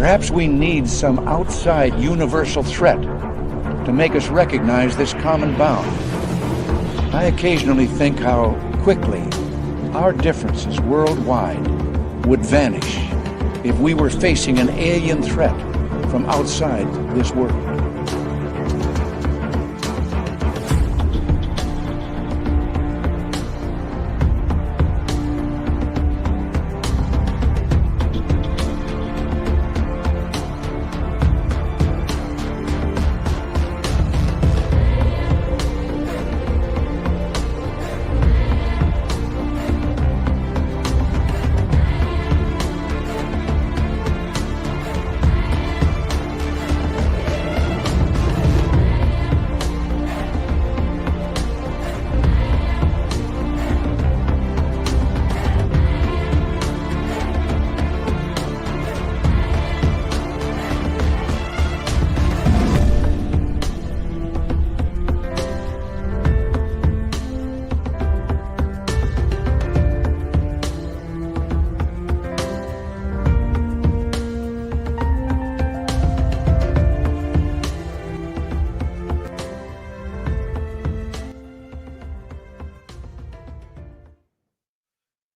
Perhaps we need some outside universal threat to make us recognize this common bound. I occasionally think how quickly our differences worldwide would vanish if we were facing an alien threat from outside this world.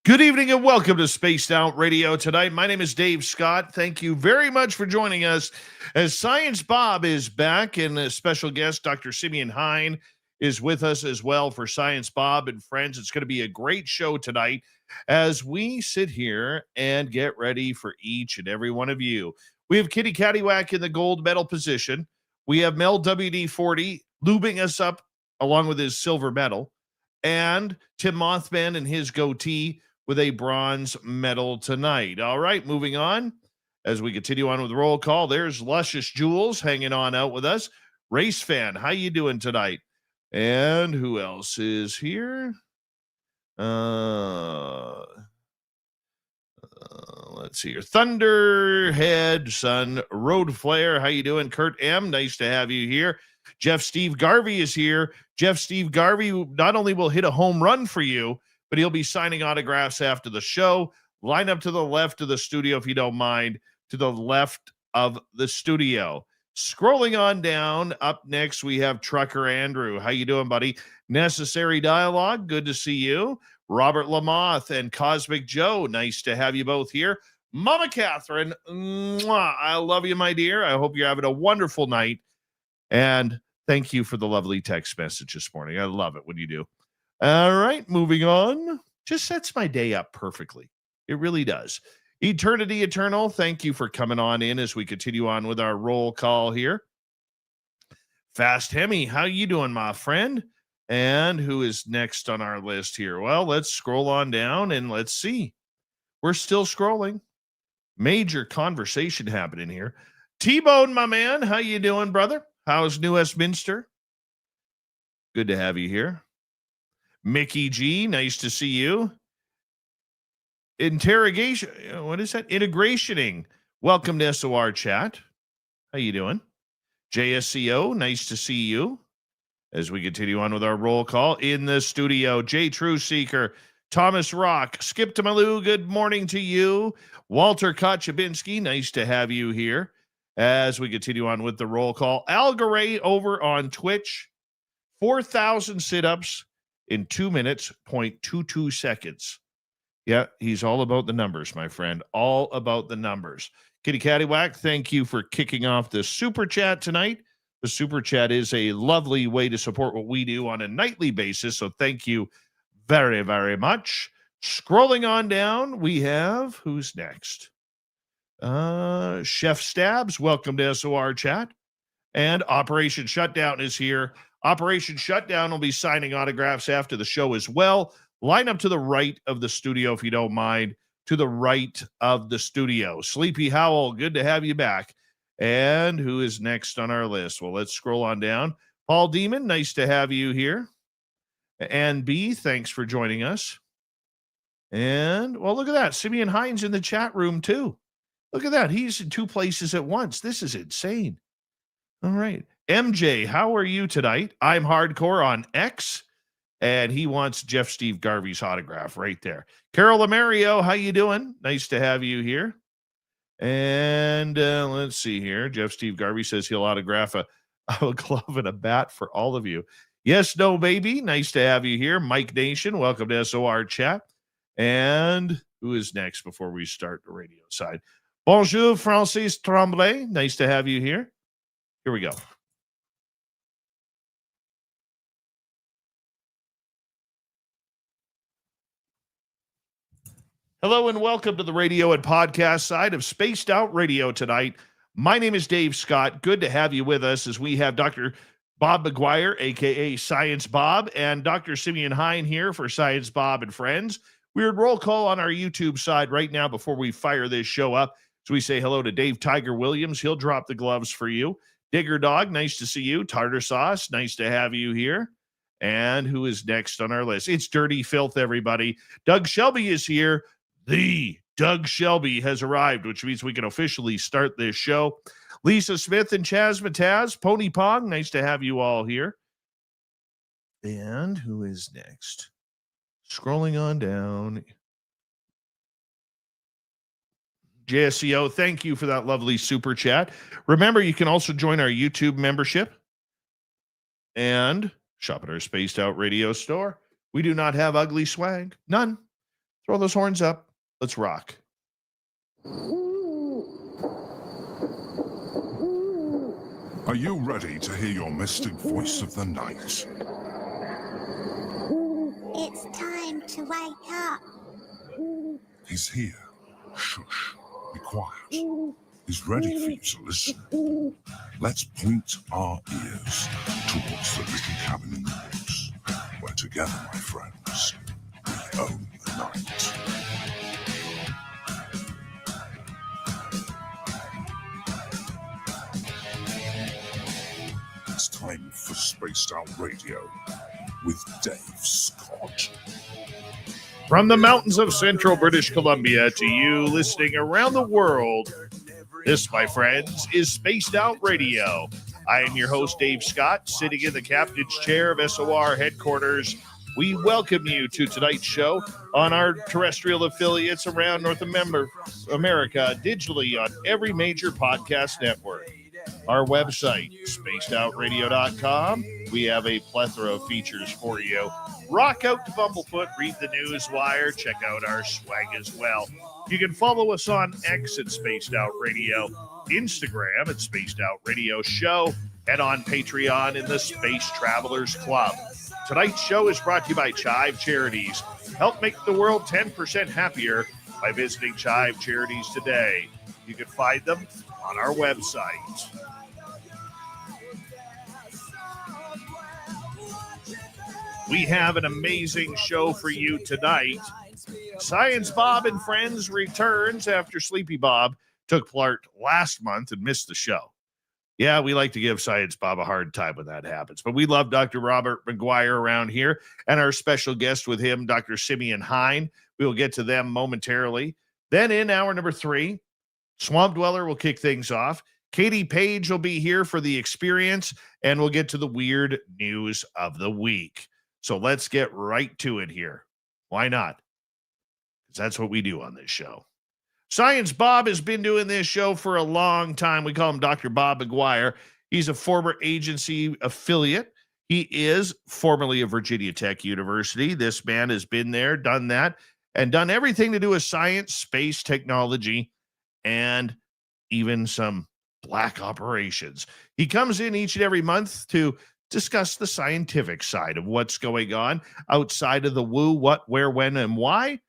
Good evening and welcome to Spaced Out Radio tonight. My name is Dave Scott. Thank you very much for joining us as Science Bob is back, and a special guest, Dr. Simeon Hein, is with us as well for Science Bob and friends. It's going to be a great show tonight as we sit here and get ready for each and every one of you. We have Kitty Caddywhack in the gold medal position. We have Mel WD-40 lubing us up along with his silver medal, and Tim Mothman and his goatee with a bronze medal tonight. All right, moving on. As we continue on with the roll call, there's Luscious Jules hanging on out with us. Race Fan, how you doing tonight? And who else is here? Let's see here. Thunderhead, Sun, Road Flare, how you doing? Kurt M, nice to have you here. Jeff Steve Garvey is here. Jeff Steve Garvey not only will hit a home run for you, but he'll be signing autographs after the show. Line up to the left of the studio, if you don't mind, to the left of the studio. Scrolling on down, up next, we have Trucker Andrew. How you doing, buddy? Necessary Dialogue, good to see you. Robert Lamoth and Cosmic Joe, nice to have you both here. Mama Catherine, mwah, I love you, my dear. I hope you're having a wonderful night. And thank you for the lovely text message this morning. I love it when you do. All right, moving on. Just sets my day up perfectly. It really does. Eternity Eternal, thank you for coming on in as we continue on with our roll call here. Fast Hemi, how you doing, my friend? And who is next on our list here? Well, let's scroll on down and let's see. We're still scrolling. Major conversation happening here. T-Bone, my man, how you doing, brother? How's New Westminster? Good to have you here. Mickey G, nice to see you. Interrogation, what is that? Integrationing. Welcome to SOR chat. How you doing? JSCO, nice to see you. As we continue on with our roll call in the studio, J True Seeker, Thomas Rock, Skip to Malou, good morning to you. Walter Kotchabinsky, nice to have you here. As we continue on with the roll call, Al Garay over on Twitch, 4,000 sit-ups in 2 minutes, 0.22 seconds. Yeah, he's all about the numbers, my friend. All about the numbers. Kitty Caddywhack, thank you for kicking off the Super Chat tonight. The Super Chat is a lovely way to support what we do on a nightly basis, so thank you very, very much. Scrolling on down, we have, who's next? Chef Stabs, welcome to SOR chat. And Operation Shutdown is here. Operation Shutdown will be signing autographs after the show as well. Line up to the right of the studio, if you don't mind. To the right of the studio. Sleepy Howl, good to have you back. And who is next on our list? Well, let's scroll on down. Paul Demon, nice to have you here. And B, thanks for joining us. And, well, look at that. Simeon Hines in the chat room, too. Look at that. He's in two places at once. This is insane. All right. MJ, how are you tonight? I'm Hardcore on X, and he wants Jeff Steve Garvey's autograph right there. Carol Amario, how you doing? Nice to have you here. And let's see here. Jeff Steve Garvey says he'll autograph a glove and a bat for all of you. Yes, no, baby. Nice to have you here. Mike Nation, welcome to SOR Chat. And who is next before we start the radio side? Bonjour, Francis Tremblay. Nice to have you here. Here we go. Hello and welcome to the radio and podcast side of Spaced Out Radio tonight. My name is Dave Scott. Good to have you with us as we have Dr. Bob McGwier, a.k.a. Science Bob, and Dr. Simeon Hine here for Science Bob and Friends. Weird roll call on our YouTube side right now before we fire this show up. So we say hello to Dave Tiger Williams. He'll drop the gloves for you. Digger Dog, nice to see you. Tartar Sauce, nice to have you here. And who is next on our list? It's Dirty Filth, everybody. Doug Shelby is here. The Doug Shelby has arrived, which means we can officially start this show. Lisa Smith and Chaz Mataz, Pony Pong, nice to have you all here. And who is next? Scrolling on down. JSCO, thank you for that lovely super chat. Remember, you can also join our YouTube membership and shop at our Spaced Out Radio store. We do not have ugly swag. None. Throw those horns up. Let's rock. Are you ready to hear your mystic voice of the night? It's time to wake up. He's here. Shush. Be quiet. He's ready for you to listen. Let's point our ears towards the little cabin in the woods, where together, my friends, we own the night. It's time for Spaced Out Radio with Dave Scott. From the mountains of central British Columbia to you listening around the world, this, my friends, is Spaced Out Radio. I am your host, Dave Scott, sitting in the captain's chair of SOR headquarters. We welcome you to tonight's show on our terrestrial affiliates around North America, digitally on every major podcast network. Our website, spacedoutradio.com. We have a plethora of features for you. Rock out to Bumblefoot, read the news wire, check out our swag as well. You can follow us on X at Spaced Out Radio, Instagram at Spaced Out Radio Show, and on Patreon in the Space Travelers Club. Tonight's show is brought to you by Chive Charities. Help make the world 10% happier by visiting Chive Charities today. You can find them on our website. We have an amazing show for you tonight. Science Bob and Friends returns after Sleepy Bob took part last month and missed the show. Yeah, we like to give Science Bob a hard time when that happens, but we love Dr. Robert McGwier around here and our special guest with him, Dr. Simeon Hine. We will get to them momentarily. Then in hour number 3, Swamp Dweller will kick things off. Katie Page will be here for the experience, and we'll get to the weird news of the week. So let's get right to it here. Why not? Because that's what we do on this show. Science Bob has been doing this show for a long time. We call him Dr. Bob McGwier. He's a former agency affiliate. He is formerly of Virginia Tech University. This man has been there, done that, and done everything to do with science, space, technology, and even some black operations. He comes in each and every month to discuss the scientific side of what's going on outside of the woo, what, where, when, and why.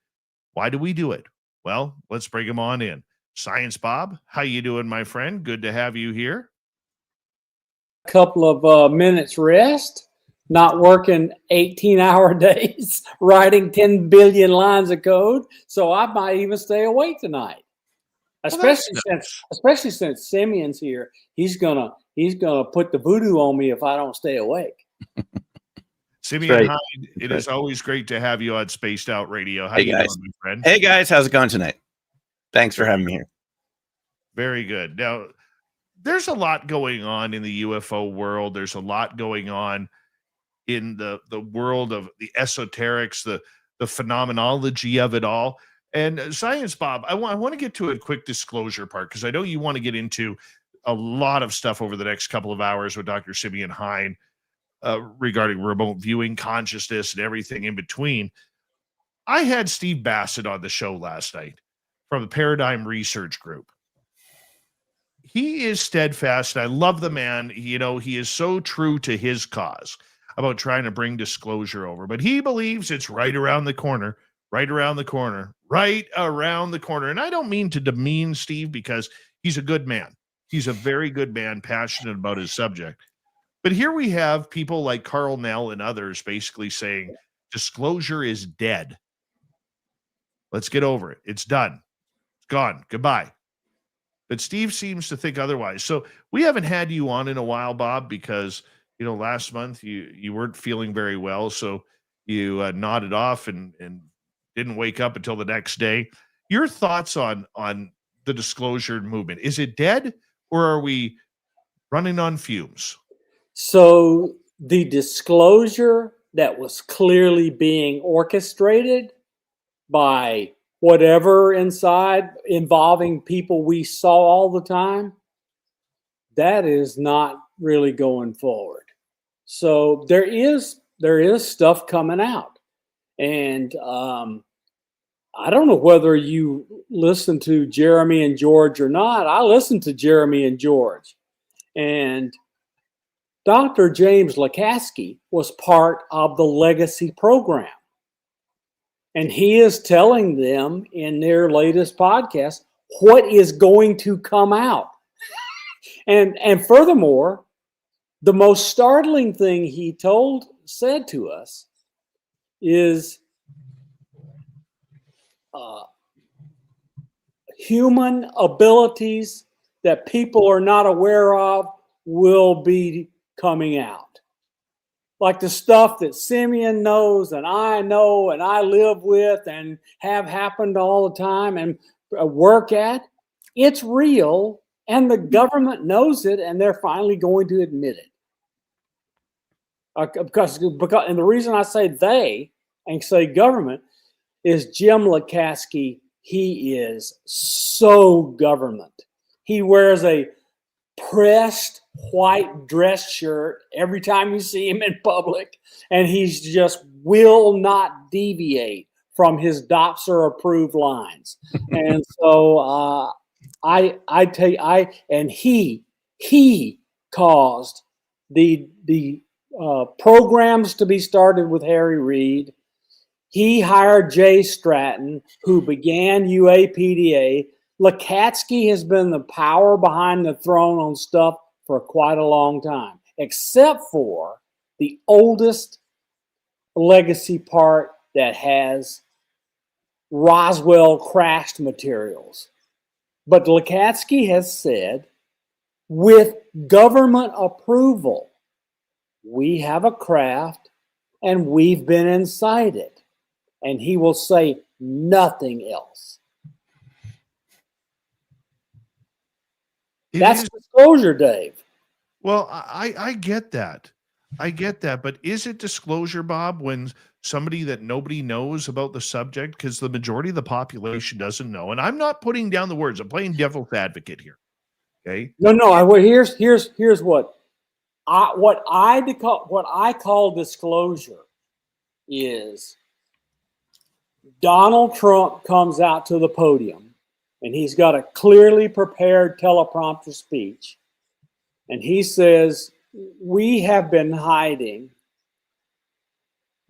Why do we do it? Well, let's bring him on in. Science Bob, how you doing, my friend? Good to have you here. Couple of minutes rest, not working 18-hour days, writing 10 billion lines of code. So I might even stay awake tonight. Especially since Simeon's here, he's gonna put the voodoo on me if I don't stay awake. Simeon Hine, it is always great to have you on Spaced Out Radio. How you doing, my friend? Hey guys, how's it going tonight? Thanks for having me here. Very good. Now, there's a lot going on in the UFO world. There's a lot going on in the world of the esoterics, the phenomenology of it all. And Science Bob, I want to get to a quick disclosure part because I know you want to get into a lot of stuff over the next couple of hours with Dr. Simeon Hein regarding remote viewing, consciousness, and everything in between. I had Steve Bassett on the show last night from the Paradigm Research Group. He is steadfast, and I love the man. You know, he is so true to his cause about trying to bring disclosure over, but he believes it's right around the corner, right around the corner, right around the corner. And I don't mean to demean Steve because he's a good man. He's a very good man, passionate about his subject. But here we have people like Carl Nell and others basically saying disclosure is dead. Let's get over it. It's done. It's gone. Goodbye. But Steve seems to think otherwise. So we haven't had you on in a while, Bob, because, you know, last month you weren't feeling very well. So you nodded off and didn't wake up until the next day. Your thoughts on the disclosure movement? Is it dead or are we running on fumes? So the disclosure that was clearly being orchestrated by whatever inside involving people we saw all the time, that is not really going forward. So there is stuff coming out. And I don't know whether you listen to Jeremy and George or not. I listened to Jeremy and George. And Dr. James Lukatsky was part of the legacy program. And he is telling them in their latest podcast what is going to come out. And furthermore, the most startling thing he said to us is human abilities that people are not aware of will be coming out. Like the stuff that Simeon knows and I know and I live with and have happened all the time and work at, it's real and the government knows it and they're finally going to admit it. Because and the reason I say they and say government is Jim Lukatsky. He is so government. He wears a pressed white dress shirt every time you see him in public, and he's just will not deviate from his Doppler approved lines. And so he caused the programs to be started with Harry Reid. He hired Jay Stratton, who began UAPDA. Lukatsky has been the power behind the throne on stuff for quite a long time, except for the oldest legacy part that has Roswell crashed materials. But Lukatsky has said, with government approval, we have a craft and we've been inside it. And he will say nothing else. That's disclosure, Dave. Well, I get that. I get that. But is it disclosure, Bob, when somebody that nobody knows about the subject, because the majority of the population doesn't know? And I'm not putting down the words. I'm playing devil's advocate here. Okay. No. Here's what I call disclosure is Donald Trump comes out to the podium and he's got a clearly prepared teleprompter speech. And he says, we have been hiding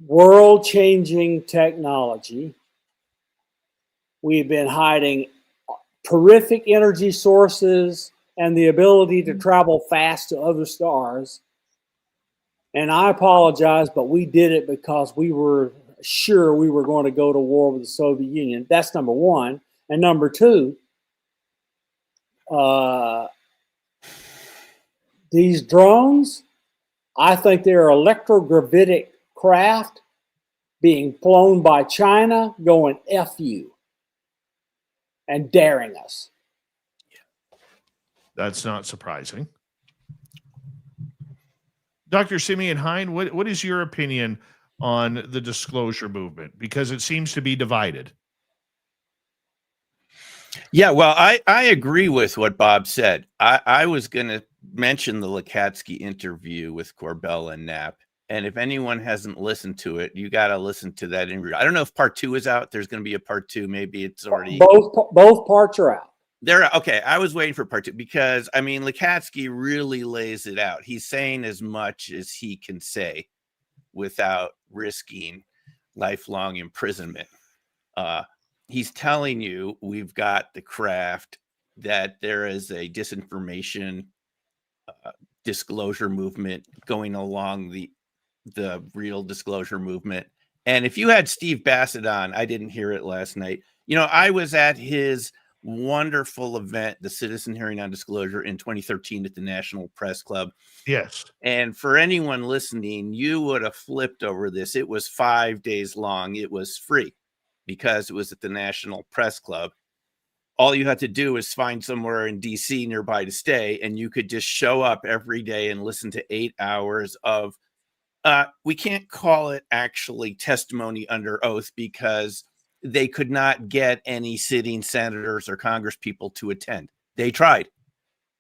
world-changing technology. We've been hiding terrific energy sources and the ability to travel fast to other stars. And I apologize, but we did it because we were sure we were going to go to war with the Soviet Union. That's number one. And number two, these drones, I think they're electrogravitic craft being flown by China going F you and daring us. That's not surprising. Dr. Simeon Hein, what is your opinion on the disclosure movement? Because it seems to be divided. Yeah, well, I agree with what Bob said. I was going to mention the Lukatsky interview with Corbell and Knapp. And if anyone hasn't listened to it, you got to listen to that interview. I don't know if part 2 is out. There's going to be a part 2. Maybe it's already Both parts are out. there. Okay, I was waiting for part 2 because I mean, Lukatsky really lays it out. He's saying as much as he can say without risking lifelong imprisonment. He's telling you we've got the craft, that there is a disinformation disclosure movement going along the real disclosure movement. And if you had Steve Bassett on, I didn't hear it last night. You know, I was at his wonderful event, the Citizen Hearing on Disclosure, in 2013 at the National Press Club. Yes. And for anyone listening, you would have flipped over this. It was 5 days long. It was free because it was at the National Press Club. All you had to do was find somewhere in DC nearby to stay, and you could just show up every day and listen to 8 hours of, we can't call it actually testimony under oath because they could not get any sitting senators or Congress people to attend. They tried.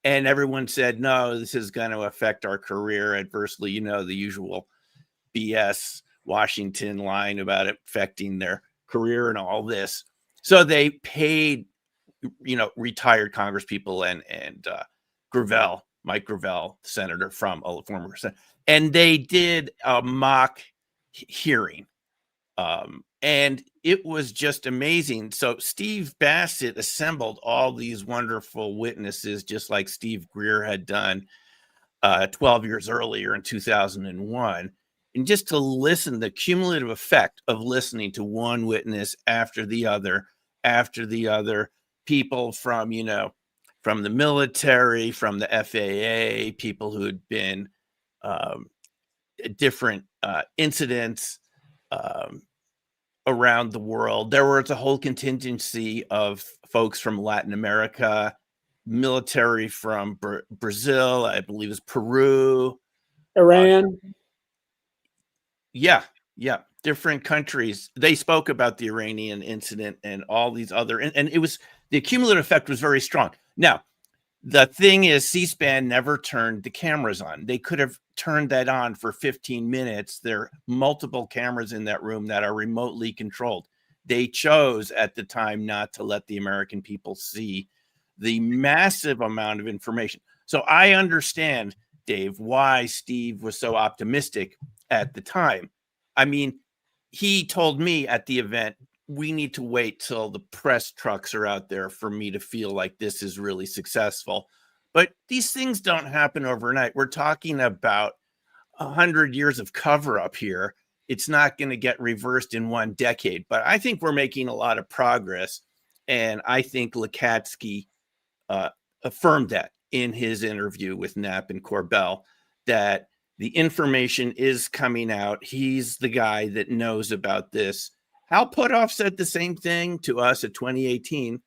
And everyone said, no, this is going to affect our career adversely. You know, the usual BS Washington line about it affecting their career and all this. So they paid, you know, retired Congress people and Gravel, Mike Gravel, senator from a former senator, and they did a mock hearing. And it was just amazing. So Steve Bassett assembled all these wonderful witnesses, just like Steve Greer had done 12 years earlier in 2001. And just to listen, the cumulative effect of listening to one witness after the other, people from, you know, from the military, from the FAA, people who had been different incidents around the world. There was a whole contingency of folks from Latin America, military from Brazil, I believe it was Peru, Iran. Yeah, different countries. They spoke about the Iranian incident and all these other, and it was, the cumulative effect was very strong. Now, the thing is, C-SPAN never turned the cameras on. They could have turned that on for 15 minutes. There are multiple cameras in that room that are remotely controlled. They chose at the time not to let the American people see the massive amount of information. So I understand, Dave, why Steve was so optimistic at the time. I mean, he told me at the event, we need to wait till the press trucks are out there for me to feel like this is really successful. But these things don't happen overnight. We're talking about 100 years of cover up here. It's not going to get reversed in 1 decade, but I think we're making a lot of progress. And I think Lukatsky affirmed that in his interview with Knapp and Corbell, that the information is coming out. He's the guy that knows about this. Hal Puthoff said the same thing to us at 2018.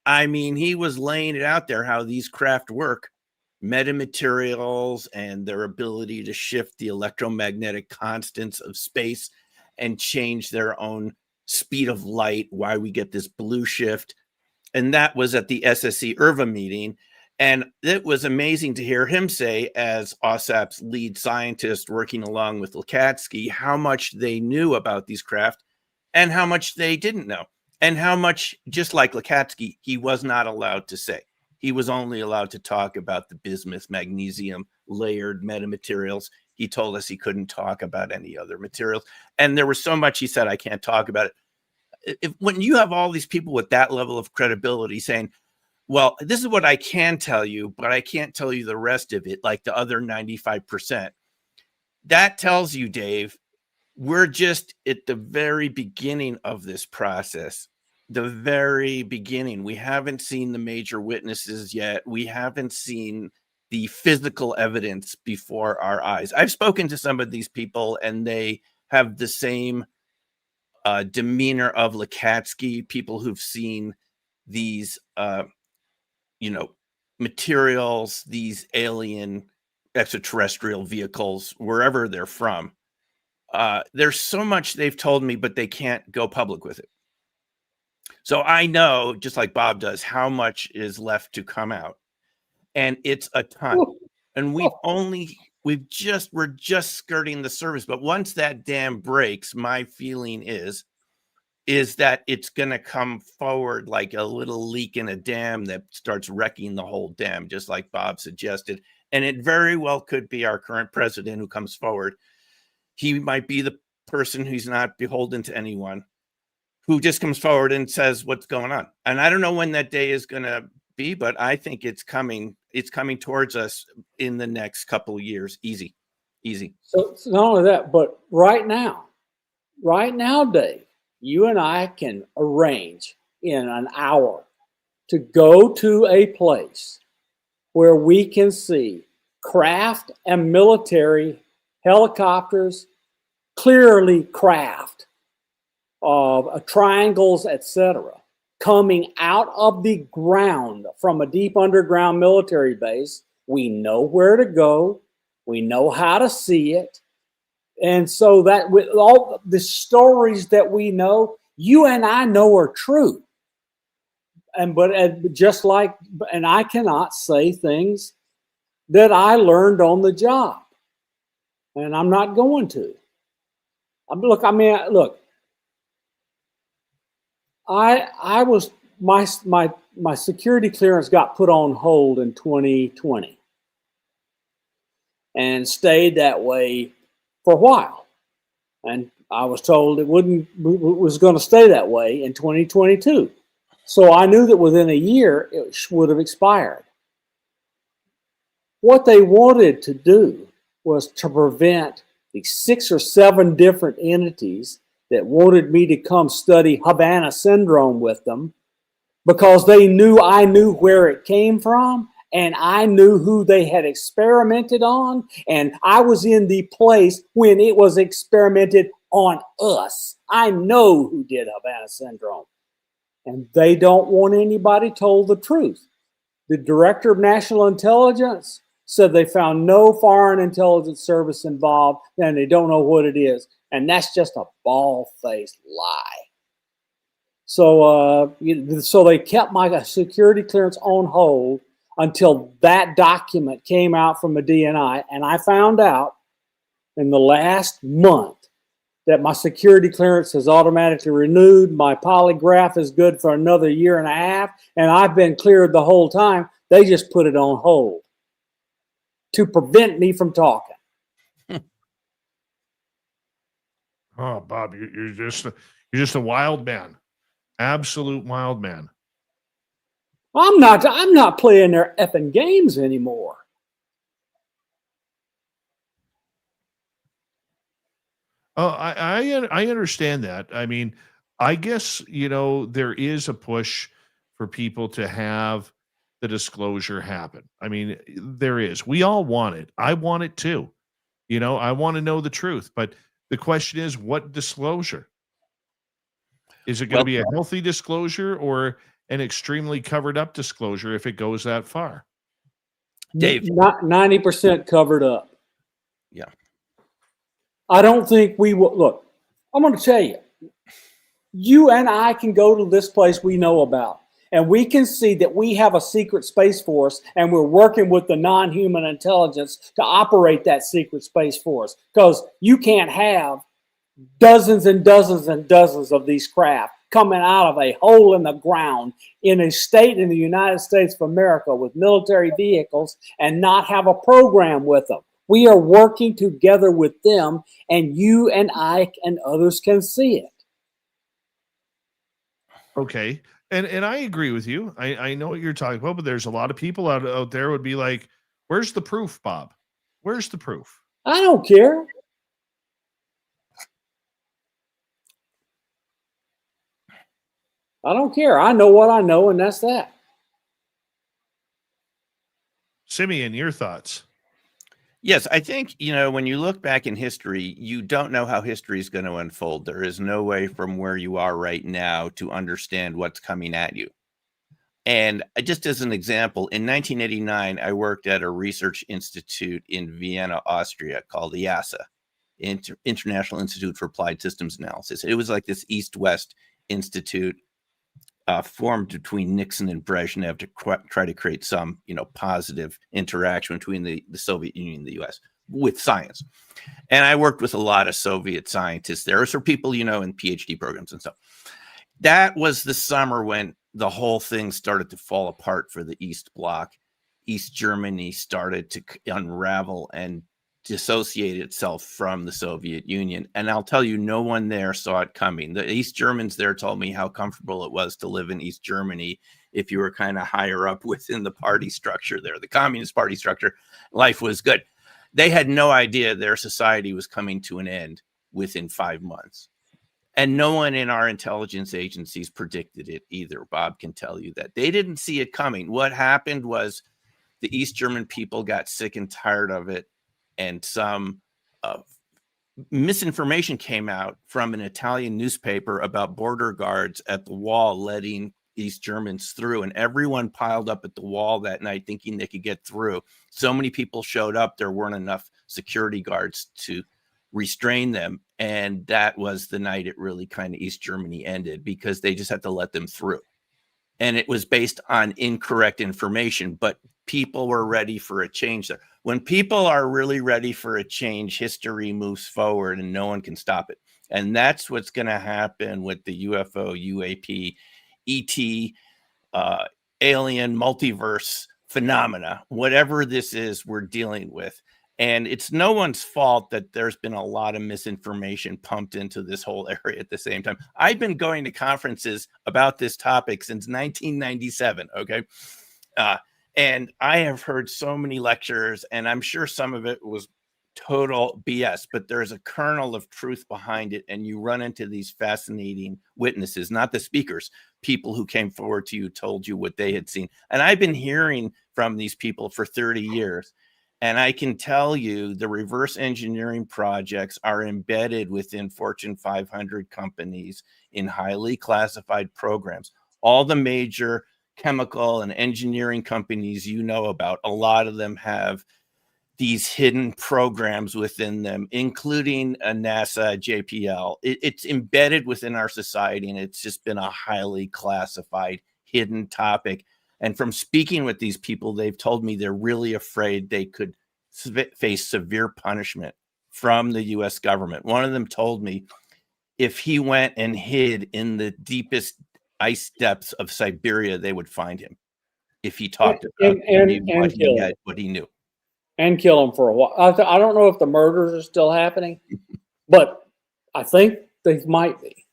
I mean, he was laying it out there how these craft work, metamaterials and their ability to shift the electromagnetic constants of space and change their own speed of light, why we get this blue shift. And that was at the SSE IRVA meeting. And it was amazing to hear him say, as OSAP's lead scientist working along with Lukatsky, how much they knew about these craft and how much they didn't know, and how much, just like Lukatsky, he was not allowed to say. He was only allowed to talk about the bismuth, magnesium, layered metamaterials. He told us he couldn't talk about any other materials. And there was so much he said, I can't talk about it. When you have all these people with that level of credibility saying, well, this is what I can tell you, but I can't tell you the rest of it, like the other 95%. That tells you, Dave, we're just at the very beginning of this process. The very beginning. We haven't seen the major witnesses yet. We haven't seen the physical evidence before our eyes. I've spoken to some of these people, and they have the same demeanor of Lukatsky, people who've seen these materials, these alien extraterrestrial vehicles, wherever they're from. There's so much they've told me, but they can't go public with it. So I know, just like Bob does, how much is left to come out. And it's a ton. And we're just skirting the surface. But once that dam breaks, my feeling is that it's going to come forward like a little leak in a dam that starts wrecking the whole dam, just like Bob suggested. And it very well could be our current president who comes forward. He might be the person who's not beholden to anyone, who just comes forward and says what's going on. And I don't know when that day is going to be, but I think it's coming. It's coming towards us in the next couple of years. Easy. So not only that, but right now, Dave, you and I can arrange in an hour to go to a place where we can see craft and military helicopters, clearly craft, triangles, etc., coming out of the ground from a deep underground military base. We know where to go. We know how to see it. And so that with all the stories that we know, you and I know are true. But I cannot say things that I learned on the job. And I'm not going to. I was my security clearance got put on hold in 2020 and stayed that way for a while. And I was told it was going to stay that way in 2022. So I knew that within a year it would have expired. What they wanted to do was to prevent the 6 or 7 different entities that wanted me to come study Havana syndrome with them, because they knew I knew where it came from and I knew who they had experimented on, and I was in the place when it was experimented on us. I know who did Havana syndrome, and they don't want anybody told the truth. The director of national intelligence said they found no foreign intelligence service involved and they don't know what it is. And that's just a bald-faced lie. So they kept my security clearance on hold until that document came out from the DNI. And I found out in the last month that my security clearance is automatically renewed. My polygraph is good for another 1.5 years, and I've been cleared the whole time. They just put it on hold to prevent me from talking. Oh, Bob, you're just a wild man, absolute wild man. I'm not playing their effing games anymore. Oh, I understand that. I mean, I guess, there is a push for people to have the disclosure happen. I mean, there is. We all want it. I want it too. I want to know the truth. But the question is, what disclosure? Is it going to be a healthy disclosure or an extremely covered up disclosure if it goes that far? Dave. Not 90% covered up. Yeah. I don't think we will. Look, I'm going to tell you, you and I can go to this place we know about, and we can see that we have a secret space force, and we're working with the non-human intelligence to operate that secret space force, because you can't have dozens and dozens and dozens of these craft coming out of a hole in the ground in a state in the United States of America with military vehicles and not have a program with them. We are working together with them, and you and I and others can see it. Okay. And I agree with you. I know what you're talking about, but there's a lot of people out there would be like, where's the proof, Bob? Where's the proof? I don't care. I don't care. I know what I know, and that's that. Simeon, your thoughts? Yes, I think, when you look back in history, you don't know how history is going to unfold. There is no way from where you are right now to understand what's coming at you. And just as an example, in 1989, I worked at a research institute in Vienna, Austria, called the IASA, International Institute for Applied Systems Analysis. It was like this East-West institute. formed between Nixon and Brezhnev to try to create some, positive interaction between the Soviet Union and the U.S. with science. And I worked with a lot of Soviet scientists there, so people, in PhD programs and stuff. That was the summer when the whole thing started to fall apart for the East Bloc. East Germany started to unravel and dissociate itself from the Soviet Union. And I'll tell you, no one there saw it coming. The East Germans there told me how comfortable it was to live in East Germany if you were kind of higher up within the party structure there, the Communist Party structure. Life was good. They had no idea their society was coming to an end within 5 months. And no one in our intelligence agencies predicted it either. Bob can tell you that. They didn't see it coming. What happened was the East German people got sick and tired of it, and some misinformation came out from an Italian newspaper about border guards at the wall letting East Germans through, and everyone piled up at the wall that night thinking they could get through. So many people showed up, there weren't enough security guards to restrain them, and that was the night it really kind of East Germany ended, because they just had to let them through. And it was based on incorrect information, but people were ready for a change there. When people are really ready for a change, history moves forward and no one can stop it. And that's what's going to happen with the UFO, UAP, ET, alien, multiverse phenomena, whatever this is we're dealing with. And it's no one's fault that there's been a lot of misinformation pumped into this whole area at the same time. I've been going to conferences about this topic since 1997, okay? And I have heard so many lectures, and I'm sure some of it was total BS, but there's a kernel of truth behind it, and you run into these fascinating witnesses, not the speakers, people who came forward to you, told you what they had seen. And I've been hearing from these people for 30 years. And I can tell you the reverse engineering projects are embedded within Fortune 500 companies in highly classified programs. All the major chemical and engineering companies you know about, a lot of them have these hidden programs within them, including a NASA, JPL. It's embedded within our society, and it's just been a highly classified, hidden topic. And from speaking with these people, they've told me they're really afraid they could face severe punishment from the U.S. government. One of them told me if he went and hid in the deepest ice depths of Siberia, they would find him if he talked about what he knew. And kill him for a while. I don't know if the murders are still happening, but I think they might be.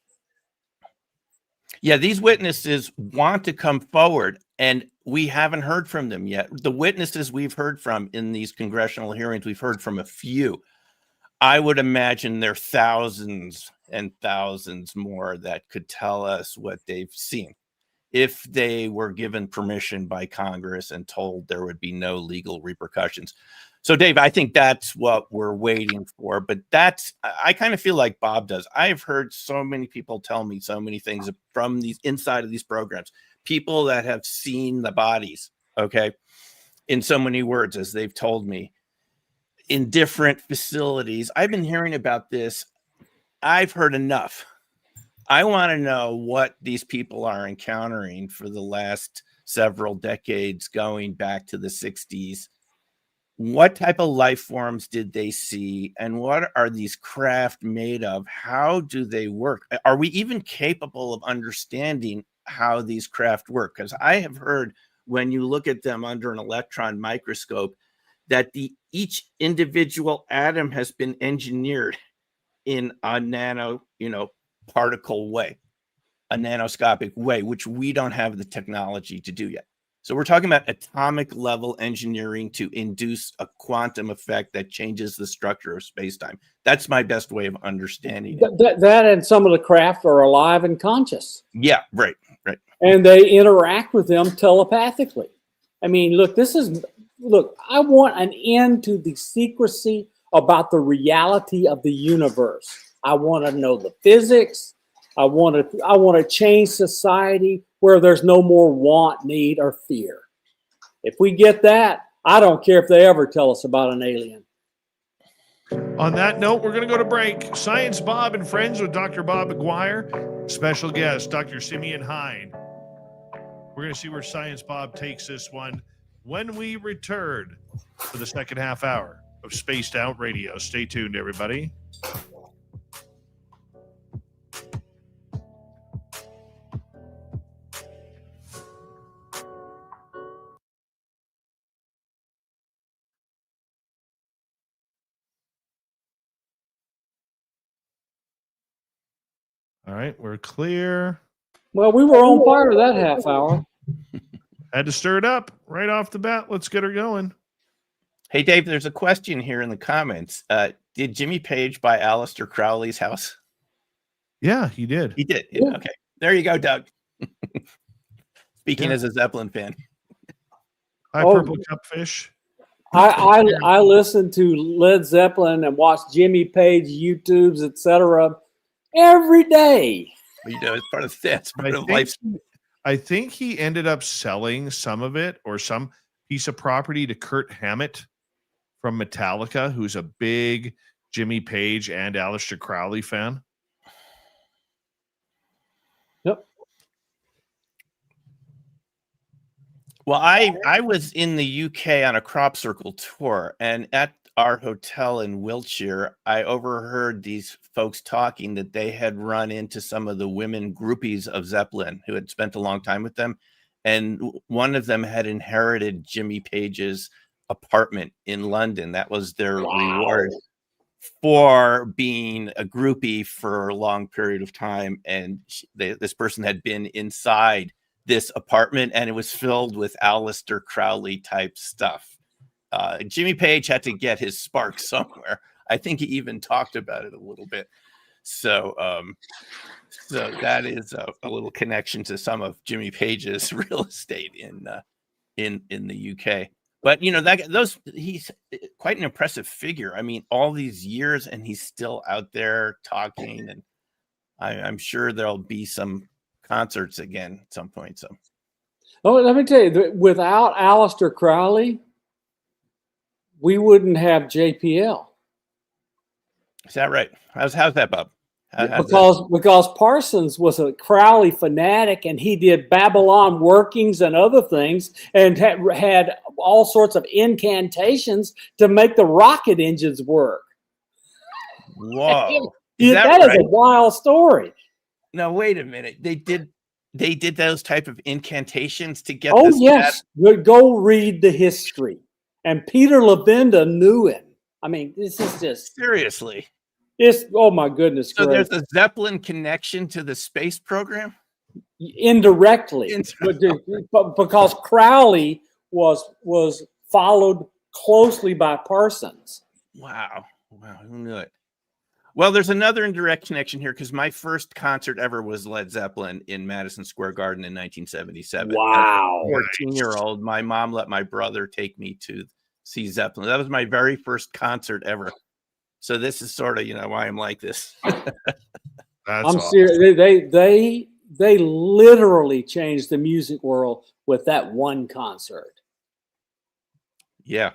Yeah, these witnesses want to come forward, and we haven't heard from them yet. The witnesses we've heard from in these congressional hearings, we've heard from a few. I would imagine there are thousands and thousands more that could tell us what they've seen if they were given permission by Congress and told there would be no legal repercussions. So, Dave, I think that's what we're waiting for. But I kind of feel like Bob does. I've heard so many people tell me so many things from these inside of these programs, people that have seen the bodies, okay, in so many words, as they've told me, in different facilities. I've been hearing about this. I've heard enough. I want to know what these people are encountering for the last several decades, going back to the 60s. What type of life forms did they see? And what are these craft made of? How do they work? Are we even capable of understanding how these craft work? Because I have heard when you look at them under an electron microscope, that each individual atom has been engineered in a nano, particle way, a nanoscopic way, which we don't have the technology to do yet. So we're talking about atomic level engineering to induce a quantum effect that changes the structure of space-time. That's my best way of understanding it. That and some of the craft are alive and conscious. Yeah, right. And they interact with them telepathically. I mean, look, I want an end to the secrecy about the reality of the universe. I want to know the physics. I want to change society where there's no more want, need, or fear. If we get that, I don't care if they ever tell us about an alien. On that note, we're going to go to break. Science Bob and Friends with Dr. Bob McGwier. Special guest, Dr. Simeon Hine. We're going to see where Science Bob takes this one when we return for the second half hour of Spaced Out Radio. Stay tuned, everybody. All right, we're clear. Well, we were on fire that half hour. Had to stir it up right off the bat. Let's get her going. Hey, Dave, there's a question here in the comments. Did Jimmy Page buy Aleister Crowley's house? Yeah, he did. He did. Yeah. Okay. There you go, Doug. Speaking Yeah. as a Zeppelin fan. Hi, Oh. Purple Cupfish. I listened to Led Zeppelin and watched Jimmy Page YouTubes, etc. every day. You know, it's part of that's part of think- life. I think he ended up selling some of it or some piece of property to Kurt Hammett from Metallica, who's a big Jimmy Page and Aleister Crowley fan. Yep. Well, I was in the UK on a crop circle tour, and at our hotel in Wiltshire, I overheard these folks talking that they had run into some of the women groupies of Zeppelin who had spent a long time with them. And one of them had inherited Jimmy Page's apartment in London. That was their reward for being a groupie for a long period of time. And this person had been inside this apartment, and it was filled with Aleister Crowley type stuff. Jimmy Page had to get his spark somewhere. I think he even talked about it a little bit. So that is a little connection to some of Jimmy Page's real estate in the UK. But you know, he's quite an impressive figure. I mean, all these years, and he's still out there talking. And I'm sure there'll be some concerts again at some point. So, let me tell you, without Aleister Crowley, we wouldn't have JPL. is that right? How's that, Bob? Because Parsons was a Crowley fanatic, and he did Babylon workings and other things, and had all sorts of incantations to make the rocket engines work. Whoa. That is a wild story. Now wait a minute. They did those type of incantations to get. Oh yes, go read the history. And Peter Levenda knew him. I mean, this is just seriously. It's oh my goodness. So there's a Zeppelin connection to the space program? Indirectly. Because Crowley was followed closely by Parsons. Wow. Who knew it? Well, there's another indirect connection here, because my first concert ever was Led Zeppelin in Madison Square Garden in 1977. Wow. 14-year-old, my mom let my brother take me to see Zeppelin. That was my very first concert ever. So this is sort of, why I'm like this. I'm serious. They literally changed the music world with that one concert. Yeah.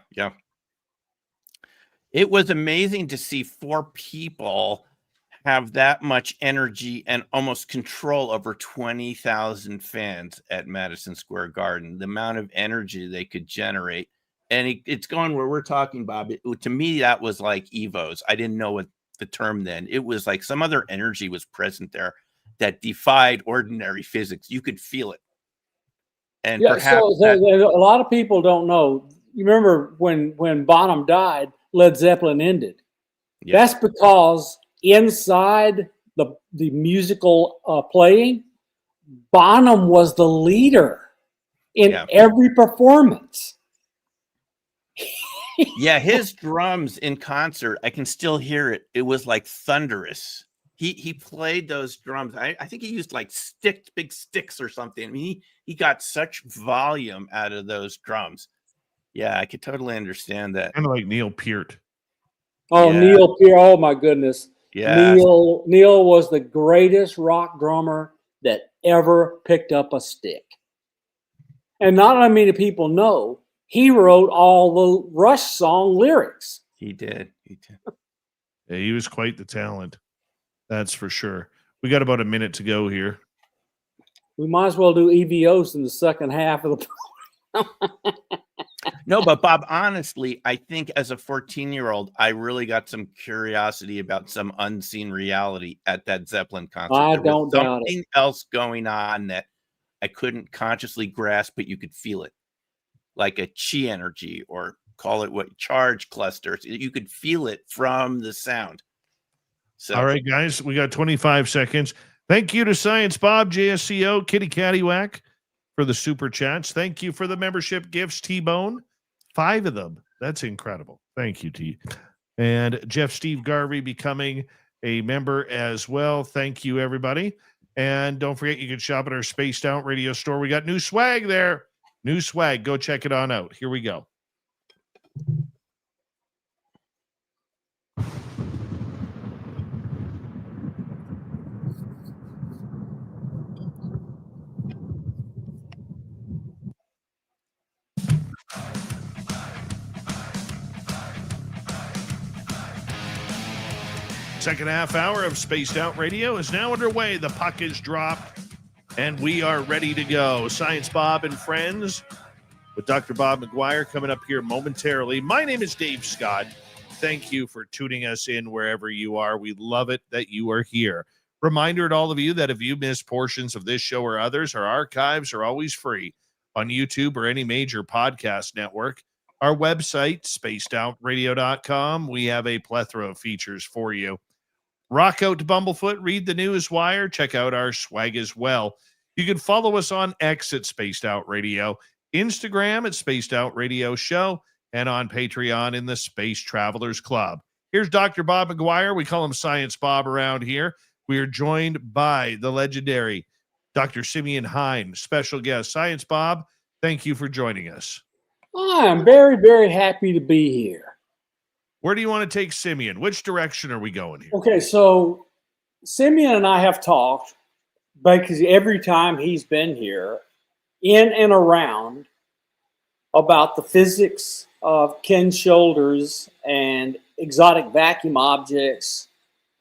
It was amazing to see 4 people have that much energy and almost control over 20,000 fans at Madison Square Garden. The amount of energy they could generate. And it's going where we're talking, Bob. To me, that was like Evos. I didn't know what the term then. It was like some other energy was present there that defied ordinary physics. You could feel it. And perhaps a lot of people don't know. You remember when Bonham died, Led Zeppelin ended. Yeah. That's because inside the musical playing, Bonham was the leader in every performance. Yeah, his drums in concert, I can still hear it. It was like thunderous. He played those drums. I think he used like big sticks or something. I mean, he got such volume out of those drums. Yeah, I could totally understand that. Kind of like Neil Peart. Oh, Yeah. Neil Peart. Oh my goodness. Yeah. Neil was the greatest rock drummer that ever picked up a stick. And not many people know he wrote all the Rush song lyrics. He did. Yeah, he was quite the talent. That's for sure. We got about a minute to go here. We might as well do EVOs in the second half of the. No, but Bob, honestly, I think as a 14-year-old, I really got some curiosity about some unseen reality at that Zeppelin concert. I There was don't doubt it. something else going on that I couldn't consciously grasp, but you could feel it, like a chi energy, or call it what, charge clusters. You could feel it from the sound. So, All right, guys, we got 25 seconds. Thank you to Science Bob, JSCO, Kitty Caddywhack for the super chats. Thank you for the membership gifts, T-Bone. 5 of them. That's incredible. Thank you, T. And Jeff Steve Garvey becoming a member as well. Thank you, everybody. And don't forget, you can shop at our Spaced Out Radio store. We got new swag there. New swag. Go check it on out. Here we go. Second half hour of Spaced Out Radio is now underway. The puck is dropped, and we are ready to go. Science Bob and Friends with Dr. Bob McGwier coming up here momentarily. My name is Dave Scott. Thank you for tuning us in wherever you are. We love it that you are here. Reminder to all of you that if you miss portions of this show or others, our archives are always free on YouTube or any major podcast network. Our website, spacedoutradio.com, we have a plethora of features for you. Rock out to Bumblefoot, read the news wire, check out our swag as well. You can follow us on X at Spaced Out Radio, Instagram at Spaced Out Radio Show, and on Patreon in the Space Travelers Club. Here's Dr. Bob McGwier. We call him Science Bob around here. We are joined by the legendary Dr. Simeon Hine, special guest. Science Bob, thank you for joining us. I'm very, very happy to be here. Where do you want to take Simeon? Which direction are we going here? Okay, so Simeon and I have talked, because every time he's been here, in and around, about the physics of Ken shoulders and exotic vacuum objects,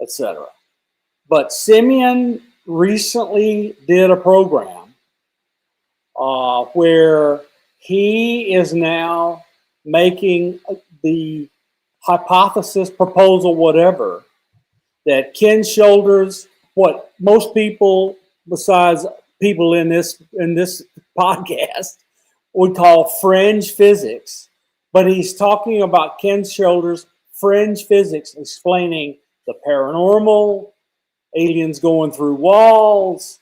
etc. But Simeon recently did a program where he is now making the hypothesis, proposal, whatever, that Ken shoulders, what most people besides people in this podcast would call fringe physics, but he's talking about Ken shoulders fringe physics, explaining the paranormal, aliens going through walls,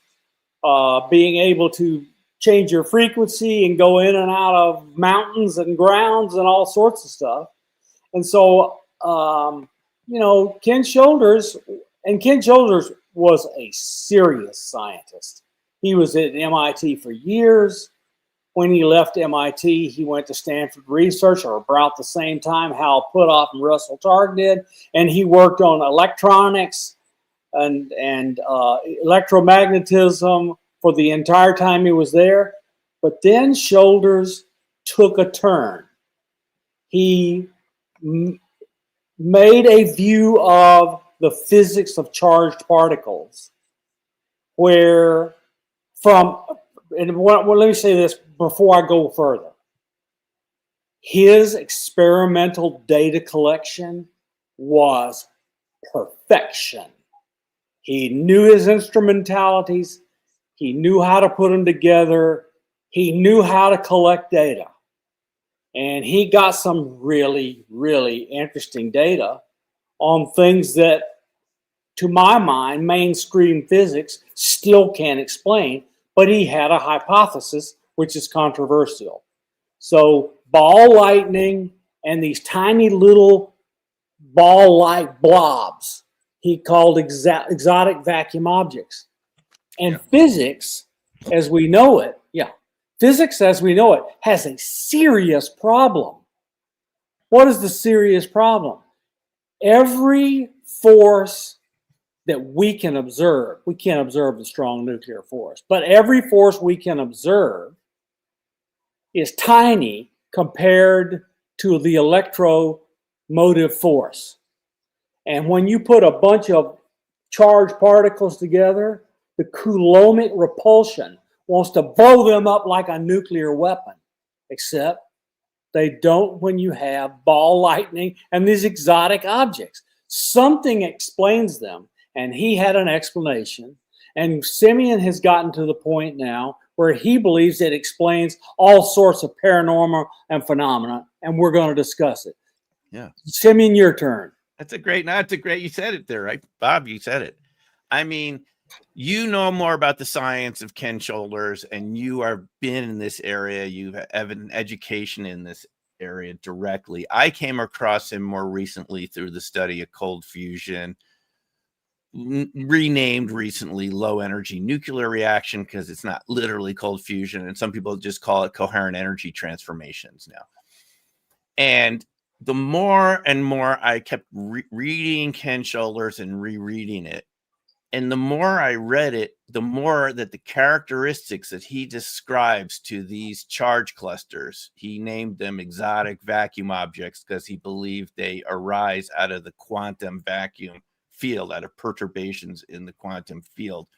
being able to change your frequency and go in and out of mountains and grounds and all sorts of stuff. And so, Ken Shoulders was a serious scientist. He was at MIT for years. When he left MIT, he went to Stanford Research, or about the same time Hal Puthoff and Russell Targ did. And he worked on electronics and electromagnetism for the entire time he was there. But then Shoulders took a turn. He made a view of the physics of charged particles, where let me say this before I go further. His experimental data collection was perfection. He knew his instrumentalities. He knew how to put them together. He knew how to collect data. And he got some really, really interesting data on things that, to my mind, mainstream physics still can't explain. But he had a hypothesis, which is controversial. So ball lightning and these tiny little ball-like blobs, he called exotic vacuum objects. And physics, as we know it, has a serious problem. What is the serious problem? Every force that we can observe, we can't observe the strong nuclear force, but every force we can observe is tiny compared to the electromotive force. And when you put a bunch of charged particles together, the Coulombic repulsion wants to blow them up like a nuclear weapon, except they don't when you have ball lightning and these exotic objects. Something explains them, and he had an explanation. And Simeon has gotten to the point now where he believes it explains all sorts of paranormal and phenomena, and we're going to discuss it. Yeah. Simeon, your turn. That's a great, you said it there, right? Bob, you said it. I mean, you know more about the science of Ken Shoulders, and you have been in this area. You have an education in this area directly. I came across him more recently through the study of cold fusion, renamed recently low energy nuclear reaction, because it's not literally cold fusion, and some people just call it coherent energy transformations now. And the more and more I kept reading Ken Shoulders and rereading it, and the more I read it, the more that the characteristics that he describes to these charge clusters, he named them exotic vacuum objects because he believed they arise out of the quantum vacuum field, out of perturbations in the quantum field,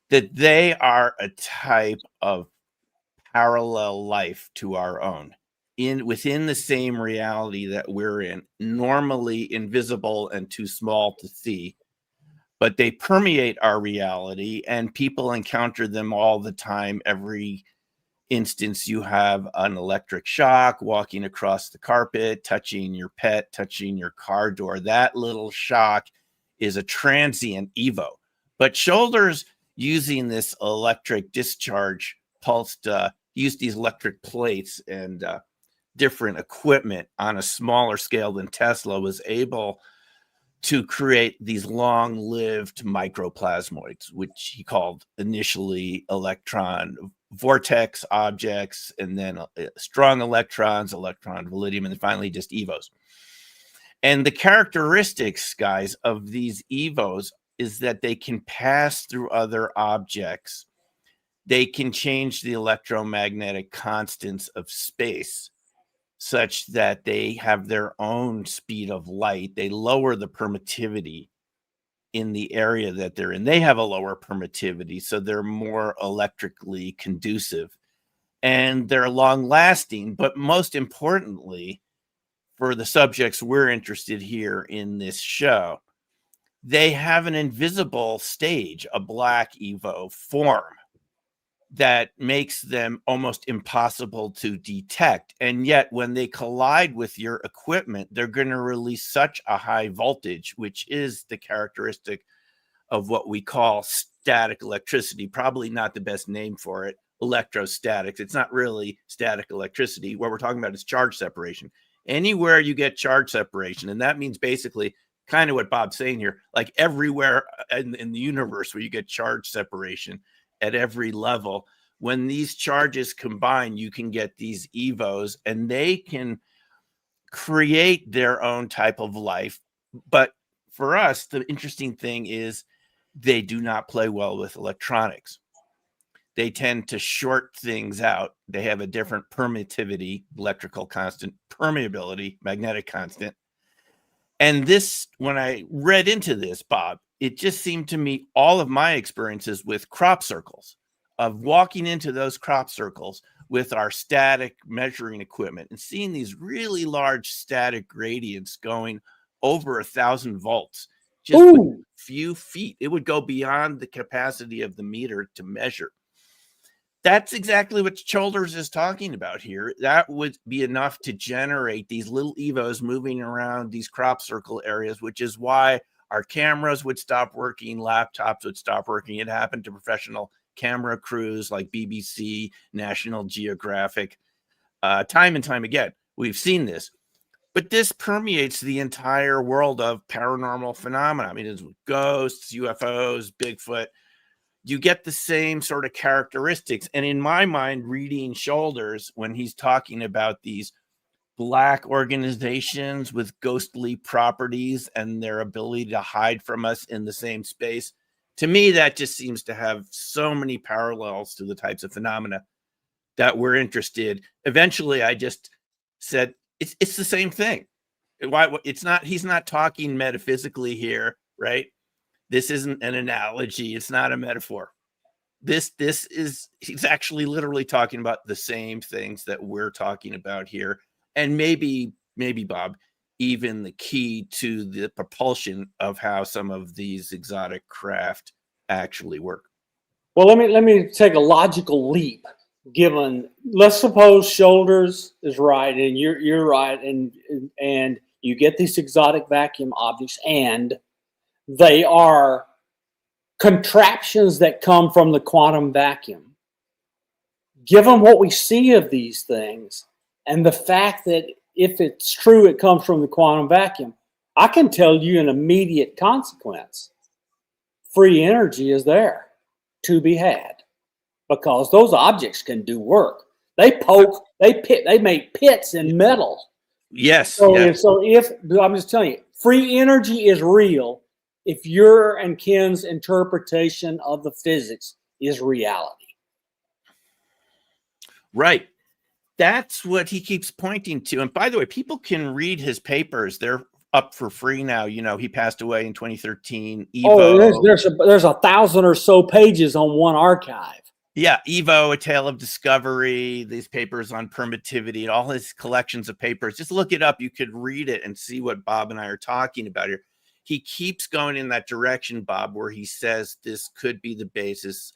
that they are a type of parallel life to our own, within the same reality that we're in, normally invisible and too small to see, but they permeate our reality, and people encounter them all the time. Every instance you have an electric shock, walking across the carpet, touching your pet, touching your car door, that little shock is a transient evo. But Shoulders, using this electric discharge pulsed, used these electric plates and different equipment on a smaller scale than Tesla, was able to create these long-lived microplasmoids, which he called initially electron vortex objects, and then strong electrons, electron validium, and then finally just evos. And the characteristics, guys, of these evos is that they can pass through other objects. They can change the electromagnetic constants of space such that they have their own speed of light. They lower the permittivity in the area that they're in. They have a lower permittivity, so they're more electrically conducive, and they're long lasting. But most importantly, for the subjects we're interested here in this show, they have an invisible stage, a black Evo form, that makes them almost impossible to detect. And yet when they collide with your equipment, they're going to release such a high voltage, which is the characteristic of what we call static electricity. Probably not the best name for it, electrostatics. It's not really static electricity. What we're talking about is charge separation. Anywhere you get charge separation, and that means basically kind of what Bob's saying here, like everywhere in the universe where you get charge separation, at every level, when these charges combine, you can get these evos, and they can create their own type of life. But for us, the interesting thing is they do not play well with electronics. They tend to short things out. They have a different permittivity, electrical constant, permeability, magnetic constant. And this, when I read into this, Bob, it just seemed to me all of my experiences with crop circles, of walking into those crop circles with our static measuring equipment and seeing these really large static gradients going over 1,000 volts, just with a few feet. It would go beyond the capacity of the meter to measure. That's exactly what Shoulders is talking about here. That would be enough to generate these little evos moving around these crop circle areas, which is why our cameras would stop working, laptops would stop working. It happened to professional camera crews like BBC, National Geographic, time and time again. We've seen this. But this permeates the entire world of paranormal phenomena. I mean, it's ghosts, UFOs, Bigfoot. You get the same sort of characteristics. And in my mind, reading Shoulders, when he's talking about these black organizations with ghostly properties and their ability to hide from us in the same space, to me, that just seems to have so many parallels to the types of phenomena that we're interested. Eventually, I just said, it's the same thing. Why? It's not, he's not talking metaphysically here, right? This isn't an analogy. It's not a metaphor. He's actually literally talking about the same things that we're talking about here, and maybe Bob, even the key to the propulsion of how some of these exotic craft actually work. Well, let me take a logical leap. Given, let's suppose Shoulders is right, and you're right, and you get these exotic vacuum objects, and they are contraptions that come from the quantum vacuum. Given what we see of these things, and the fact that if it's true it comes from the quantum vacuum, I can tell you an immediate consequence. Free energy is there to be had, because those objects can do work. They poke, they make pits in metal. Yes. So, yes. if I'm just telling you, free energy is real if your and Ken's interpretation of the physics is reality. Right. That's what he keeps pointing to. And by the way, people can read his papers. They're up for free now. You know, he passed away in 2013. Evo. Oh, there's 1,000 or so pages on one archive. Yeah, Evo, A Tale of Discovery, these papers on permittivity, all his collections of papers. Just look it up. You could read it and see what Bob and I are talking about here. He keeps going in that direction, Bob, where he says this could be the basis,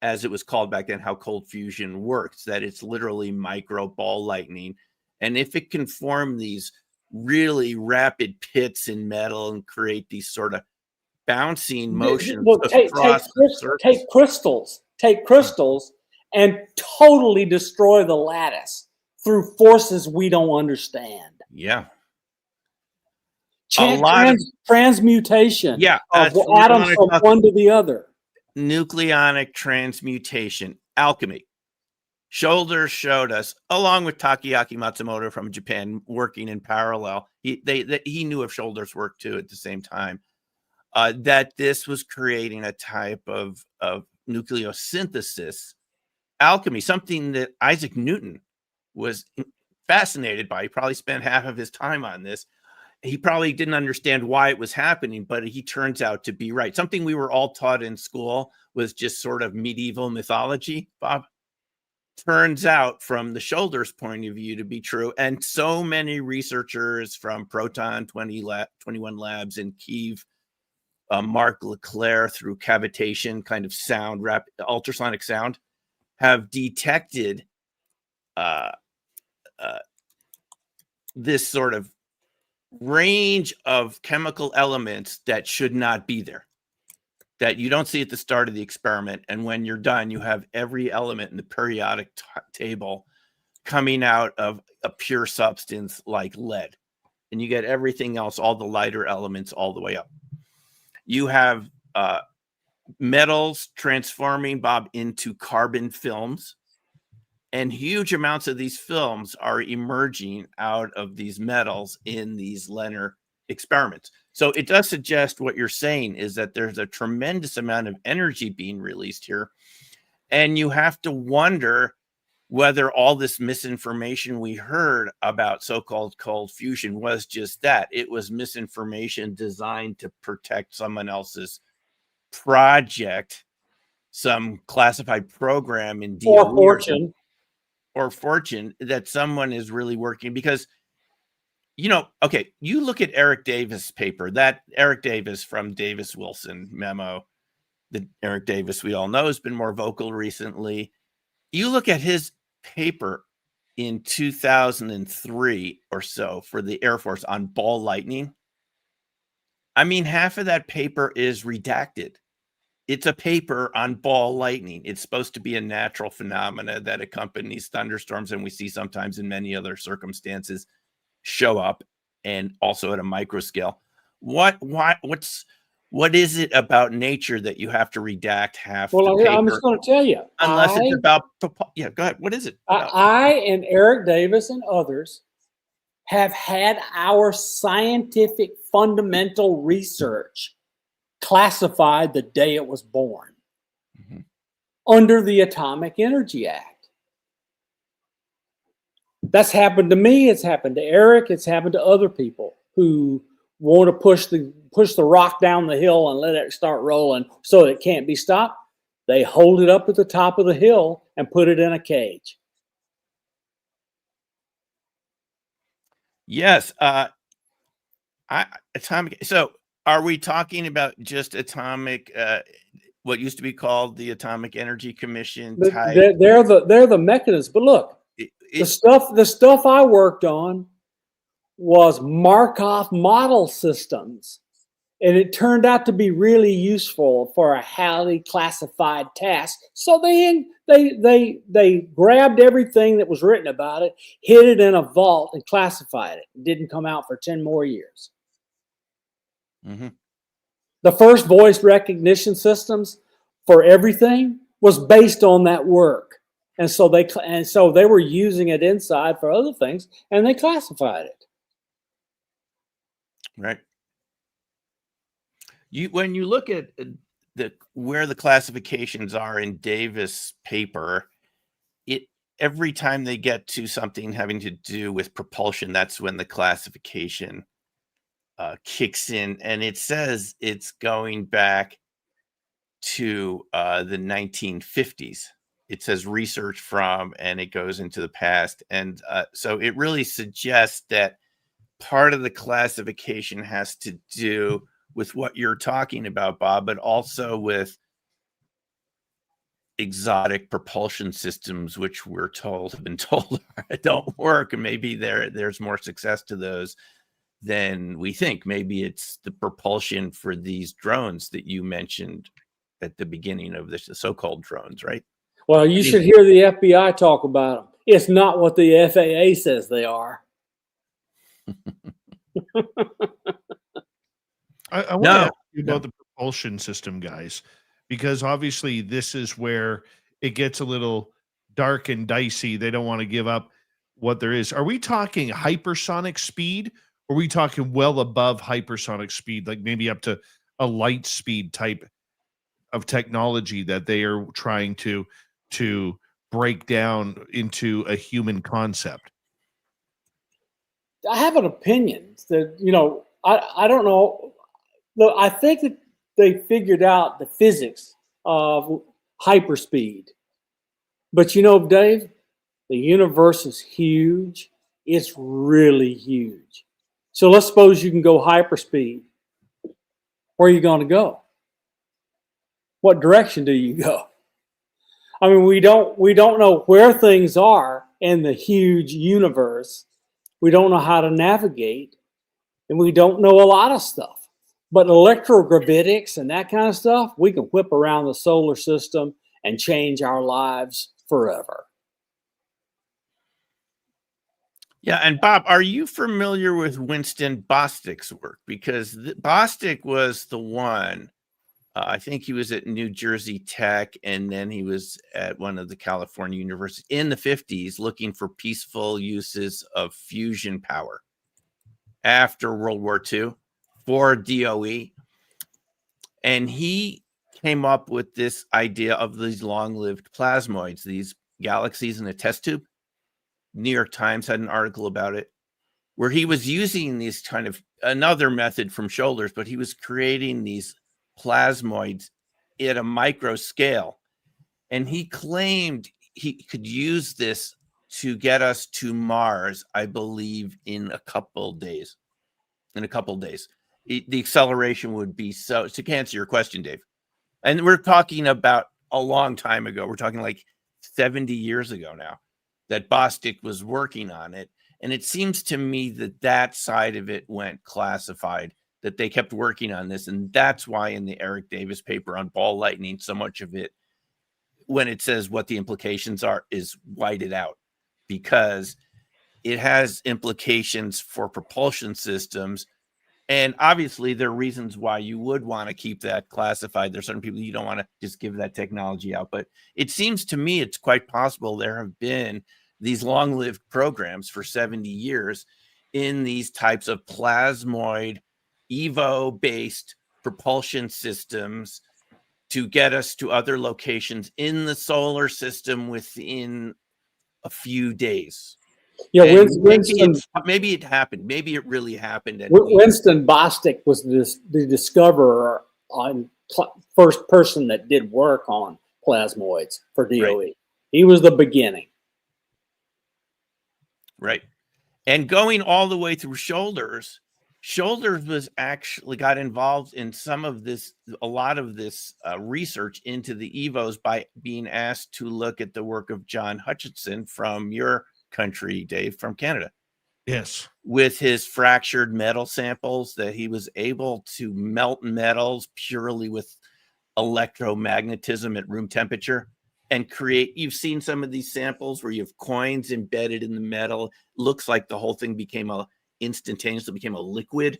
as it was called back then, how cold fusion works, that it's literally micro ball lightning. And if it can form these really rapid pits in metal and create these sort of bouncing motions across the surface. Take crystals and totally destroy the lattice through forces we don't understand. Yeah. Transmutation of atoms from one to the other. Nucleonic transmutation, alchemy. Shoulders showed us, along with Takeaki Matsumoto from Japan, working in parallel. He knew of Shoulders' work too at the same time. That this was creating a type of nucleosynthesis, alchemy, something that Isaac Newton was fascinated by. He probably spent half of his time on this. He probably didn't understand why it was happening, but he turns out to be right. Something we were all taught in school was just sort of medieval mythology, Bob. Turns out, from the Shoulders point of view, to be true. And so many researchers from Proton 21 Labs in Kiev, Mark Leclerc, through cavitation, kind of sound, ultrasonic sound, have detected this sort of range of chemical elements that should not be there, that you don't see at the start of the experiment. And when you're done, you have every element in the periodic table coming out of a pure substance like lead. And you get everything else, all the lighter elements, all the way up. You have metals transforming, Bob, into carbon films. And huge amounts of these films are emerging out of these metals in these Lehner experiments. So it does suggest what you're saying is that there's a tremendous amount of energy being released here. And you have to wonder whether all this misinformation we heard about so-called cold fusion was just that. It was misinformation designed to protect someone else's project, some classified program in DOE or fortune that someone is really working. Because, you know, okay, you look at Eric Davis' paper, that Eric Davis from Davis Wilson memo, the Eric Davis we all know has been more vocal recently. You look at his paper in 2003 or so for the Air Force on ball lightning. I mean, half of that paper is redacted. It's a paper on ball lightning. It's supposed to be a natural phenomena that accompanies thunderstorms, and we see sometimes in many other circumstances show up, and also at a micro scale. What is it about nature that you have to redact half the paper? I'm just going to tell you. Unless it's about, yeah, go ahead. What is it about? I and Eric Davis and others have had our scientific fundamental research classified the day it was born under the Atomic Energy Act. That's happened to me. It's happened to Eric. It's happened to other people who want to push the rock down the hill and let it start rolling so it can't be stopped. They hold it up at the top of the hill and put it in a cage. Yes. Atomic. So are we talking about just atomic, what used to be called the Atomic Energy Commission type? They're the mechanisms. But look, the stuff I worked on was Markov model systems. And it turned out to be really useful for a highly classified task. So they grabbed everything that was written about it, hid it in a vault, and classified it. It didn't come out for 10 more years. Mm-hmm. The first voice recognition systems for everything was based on that work, and so they were using it inside for other things, and they classified it. Right. When you look at where the classifications are in Davis' paper, every time they get to something having to do with propulsion, that's when the classification kicks in, and it says it's going back to the 1950s. It says research from, and it goes into the past, and so it really suggests that part of the classification has to do with what you're talking about, Bob, but also with exotic propulsion systems, which have been told don't work, and maybe there's more success to those than we think. Maybe it's the propulsion for these drones that you mentioned at the beginning of this, the so-called drones, right? Well, you should hear the FBI talk about them. It's not what the FAA says they are. I want to ask you about the propulsion system, guys, because obviously this is where it gets a little dark and dicey. They don't want to give up what there is. Are we talking hypersonic speed? Or are we talking well above hypersonic speed, like maybe up to a light speed type of technology that they are trying to break down into a human concept? I have an opinion that, I don't know. Look, I think that they figured out the physics of hyperspeed. But Dave, the universe is huge. It's really huge. So let's suppose you can go hyperspeed. Where are you going to go? What direction do you go? I mean, we don't know where things are in the huge universe. We don't know how to navigate, and we don't know a lot of stuff. But electrogravitics and that kind of stuff, we can whip around the solar system and change our lives forever. Yeah, and Bob, are you familiar with Winston Bostick's work? Because Bostick was the one, I think he was at New Jersey Tech, and then he was at one of the California universities in the 50s looking for peaceful uses of fusion power after World War II for DOE. And he came up with this idea of these long-lived plasmoids, these galaxies in a test tube. New York Times had an article about it, where he was using these kind of another method from Shoulders, but he was creating these plasmoids at a micro scale. And he claimed he could use this to get us to Mars, I believe, in a couple days. The acceleration would be so to answer your question, Dave. And we're talking about a long time ago. We're talking like 70 years ago now that Bostick was working on it. And it seems to me that side of it went classified, that they kept working on this. And that's why in the Eric Davis paper on ball lightning, so much of it, when it says what the implications are, is whited out, because it has implications for propulsion systems. And obviously there are reasons why you would want to keep that classified. There's certain people you don't want to just give that technology out. But it seems to me it's quite possible there have been these long-lived programs for 70 years in these types of plasmoid, EVO-based propulsion systems to get us to other locations in the solar system within a few days. Yeah, maybe it happened. Maybe it really happened. Winston Bostick was the discoverer, on first person that did work on plasmoids for DOE. Right. He was the beginning. Right. And going all the way through Shoulders was actually got involved in a lot of this research into the EVOs by being asked to look at the work of John Hutchinson from your country, Dave, from Canada. Yes. With his fractured metal samples, that he was able to melt metals purely with electromagnetism at room temperature and create. You've seen some of these samples where you have coins embedded in the metal. Looks like the whole thing instantaneously became a liquid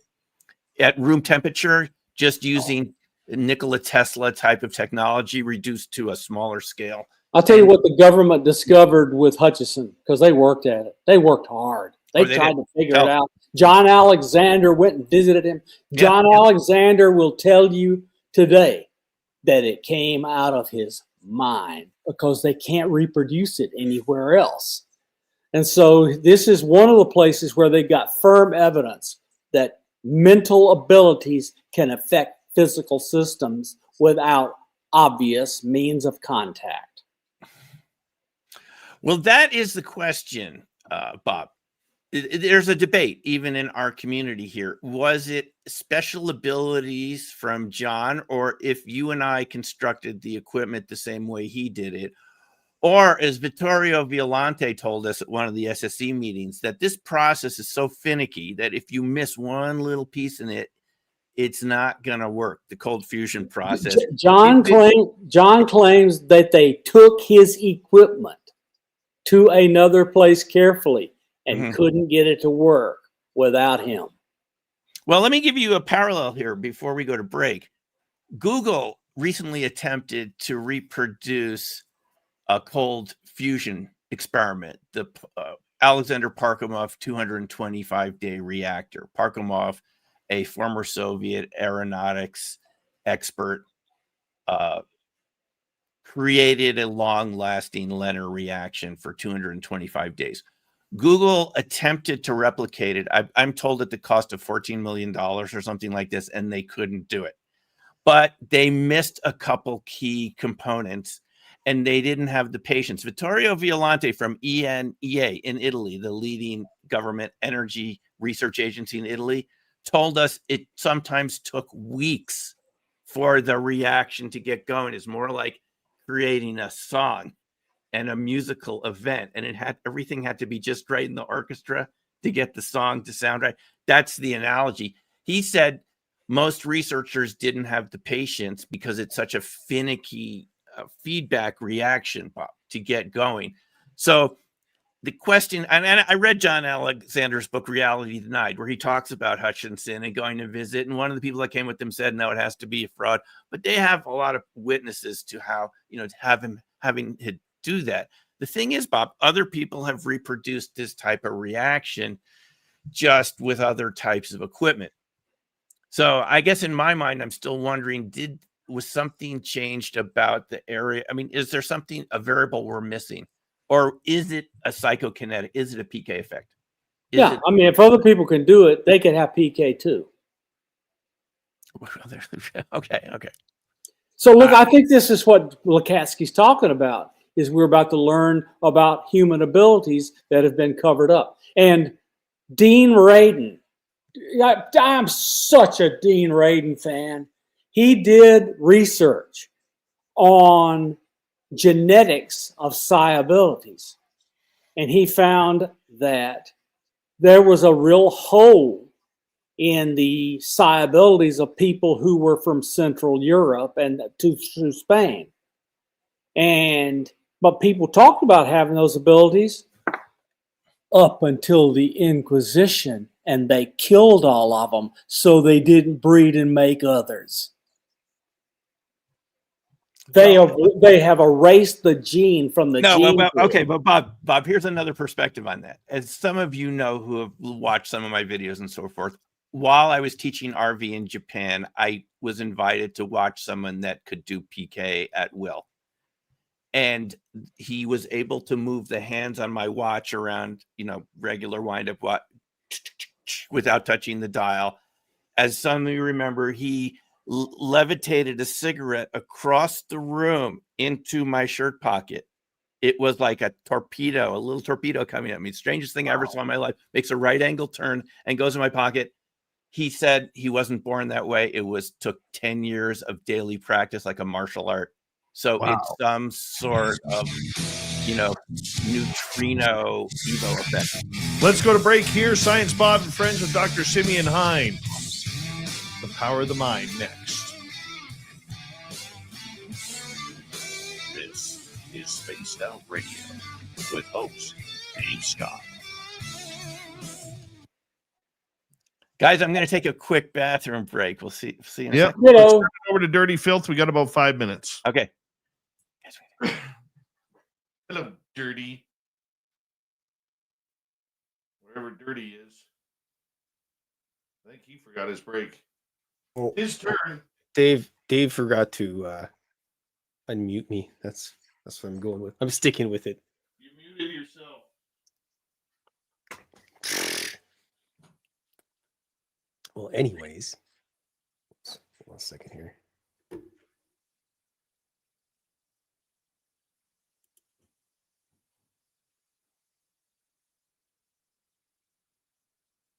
at room temperature, just using Nikola Tesla type of technology reduced to a smaller scale. I'll tell you what the government discovered with Hutchison, because they worked at it. They worked hard. They tried to figure it out. John Alexander went and visited him. John Alexander will tell you today that it came out of his mind because they can't reproduce it anywhere else. And so this is one of the places where they got firm evidence that mental abilities can affect physical systems without obvious means of contact. Well, that is the question, Bob. There's a debate even in our community here. Was it special abilities from John, or if you and I constructed the equipment the same way he did it? Or as Vittorio Violante told us at one of the SSE meetings, that this process is so finicky that if you miss one little piece in it, it's not going to work. The cold fusion process. John claims that they took his equipment to another place carefully and couldn't get it to work without him. Well, let me give you a parallel here before we go to break. Google recently attempted to reproduce a cold fusion experiment, the Alexander Parkhomov 225-day reactor. Parkhomov, a former Soviet aeronautics expert, created a long-lasting Lehner reaction for 225 days. Google attempted to replicate it. I'm told at the cost of $14 million or something like this, and they couldn't do it. But they missed a couple key components, and they didn't have the patience. Vittorio Violante from ENEA in Italy, the leading government energy research agency in Italy, told us it sometimes took weeks for the reaction to get going. It's more like creating a song and a musical event, and everything had to be just right in the orchestra to get the song to sound right. That's the analogy. He said most researchers didn't have the patience because it's such a finicky feedback reaction, Bob, to get going. So the question, and I read John Alexander's book, Reality Denied, where he talks about Hutchinson and going to visit. And one of the people that came with him said, no, it has to be a fraud. But they have a lot of witnesses to how, to have him having to do that. The thing is, Bob, other people have reproduced this type of reaction just with other types of equipment. So I guess in my mind, I'm still wondering, was something changed about the area? I mean, is there a variable we're missing? Or is it a psychokinetic? Is it a PK effect? I mean, if other people can do it, they can have PK too. Okay. So look, I think this is what Lukatsky's talking about, is we're about to learn about human abilities that have been covered up. And Dean Radin, I'm such a Dean Radin fan. He did research on genetics of psi abilities. And he found that there was a real hole in the psi abilities of people who were from Central Europe and to Spain. But people talked about having those abilities up until the Inquisition, and they killed all of them so they didn't breed and make others. They have erased the gene from the gene. Okay, but Bob, here's another perspective on that. As some of you know who have watched some of my videos and so forth, while I was teaching RV in Japan, I was invited to watch someone that could do PK at will. And he was able to move the hands on my watch around, regular wind-up watch without touching the dial. As some of you remember, he levitated a cigarette across the room into my shirt pocket. It was like a torpedo, a little torpedo coming at me. Strangest thing I ever saw in my life. Makes a right angle turn and goes in my pocket. He said he wasn't born that way. Took 10 years of daily practice, like a martial art. So it's some sort of, neutrino Evo effect. Let's go to break here. Science Bob and Friends with Dr. Simeon Hine. The Power of the Mind next. This is Spaced Out Radio with host Dave Scott. Guys, I'm going to take a quick bathroom break. We'll see in a second. Let's turn it over to Dirty Filth. We got about 5 minutes. Okay. Hello, Dirty. Wherever Dirty is. I think he forgot his break. Well, his turn. Dave forgot to unmute me. That's what I'm going with. I'm sticking with it. You muted yourself. Well, anyways, 1 second here.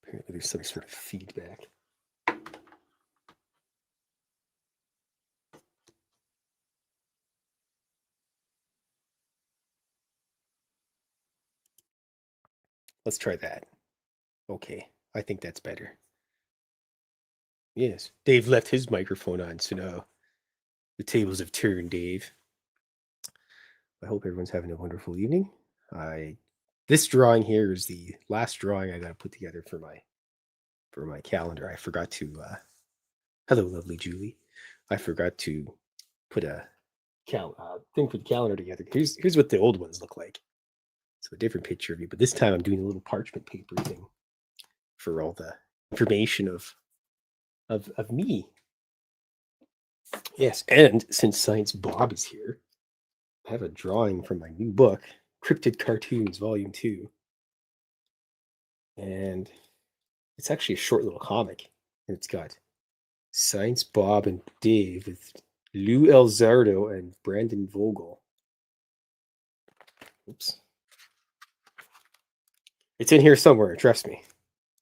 Apparently there's some sort of feedback. Let's try that. Okay, I think that's better. Yes, Dave left his microphone on, so now the tables have turned, Dave. I hope everyone's having a wonderful evening. This drawing here is the last drawing I got to put together for my calendar. I forgot to. Hello, lovely Julie. I forgot to put a thing for the calendar together. Here's what the old ones look like. So a different picture of me, but this time I'm doing a little parchment paper thing for all the information of me. Yes, and since Science Bob is here, I have a drawing from my new book, Cryptid Cartoons, Volume 2. And it's actually a short little comic. And it's got Science Bob and Dave with Lou Elzardo and Brandon Vogel. Oops. It's in here somewhere, trust me.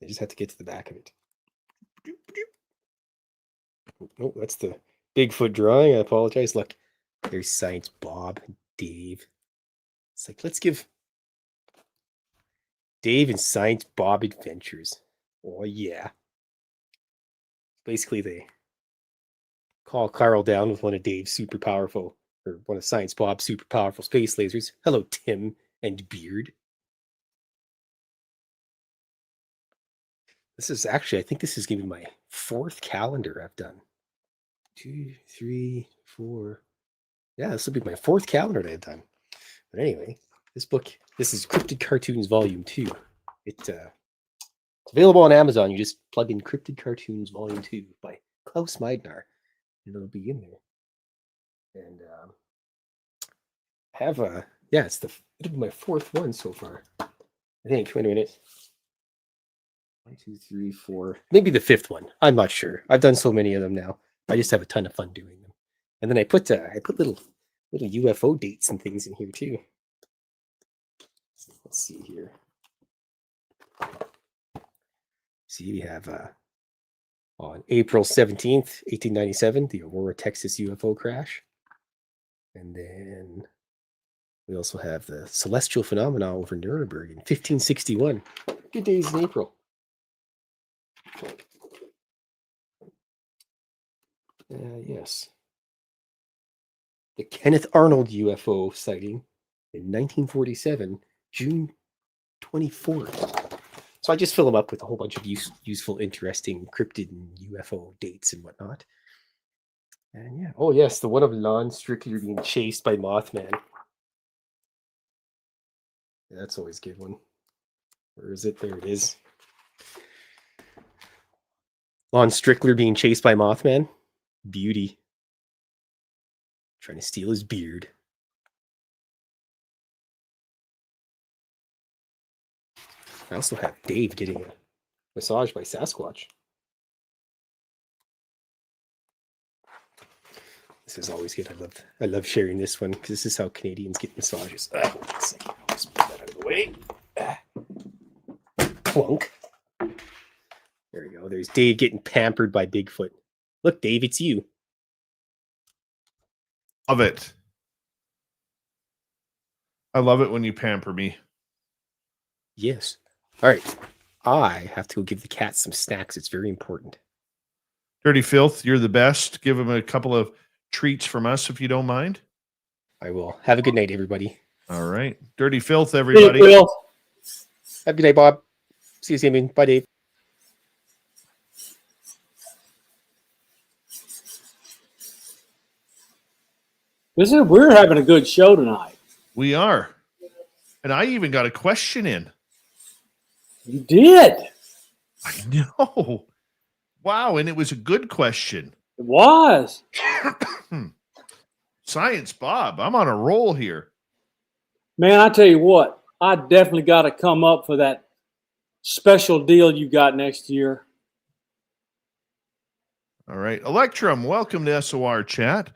I just have to get to the back of it. Oh, that's the Bigfoot drawing. I apologize. Look, there's Science Bob and Dave. It's like, let's give Dave and Science Bob adventures. Oh, yeah. Basically, they call Carl down with one of Dave's super powerful, or one of Science Bob's super powerful space lasers. Hello, Tim and Beard. This is actually, I think this is going to be my 4th calendar I've done. 2, 3, 4. Yeah, this will be my 4th calendar that I've done. But anyway, this is Cryptid Cartoons Volume 2. It's available on Amazon. You just plug in Cryptid Cartoons Volume 2 by Klaus Meidner, and it'll be in there. And it'll be my 4th one so far. I think. Wait a minute. 1, 2, 3, 4. Maybe the 5th one. I'm not sure. I've done so many of them now. I just have a ton of fun doing them. And then I put little UFO dates and things in here too. Let's see here. See, we have on April 17th, 1897, the Aurora, Texas UFO crash. And then we also have the celestial phenomena over Nuremberg in 1561. Good days in April. Yes. The Kenneth Arnold UFO sighting in 1947, June 24th. So I just fill them up with a whole bunch of useful, interesting cryptid and UFO dates and whatnot. And yeah. Oh, yes. The one of Lon Strickler being chased by Mothman. Yeah, that's always a good one. Where is it? There it is. Lon Strickler being chased by Mothman. Beauty. Trying to steal his beard. I also have Dave getting a massage by Sasquatch. This is always good. I love sharing this one because this is how Canadians get massages. Let's see. I'll just put that out of the way. Clunk. There we go. There's Dave getting pampered by Bigfoot. Look, Dave, it's you. Love it. I love it when you pamper me. Yes. All right. I have to go give the cats some snacks. It's very important. Dirty Filth, you're the best. Give them a couple of treats from us if you don't mind. I will. Have a good night, everybody. All right. Dirty Filth, everybody. Will. Have a good night, Bob. See you, Damien. Bye, Dave. We're having a good show tonight. We are. And I even got a question in. You did. I know. Wow. And it was a good question. It was. Science Bob, I'm on a roll here. Man, I tell you what, I definitely got to come up for that special deal you got next year. All right. Electrum, welcome to SOR Chat.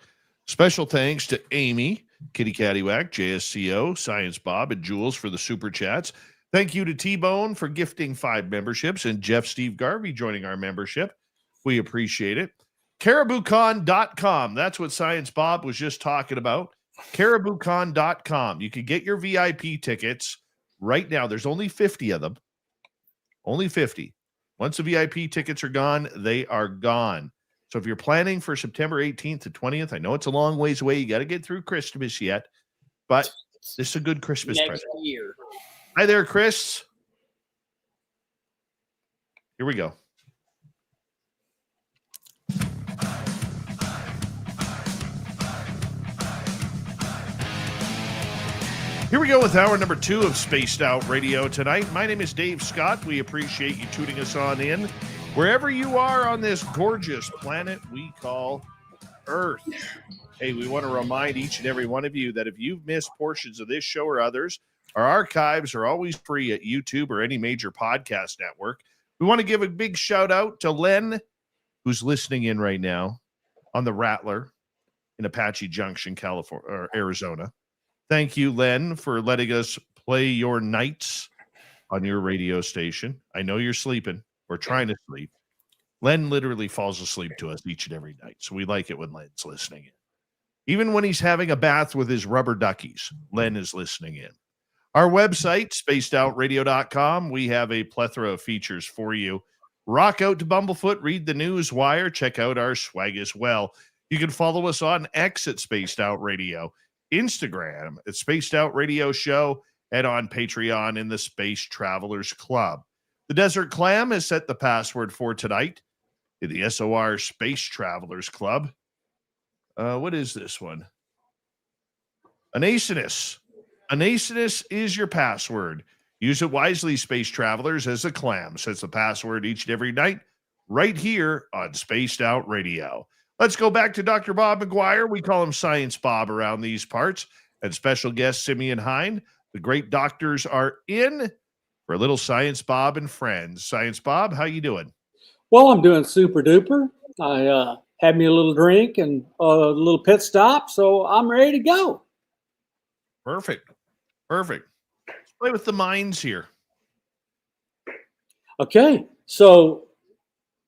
Special thanks to Amy, Kitty Cattywack, JSCO, Science Bob, and Jules for the super chats. Thank you to T-Bone for gifting 5 memberships and Jeff Steve Garvey joining our membership. We appreciate it. CaribouCon.com. That's what Science Bob was just talking about. CaribouCon.com. You can get your VIP tickets right now. There's only 50 of them. Only 50. Once the VIP tickets are gone, they are gone. So if you're planning for September 18th to 20th, I know it's a long ways away. You got to get through Christmas yet, but this is a good Christmas present. Year. Hi there, Chris. Here we go. Here we go with hour number 2 of Spaced Out Radio tonight. My name is Dave Scott. We appreciate you tuning us on in wherever you are on this gorgeous planet we call Earth. Hey, we want to remind each and every one of you that if you've missed portions of this show or others, our archives are always free at YouTube or any major podcast network. We want to give a big shout out to Len, who's listening in right now on the Rattler in Apache Junction, California, or Arizona. Thank you, Len, for letting us play your nights on your radio station. I know you're sleeping or trying to sleep. Len literally falls asleep to us each and every night, so we like it when Len's listening in. Even when he's having a bath with his rubber duckies, Len is listening in. Our website, spacedoutradio.com, we have a plethora of features for you. Rock out to Bumblefoot, read the news wire, check out our swag as well. You can follow us on X at Spaced Out Radio, Instagram at Spaced Out Radio Show, and on Patreon in the Space Travelers Club. The Desert Clam has set the password for tonight in the SOR Space Travelers Club. What is this one? Anacetus. Anacetus is your password. Use it wisely, Space Travelers, as the Clam sets the password each and every night right here on Spaced Out Radio. Let's go back to Dr. Bob McGwier. We call him Science Bob around these parts. And special guest Simeon Hine. The great doctors are in for a little Science Bob and friends. Science Bob, how you doing? Well, I'm doing super duper. I had me a little drink and a little pit stop, so I'm ready to go. Perfect. Perfect. Let's play with the minds here. Okay, so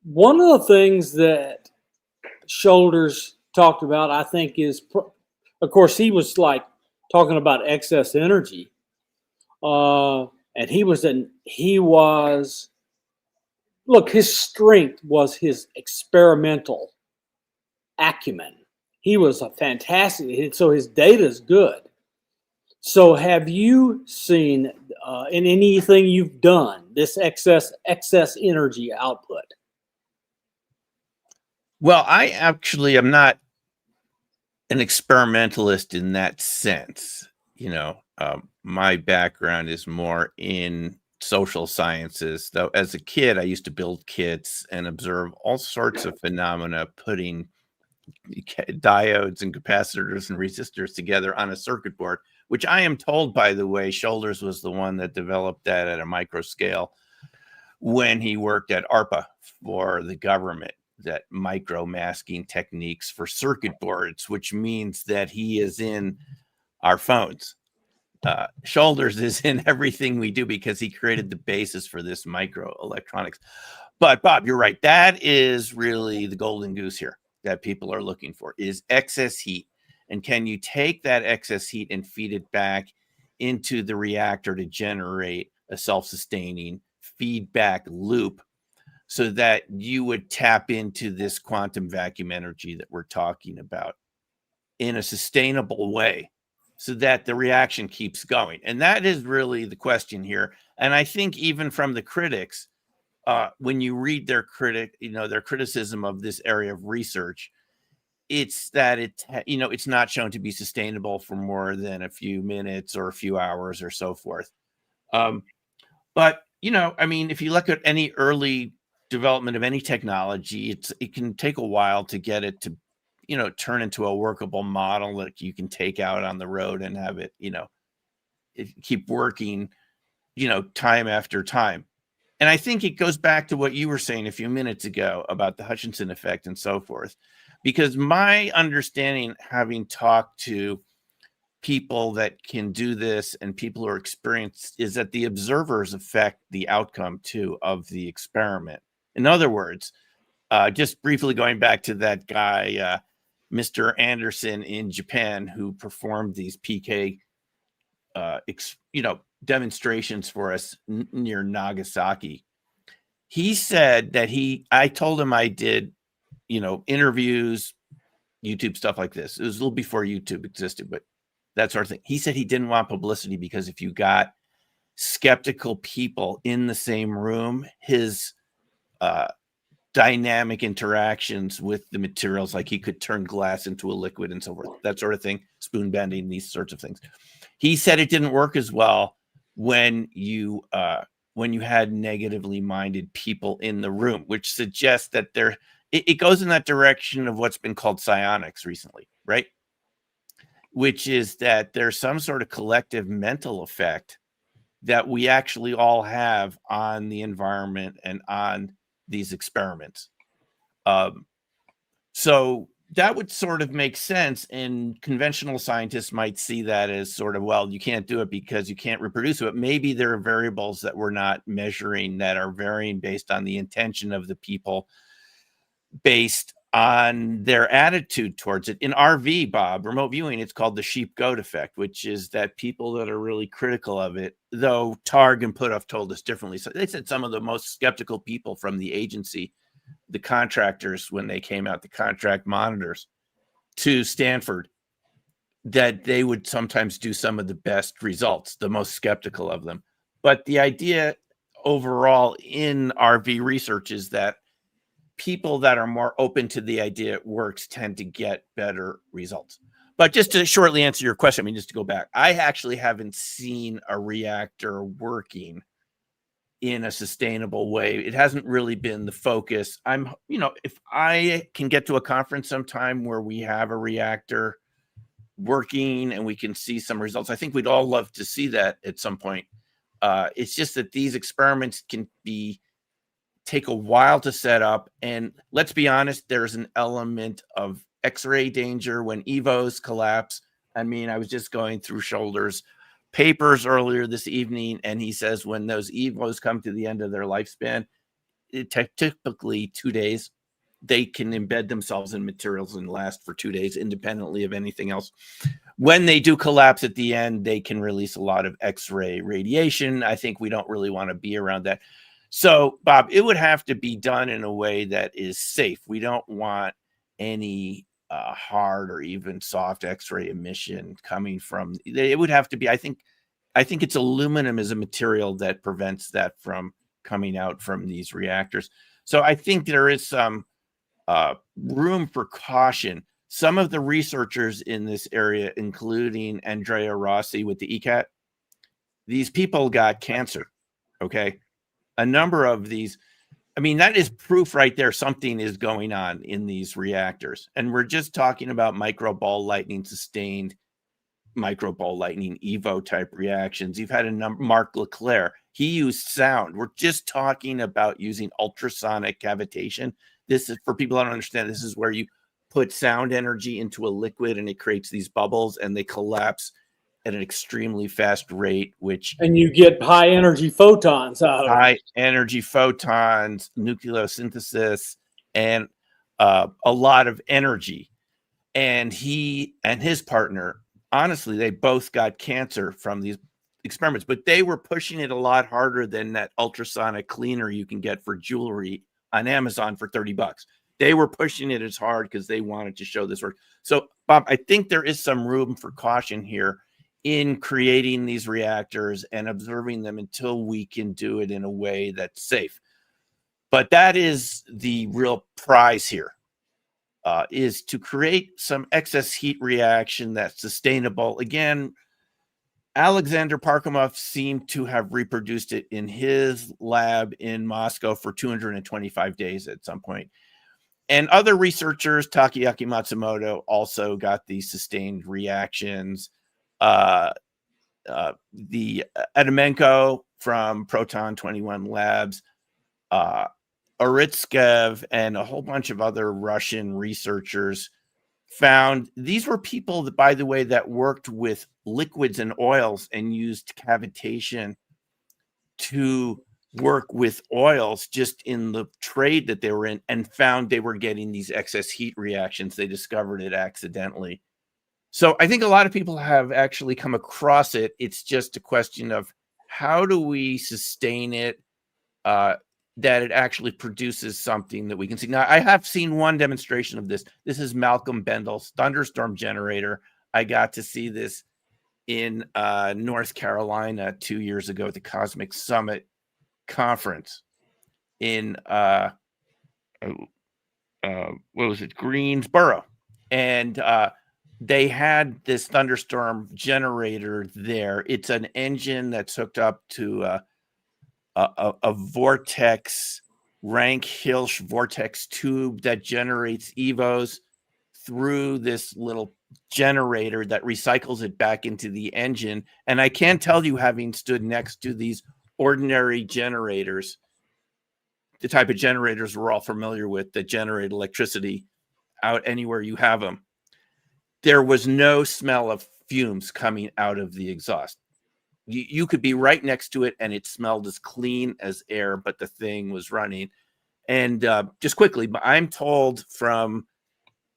one of the things that Shoulders talked about, I think, is, of course, he was like talking about excess energy, and look, his strength was his experimental acumen. He was a fantastic, so his data is good. So have you seen in anything you've done this excess energy output? Well, I actually am not an experimentalist in that sense. You know, my background is more in social sciences. Though as a kid, I used to build kits and observe all sorts of phenomena, putting diodes and capacitors and resistors together on a circuit board, which I am told, by the way, Shoulders was the one that developed that at a micro scale when he worked at ARPA for the government. that micro masking techniques for circuit boards, which means that he is in our phones. Shoulders is in everything we do because he created the basis for this micro electronics. But Bob, you're right. That is really the golden goose here that people are looking for, is excess heat. And can you take that excess heat and feed it back into the reactor to generate a self-sustaining feedback loop so that you would tap into this quantum vacuum energy that we're talking about in a sustainable way so that the reaction keeps going? And that is really the question here. And I think even from the critics, when you read their criticism of this area of research, it's that it's not shown to be sustainable for more than a few minutes or a few hours or so forth. But I mean, if you look at any early development of any technology, it can take a while to get it to turn into a workable model that you can take out on the road and have it keep working time after time. And I think it goes back to what you were saying a few minutes ago about the Hutchinson effect and so forth, because my understanding, having talked to people that can do this and people who are experienced, is that the observers affect the outcome too of the experiment. In other words, just briefly going back to that guy, Mr. Anderson in Japan, who performed these PK demonstrations for us near Nagasaki. He said that I told him I did, interviews, YouTube stuff like this. It was a little before YouTube existed, but that sort of thing. He said he didn't want publicity because if you got skeptical people in the same room, his dynamic interactions with the materials, like he could turn glass into a liquid and so forth, that sort of thing, spoon bending, these sorts of things. He said it didn't work as well when you had negatively minded people in the room, which suggests that it goes in that direction of what's been called psionics recently, right? Which is that there's some sort of collective mental effect that we actually all have on the environment and on these experiments. So that would sort of make sense, and conventional scientists might see that as sort of, well, you can't do it because you can't reproduce it. Maybe there are variables that we're not measuring that are varying based on the intention of the people, based on their attitude towards it. In RV, Bob, remote viewing, it's called the sheep goat effect, which is that people that are really critical of it, though Targ and Puthoff told us differently. So they said some of the most skeptical people from the agency, the contractors, when they came out, the contract monitors to Stanford, that they would sometimes do some of the best results, the most skeptical of them. But the idea overall in RV research is that people that are more open to the idea it works tend to get better results. But just to shortly answer your question, I mean, just to go back, I actually haven't seen a reactor working in a sustainable way. It hasn't really been the focus. If I can get to a conference sometime where we have a reactor working and we can see some results, I think we'd all love to see that at some point. It's just that these experiments can take a while to set up. And let's be honest, there's an element of X-ray danger when EVOs collapse. I mean, I was just going through Shoulders' papers earlier this evening, and he says when those EVOs come to the end of their lifespan, typically 2 days, they can embed themselves in materials and last for 2 days independently of anything else. When they do collapse at the end, they can release a lot of X-ray radiation. I think we don't really want to be around that. So, Bob, it would have to be done in a way that is safe. We don't want any hard or even soft X-ray emission coming from. It would have to be. I think it's aluminum as a material that prevents that from coming out from these reactors. So I think there is some room for caution. Some of the researchers in this area, including Andrea Rossi with the ECAT, these people got cancer. Okay. A number of these, I mean, that is proof right there. Something is going on in these reactors. And we're just talking about micro ball lightning sustained, micro ball lightning EVO type reactions. You've had a number, Mark Leclerc, he used sound. We're just talking about using ultrasonic cavitation. This is for people that don't understand. This is where you put sound energy into a liquid and it creates these bubbles and they collapse at an extremely fast rate, which And you get high energy photons out of it. high energy photons, nucleosynthesis, and a lot of energy. And he and his partner, honestly, they both got cancer from these experiments, but they were pushing it a lot harder than that ultrasonic cleaner you can get for jewelry on Amazon for $30. They were pushing it as hard because they wanted to show this work. So, Bob, I think there is some room for caution here in creating these reactors and observing them until we can do it in a way that's safe. But that is the real prize here, is to create some excess heat reaction that's sustainable. Again, Alexander Parkhomov seemed to have reproduced it in his lab in Moscow for 225 days at some point. And other researchers, Takeaki Matsumoto, also got these sustained reactions. The Edemenko from Proton 21 Labs, Oritskev, and a whole bunch of other Russian researchers found these were people that, by the way, that worked with liquids and oils and used cavitation to work with oils just in the trade that they were in, and found they were getting these excess heat reactions. They discovered it accidentally. So I think a lot of people have actually come across it. It's just a question of how do we sustain it, that it actually produces something that we can see. Now, I have seen one demonstration of this. This is Malcolm Bendel's thunderstorm generator. I got to see this in North Carolina 2 years ago at the Cosmic Summit conference in what was it, Greensboro, and they had this thunderstorm generator there. It's an engine that's hooked up to a vortex, Rank-Hilsch vortex tube that generates evos through this little generator that recycles it back into the engine. And I can tell you, having stood next to these ordinary generators, the type of generators we're all familiar with that generate electricity out anywhere you have them, there was no smell of fumes coming out of the exhaust. You could be right next to it and it smelled as clean as air, but the thing was running. And just quickly, I'm told from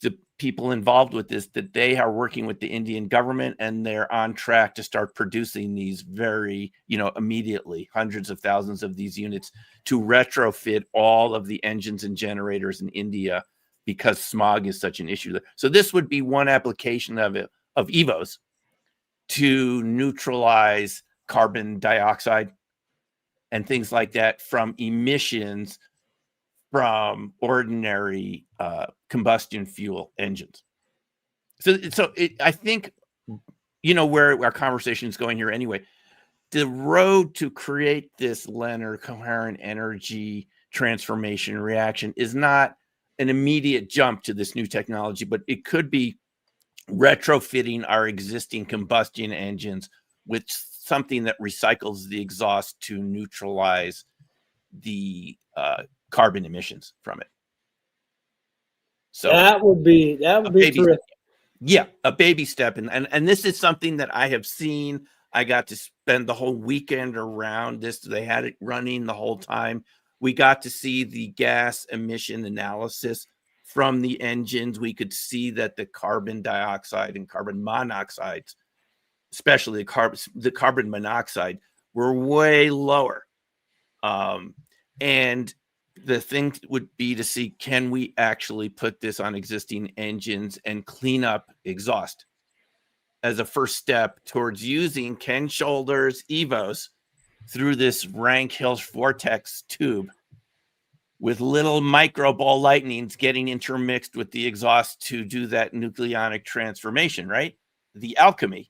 the people involved with this that they are working with the Indian government and they're on track to start producing these very, immediately, hundreds of thousands of these units to retrofit all of the engines and generators in India because smog is such an issue there. So this would be one application of it, of EVOs, to neutralize carbon dioxide and things like that from emissions from ordinary combustion fuel engines. So I think, where our conversation is going here anyway, the road to create this linear coherent energy transformation reaction is not an immediate jump to this new technology, but it could be retrofitting our existing combustion engines with something that recycles the exhaust to neutralize the carbon emissions from it. So that would be terrific. Yeah, a baby step. And this is something that I have seen. I got to spend the whole weekend around this. They had it running the whole time. We got to see the gas emission analysis from the engines. We could see that the carbon dioxide and carbon monoxide, especially the carbon monoxide, were way lower. And the thing would be to see, can we actually put this on existing engines and clean up exhaust as a first step towards using Ken Shoulder's EVOs through this Rank-Hilsch vortex tube with little micro ball lightnings getting intermixed with the exhaust to do that nucleonic transformation, right? The alchemy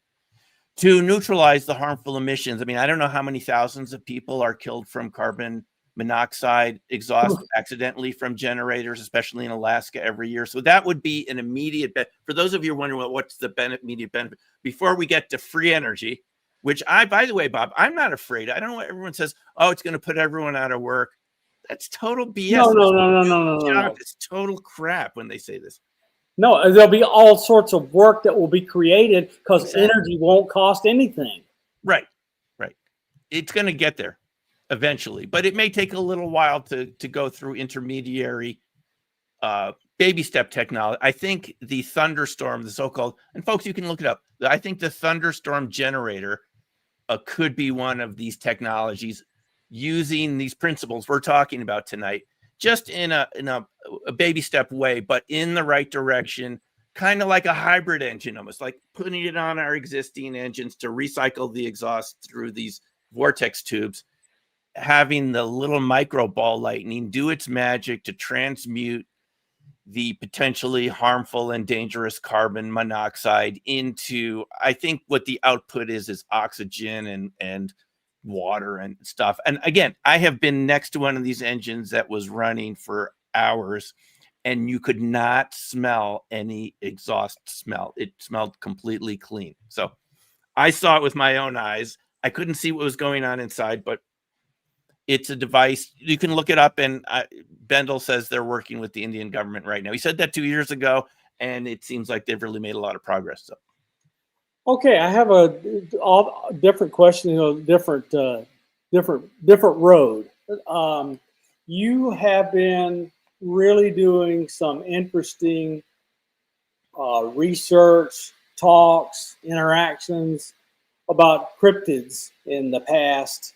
to neutralize the harmful emissions. I mean, I don't know how many thousands of people are killed from carbon monoxide exhaust accidentally from generators, especially in Alaska every year. So that would be an immediate benefit. For those of you wondering, well, what's the immediate benefit? Before we get to free energy, which by the way, Bob, I'm not afraid. I don't know what everyone says, oh, it's going to put everyone out of work. That's total BS. No. It's total crap when they say this. No, there'll be all sorts of work that will be created because Exactly. energy won't cost anything. Right. It's going to get there eventually, but it may take a little while to go through intermediary baby step technology. I think the thunderstorm, the so-called, and folks, you can look it up. I think the thunderstorm generator could be one of these technologies using these principles we're talking about tonight, just in a baby step way, but in the right direction, kind of like a hybrid engine, almost like putting it on our existing engines to recycle the exhaust through these vortex tubes, having the little micro ball lightning do its magic to transmute the potentially harmful and dangerous carbon monoxide into, I think what the output is oxygen and water and stuff. And again, I have been next to one of these engines that was running for hours, and you could not smell any exhaust smell. It smelled completely clean. So I saw it with my own eyes. I couldn't see what was going on inside, but it's a device. You can look it up, and Bendel says they're working with the Indian government right now. He said that 2 years ago, and it seems like they've really made a lot of progress. So, Okay, I have a different question, different road. You have been really doing some interesting research, talks, interactions about cryptids in the past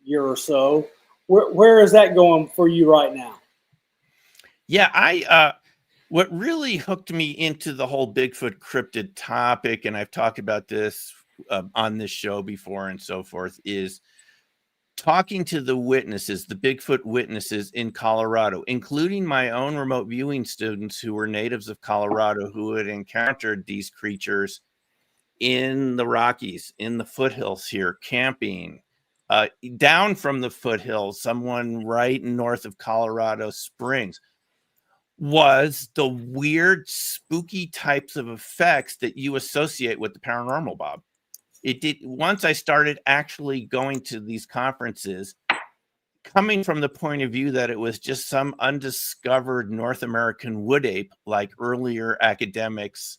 year or so. Where is that going for you right now? Yeah, what really hooked me into the whole Bigfoot cryptid topic, and I've talked about this on this show before and so forth, is talking to the witnesses, the Bigfoot witnesses in Colorado, including my own remote viewing students who were natives of Colorado who had encountered these creatures in the Rockies, in the foothills here, camping. Down from the foothills, someone right north of Colorado Springs, was the weird, spooky types of effects that you associate with the paranormal, Bob. It did. Once I started actually going to these conferences, coming from the point of view that it was just some undiscovered North American wood ape, like earlier academics,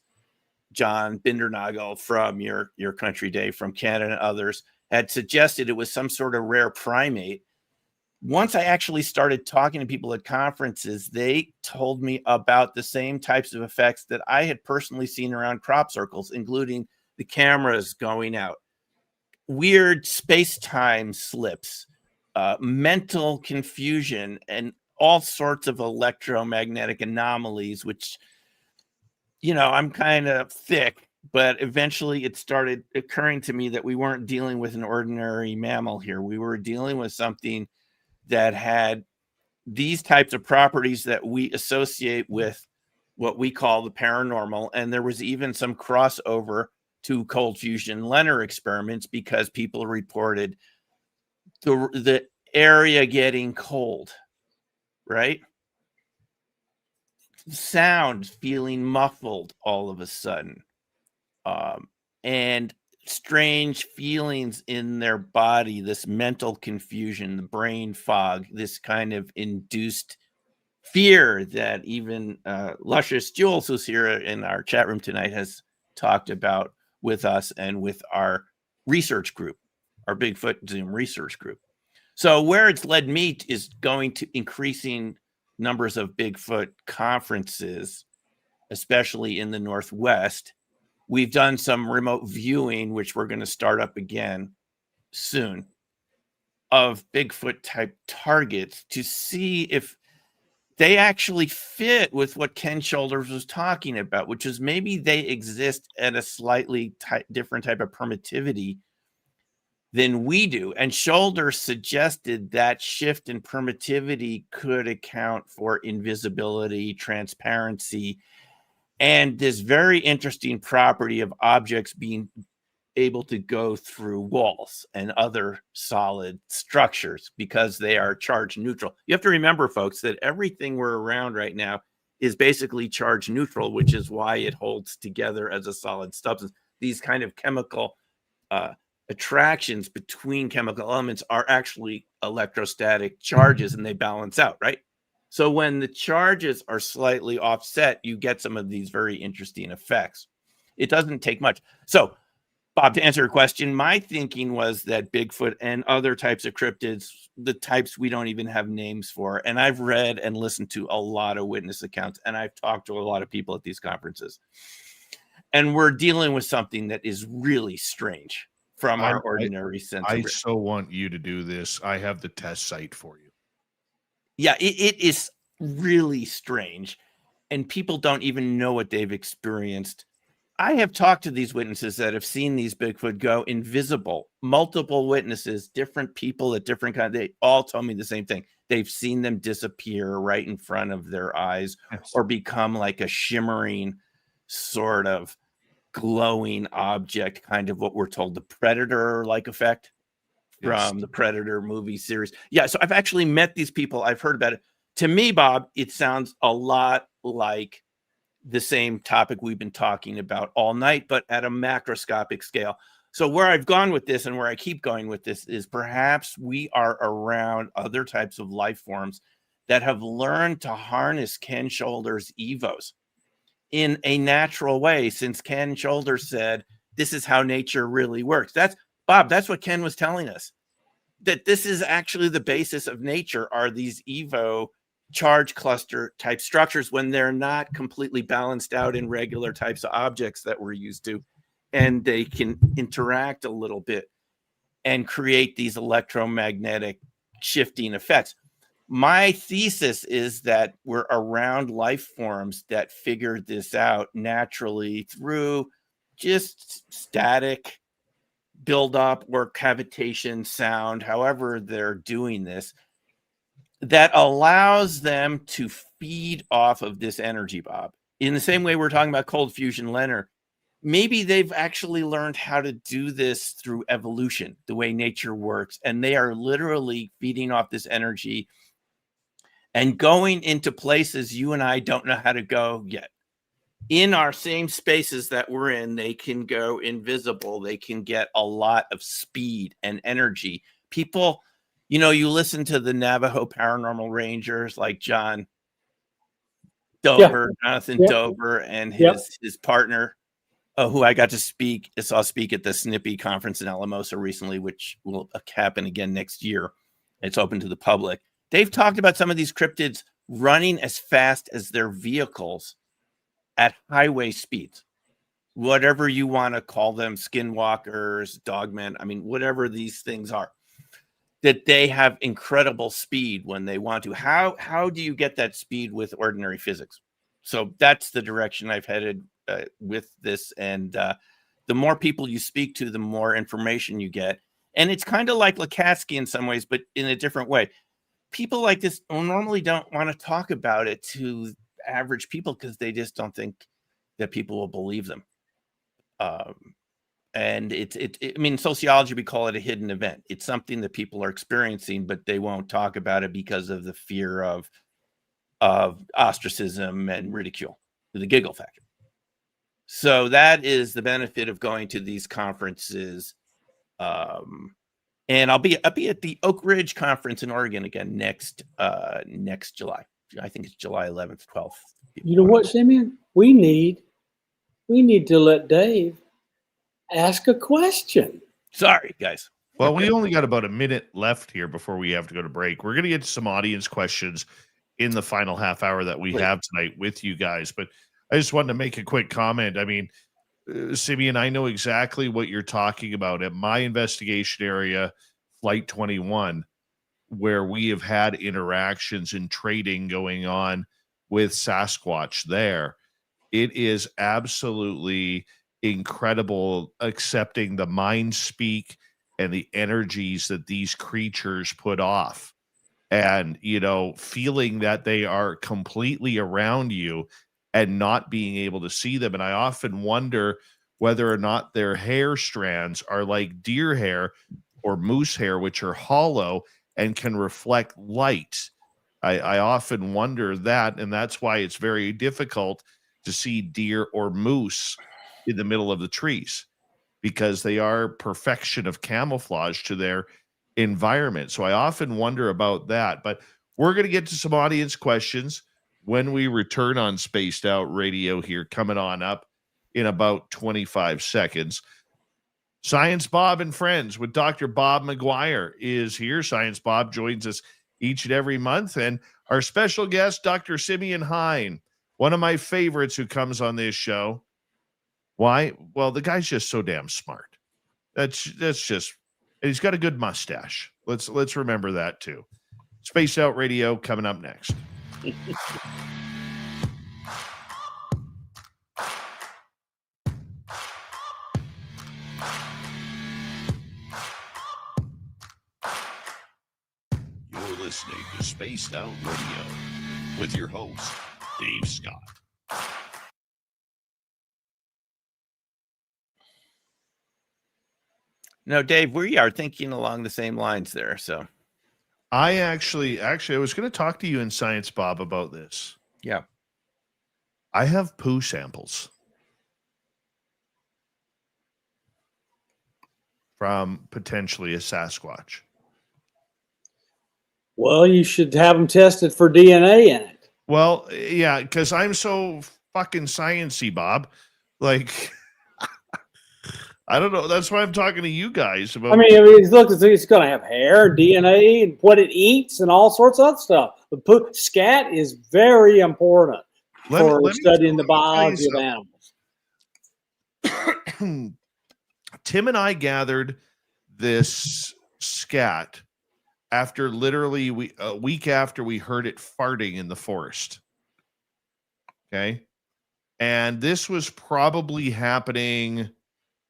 John Bindernagel from your country, Dave, from Canada and others, had suggested it was some sort of rare primate. Once I actually started talking to people at conferences, they told me about the same types of effects that I had personally seen around crop circles, including the cameras going out, weird space-time slips, mental confusion, and all sorts of electromagnetic anomalies, which, I'm kind of thick, but eventually it started occurring to me that we weren't dealing with an ordinary mammal here. We were dealing with something that had these types of properties that we associate with what we call the paranormal. And there was even some crossover to cold fusion Leonard experiments because people reported the area getting cold, right? Sound feeling muffled all of a sudden, and strange feelings in their body, this mental confusion, the brain fog, this kind of induced fear that even Luscious Jules, who's here in our chat room tonight, has talked about with us and with our research group, our Bigfoot Zoom research group. So where it's led me is going to increasing numbers of Bigfoot conferences, especially in the Northwest. We've done some remote viewing, which we're going to start up again soon, of Bigfoot type targets to see if they actually fit with what Ken Shoulders was talking about, which is maybe they exist at a slightly different type of primitivity than we do. And Shoulders suggested that shift in primitivity could account for invisibility, transparency, and this very interesting property of objects being able to go through walls and other solid structures because they are charge neutral. You have to remember, folks, that everything we're around right now is basically charge neutral, which is why it holds together as a solid substance. These kind of chemical attractions between chemical elements are actually electrostatic charges, and they balance out, right? So when the charges are slightly offset, you get some of these very interesting effects. It doesn't take much. So, Bob, to answer your question, my thinking was that Bigfoot and other types of cryptids, the types we don't even have names for, and I've read and listened to a lot of witness accounts, and I've talked to a lot of people at these conferences, and we're dealing with something that is really strange from our ordinary sense I of it. so want you to do this. I have the test site for you. Yeah, it is really strange, and people don't even know what they've experienced. I have talked to these witnesses that have seen these Bigfoot go invisible, multiple witnesses, different people at different kinds. They all told me the same thing. They've seen them disappear right in front of their eyes, Yes. or become like a shimmering sort of glowing object, kind of what we're told the Predator-like effect Yes. from the Predator movie series. Yeah, so I've actually met these people. I've heard about it. To me, Bob, it sounds a lot like the same topic we've been talking about all night, but at a macroscopic scale. So where I've gone with this, and where I keep going with this, is perhaps we are around other types of life forms that have learned to harness Ken Shoulders' evos in a natural way, since Ken Shoulders said, this is how nature really works. That's Bob, that's what Ken was telling us, that this is actually the basis of nature, are these evo charge cluster type structures when they're not completely balanced out in regular types of objects that we're used to, and they can interact a little bit and create these electromagnetic shifting effects. My thesis is that we're around life forms that figured this out naturally through just static buildup or cavitation sound, however they're doing this, that allows them to feed off of this energy, Bob. In the same way we're talking about cold fusion Leonard, maybe they've actually learned how to do this through evolution, the way nature works, and they are literally feeding off this energy and going into places you and I don't know how to go yet. In our same spaces that we're in, they can go invisible. They can get a lot of speed and energy. People, you know, you listen to the Navajo paranormal rangers like John Dover, Jonathan Dover, and his partner, who I got to saw speak at the Snippy conference in Alamosa recently, which will happen again next year. It's open to the public. They've talked about some of these cryptids running as fast as their vehicles at highway speeds, whatever you want to call them, skinwalkers, dogmen, I mean, whatever these things are, that they have incredible speed when they want to. How do you get that speed with ordinary physics? So that's the direction I've headed with this. And the more people you speak to, the more information you get. And it's kind of like Lukatsky in some ways, but in a different way. People like this normally don't want to talk about it to average people because they just don't think that people will believe them. And I mean, in sociology, we call it a hidden event. It's something that people are experiencing, but they won't talk about it because of the fear of ostracism and ridicule, the giggle factor. So that is the benefit of going to these conferences. And I'll be at the Oak Ridge conference in Oregon again next July. I think it's July 11th, 12th. You know what, Simeon? We need to let Dave ask a question. Sorry, guys. Well, we only got about a minute left here before we have to go to break. We're going to get to some audience questions in the final half hour that we have tonight with you guys. But I just wanted to make a quick comment. I mean, Simeon, I know exactly what you're talking about. At my investigation area, Flight 21, where we have had interactions and trading going on with Sasquatch there, it is absolutely incredible accepting the mind speak and the energies that these creatures put off. And, you know, feeling that they are completely around you and not being able to see them. And I often wonder whether or not their hair strands are like deer hair or moose hair, which are hollow and can reflect light. I often wonder that, and that's why it's very difficult to see deer or moose in the middle of the trees. because they are perfection of camouflage to their environment. So I often wonder about that. But we're going to get to some audience questions when we return on Spaced Out Radio here, coming on up in about 25 seconds. Science Bob and Friends with Dr. Bob McGwier is here. Science Bob joins us each and every month. And our special guest, Dr. Simeon Hine, one of my favorites who comes on this show. Why? Well, the guy's just so damn smart. That's just, and he's got a good mustache. Let's remember that too. Spaced Out Radio coming up next. You're listening to Spaced Out Radio with your host, Dave Scott. No, Dave, we are thinking along the same lines there. So I actually, I was going to talk to you in Science Bob about this. yeah. I have poo samples from potentially a Sasquatch. Well, you should have them tested for DNA in it. Well, yeah, because I'm so fucking sciencey, Bob. Like, I don't know. That's why I'm talking to you guys about. I mean, look, it's going to have hair, DNA, and what it eats, and all sorts of other stuff. The scat is very important for studying the biology of animals. Tim and I gathered this scat after literally a week after we heard it farting in the forest. Okay. And this was probably happening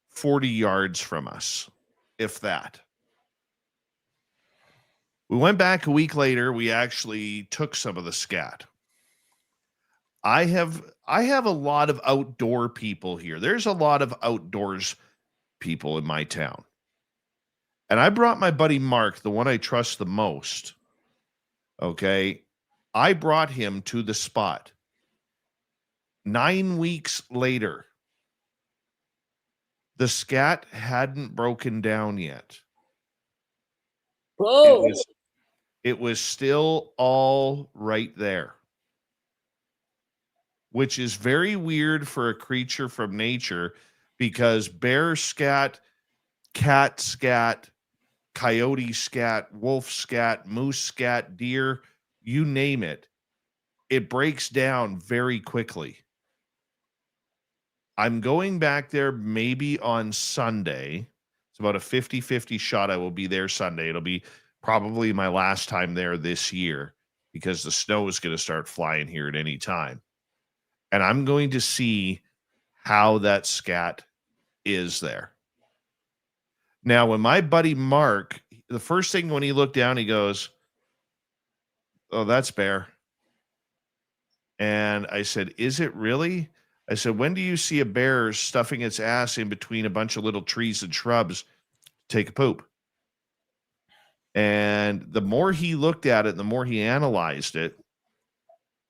40 yards from us, if that. We went back a week later. We actually took some of the scat. I have a lot of outdoor people here. There's a lot of outdoors people in my town. And I brought my buddy Mark, the one I trust the most. Okay. I brought him to the spot. 9 weeks later, the scat hadn't broken down yet. Whoa. It was still all right there, which is very weird for a creature from nature because bear scat, cat scat, coyote scat, wolf scat, moose scat, deer, you name it, it breaks down very quickly. I'm going back there maybe on Sunday. It's about a 50-50 shot I will be there Sunday. It'll be probably my last time there this year because the snow is going to start flying here at any time. And I'm going to see how that scat is there. Now, when my buddy Mark, the first thing when he looked down, he goes, "Oh, that's bear." And I said, "Is it really?" I said, "When do you see a bear stuffing its ass in between a bunch of little trees and shrubs to take a poop?" And the more he looked at it, the more he analyzed it,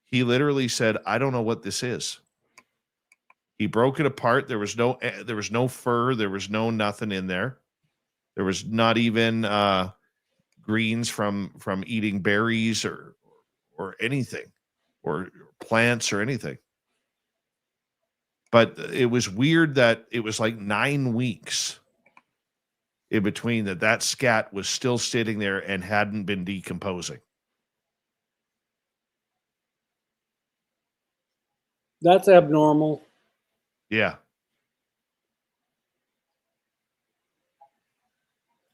he literally said, "I don't know what this is." He broke it apart. There was no fur. There was no nothing in there. There was not even greens from eating berries or anything, or plants or anything. But it was weird that it was like 9 weeks in between that scat was still sitting there and hadn't been decomposing. That's abnormal. Yeah.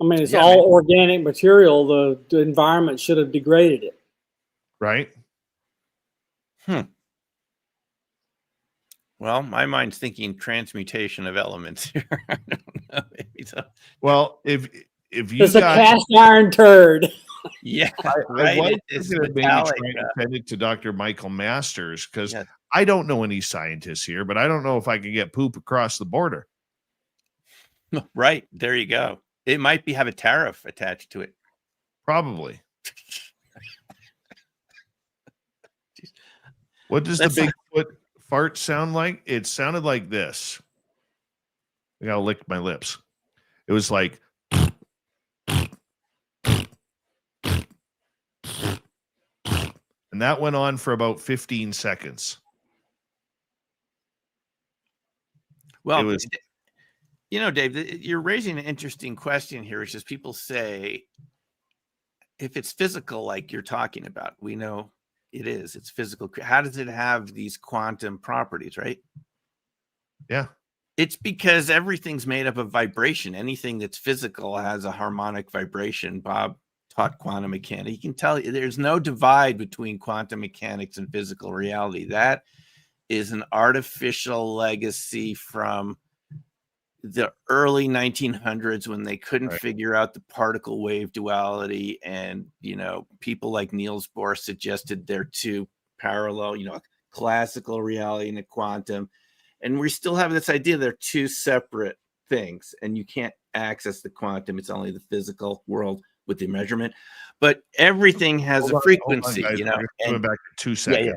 I mean, it's all organic material. The environment should have degraded it. Right? Well, my mind's thinking transmutation of elements here. I don't know. Maybe so. Well, if you It's a cast iron turd. Yeah, right. right. It's maybe trying to send it to Dr. Michael Masters because I don't know any scientists here, but I don't know if I can get poop across the border. Right. There you go. It might have a tariff attached to it. Probably. What does the Bigfoot fart sound like? It sounded like this. I gotta lick my lips. It was like, and that went on for about 15 seconds. Well, It was, you know, Dave, you're raising an interesting question here, which is people say, if it's physical, like you're talking about, we know it is, it's physical. How does it have these quantum properties, right? yeah. It's because everything's made up of vibration. Anything that's physical has a harmonic vibration. Bob taught quantum mechanics. He can tell you there's no divide between quantum mechanics and physical reality. That is an artificial legacy from the early 1900s when they couldn't figure out the particle wave duality. And, you know, people like Niels Bohr suggested they're two parallel, you know, classical reality and a quantum. And we still have this idea they're two separate things, and you can't access the quantum. It's only the physical world with the measurement. But everything has a frequency, guys. you know. We're coming back in 2 seconds. Yeah.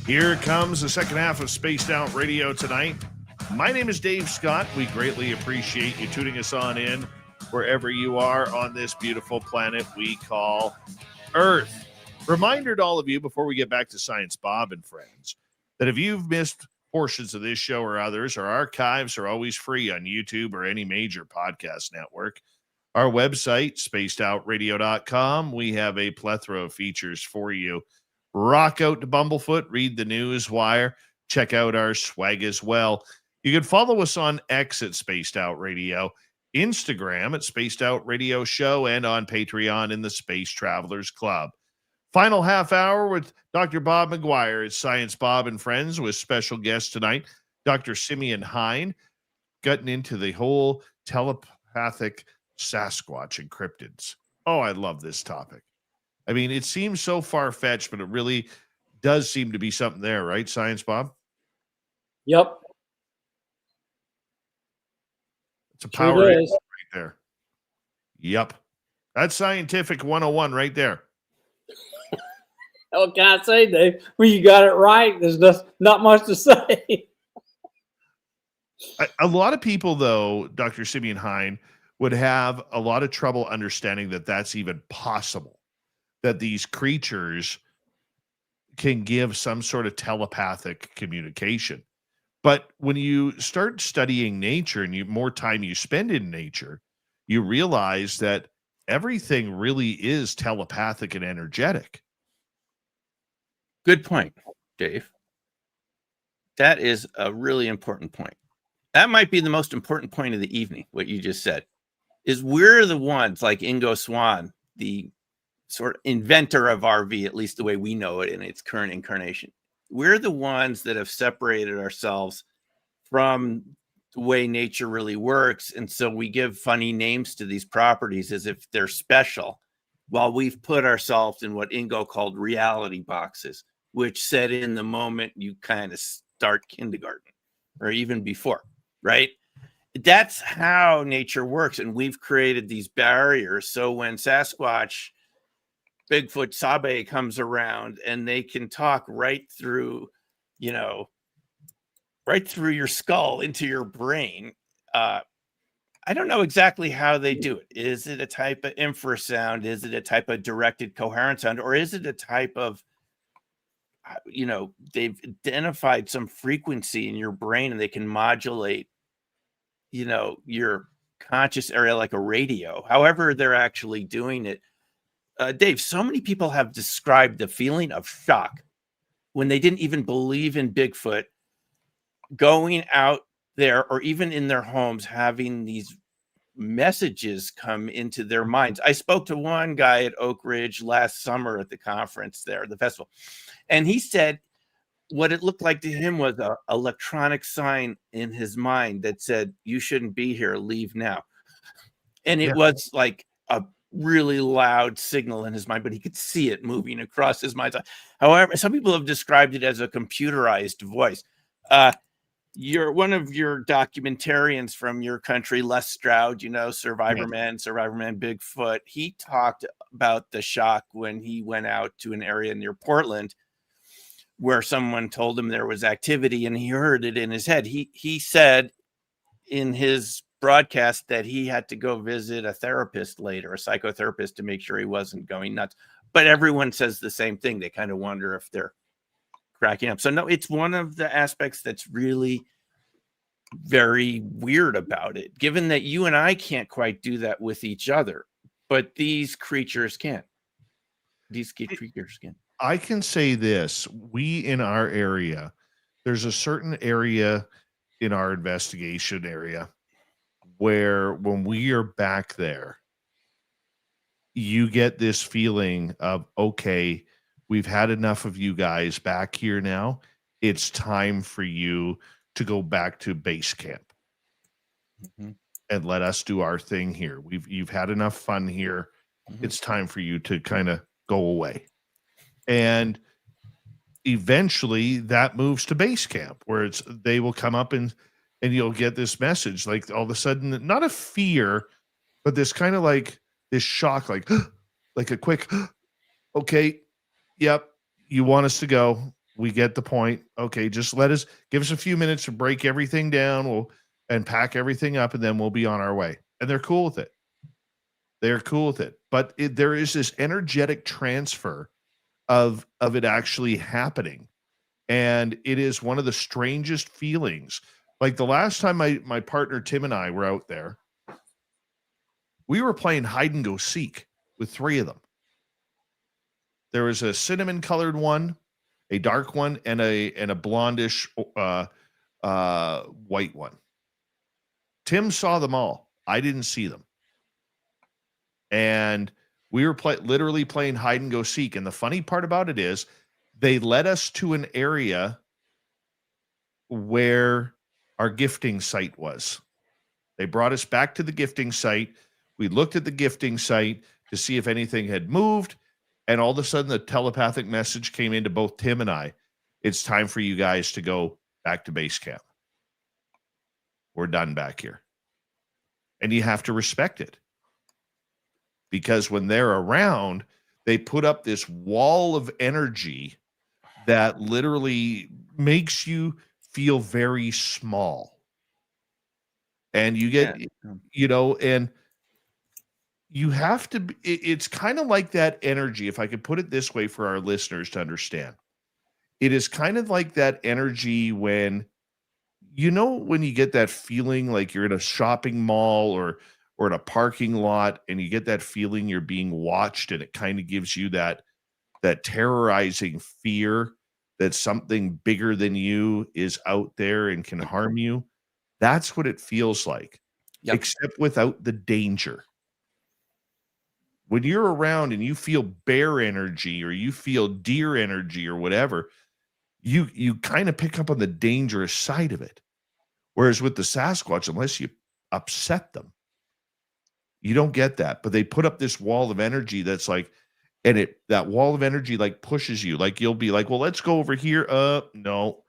Here comes the second half of Spaced Out Radio tonight. My name is Dave Scott. We greatly appreciate you tuning us on in wherever you are on this beautiful planet we call Earth. Reminder to all of you before we get back to Science Bob and friends that if you've missed portions of this show or others, our archives are always free on YouTube or any major podcast network. Our website, spacedoutradio.com, we have a plethora of features for you. Rock out to Bumblefoot, read the news wire, check out our swag as well. You can follow us on X at Spaced Out Radio, Instagram at Spaced Out Radio Show, and on Patreon in the Space Travelers Club. Final half hour with Dr. Bob McGwier at Science Bob and Friends with special guest tonight, Dr. Simeon Hine, getting into the whole telepathic Sasquatch and cryptids. Oh, I love this topic. I mean, it seems so far-fetched, but it really does seem to be something there, right, Science Bob? Yep. It's a power Sure right is. there. Yep. That's scientific 101 right there. What can I say, Dave? Well, you got it right. There's not much to say. A lot of people, though, Dr. Simeon Hine, would have a lot of trouble understanding that that's even possible, that these creatures can give some sort of telepathic communication. But when you start studying nature and more time you spend in nature, you realize that everything really is telepathic and energetic. Good point, Dave. That is a really important point. That might be the most important point of the evening, what you just said, is we're the ones like Ingo Swann, the sort of inventor of RV, at least the way we know it in its current incarnation. We're the ones that have separated ourselves from the way nature really works. And so we give funny names to these properties as if they're special, while we've put ourselves in what Ingo called reality boxes, which set in the moment you kind of start kindergarten or even before, right? That's how nature works. And we've created these barriers. So when Sasquatch, Bigfoot, Sabe comes around and they can talk right through, you know, right through your skull into your brain. I don't know exactly how they do it. Is it a type of infrasound? Is it a type of directed coherent sound? Or is it a type of, you know, they've identified some frequency in your brain and they can modulate, you know, your conscious area like a radio, however they're actually doing it. Dave, so many people have described the feeling of shock when they didn't even believe in Bigfoot, going out there or even in their homes, having these messages come into their minds. I spoke to one guy at Oak Ridge last summer at the conference there, the festival, and he said what it looked like to him was an electronic sign in his mind that said, "You shouldn't be here, leave now." And it was like a really loud signal in his mind, but he could see it moving across his mind's eye. However, some people have described it as a computerized voice. One of your documentarians from your country, Les Stroud, Survivor Man, Bigfoot. He talked about the shock when he went out to an area near Portland where someone told him there was activity and he heard it in his head. He said in his broadcast that he had to go visit a therapist later, a psychotherapist, to make sure he wasn't going nuts. But everyone says the same thing. They kind of wonder if they're cracking up. So no, it's one of the aspects that's really very weird about it, given that you and I can't quite do that with each other, but these creatures can. These creatures can. I can say this. We in our area, there's a certain area in our investigation area where when we are back there, you get this feeling of, okay, we've had enough of you guys back here now. It's time for you to go back to base camp and let us do our thing here. You've had enough fun here. It's time for you to kind of go away. And eventually that moves to base camp where they will come up and you'll get this message, like all of a sudden, not a fear, but this kind of like this shock, like a quick, okay, yep, you want us to go. We get the point. Okay, just give us a few minutes to break everything down. And pack everything up, and then we'll be on our way. And they're cool with it. They're cool with it. But there is this energetic transfer of it actually happening. And it is one of the strangest feelings. Like the last time my partner Tim and I were out there, we were playing hide and go seek with 3 of them. There was a cinnamon colored one, a dark one, and a blondish white one. Tim saw them all. I didn't see them. And we were literally playing hide and go seek. And the funny part about it is they led us to an area where our gifting site was. They brought us back to the gifting site. We looked at the gifting site to see if anything had moved. And all of a sudden the telepathic message came into both Tim and I. It's time for you guys to go back to base camp. We're done back here. And you have to respect it. Because when they're around, they put up this wall of energy that literally makes you feel very small. And you get, and you have to, it's kind of like that energy, if I could put it this way for our listeners to understand. It is kind of like that energy when you get that feeling like you're in a shopping mall or in a parking lot and you get that feeling you're being watched, and it kind of gives you that terrorizing fear that something bigger than you is out there and can harm you. That's what it feels like, except without the danger. When you're around and you feel bear energy or you feel deer energy or whatever, you kind of pick up on the dangerous side of it. Whereas with the Sasquatch, unless you upset them, you don't get that. But they put up this wall of energy that's like, and that wall of energy like pushes you. Like you'll be like, well, let's go over here. No,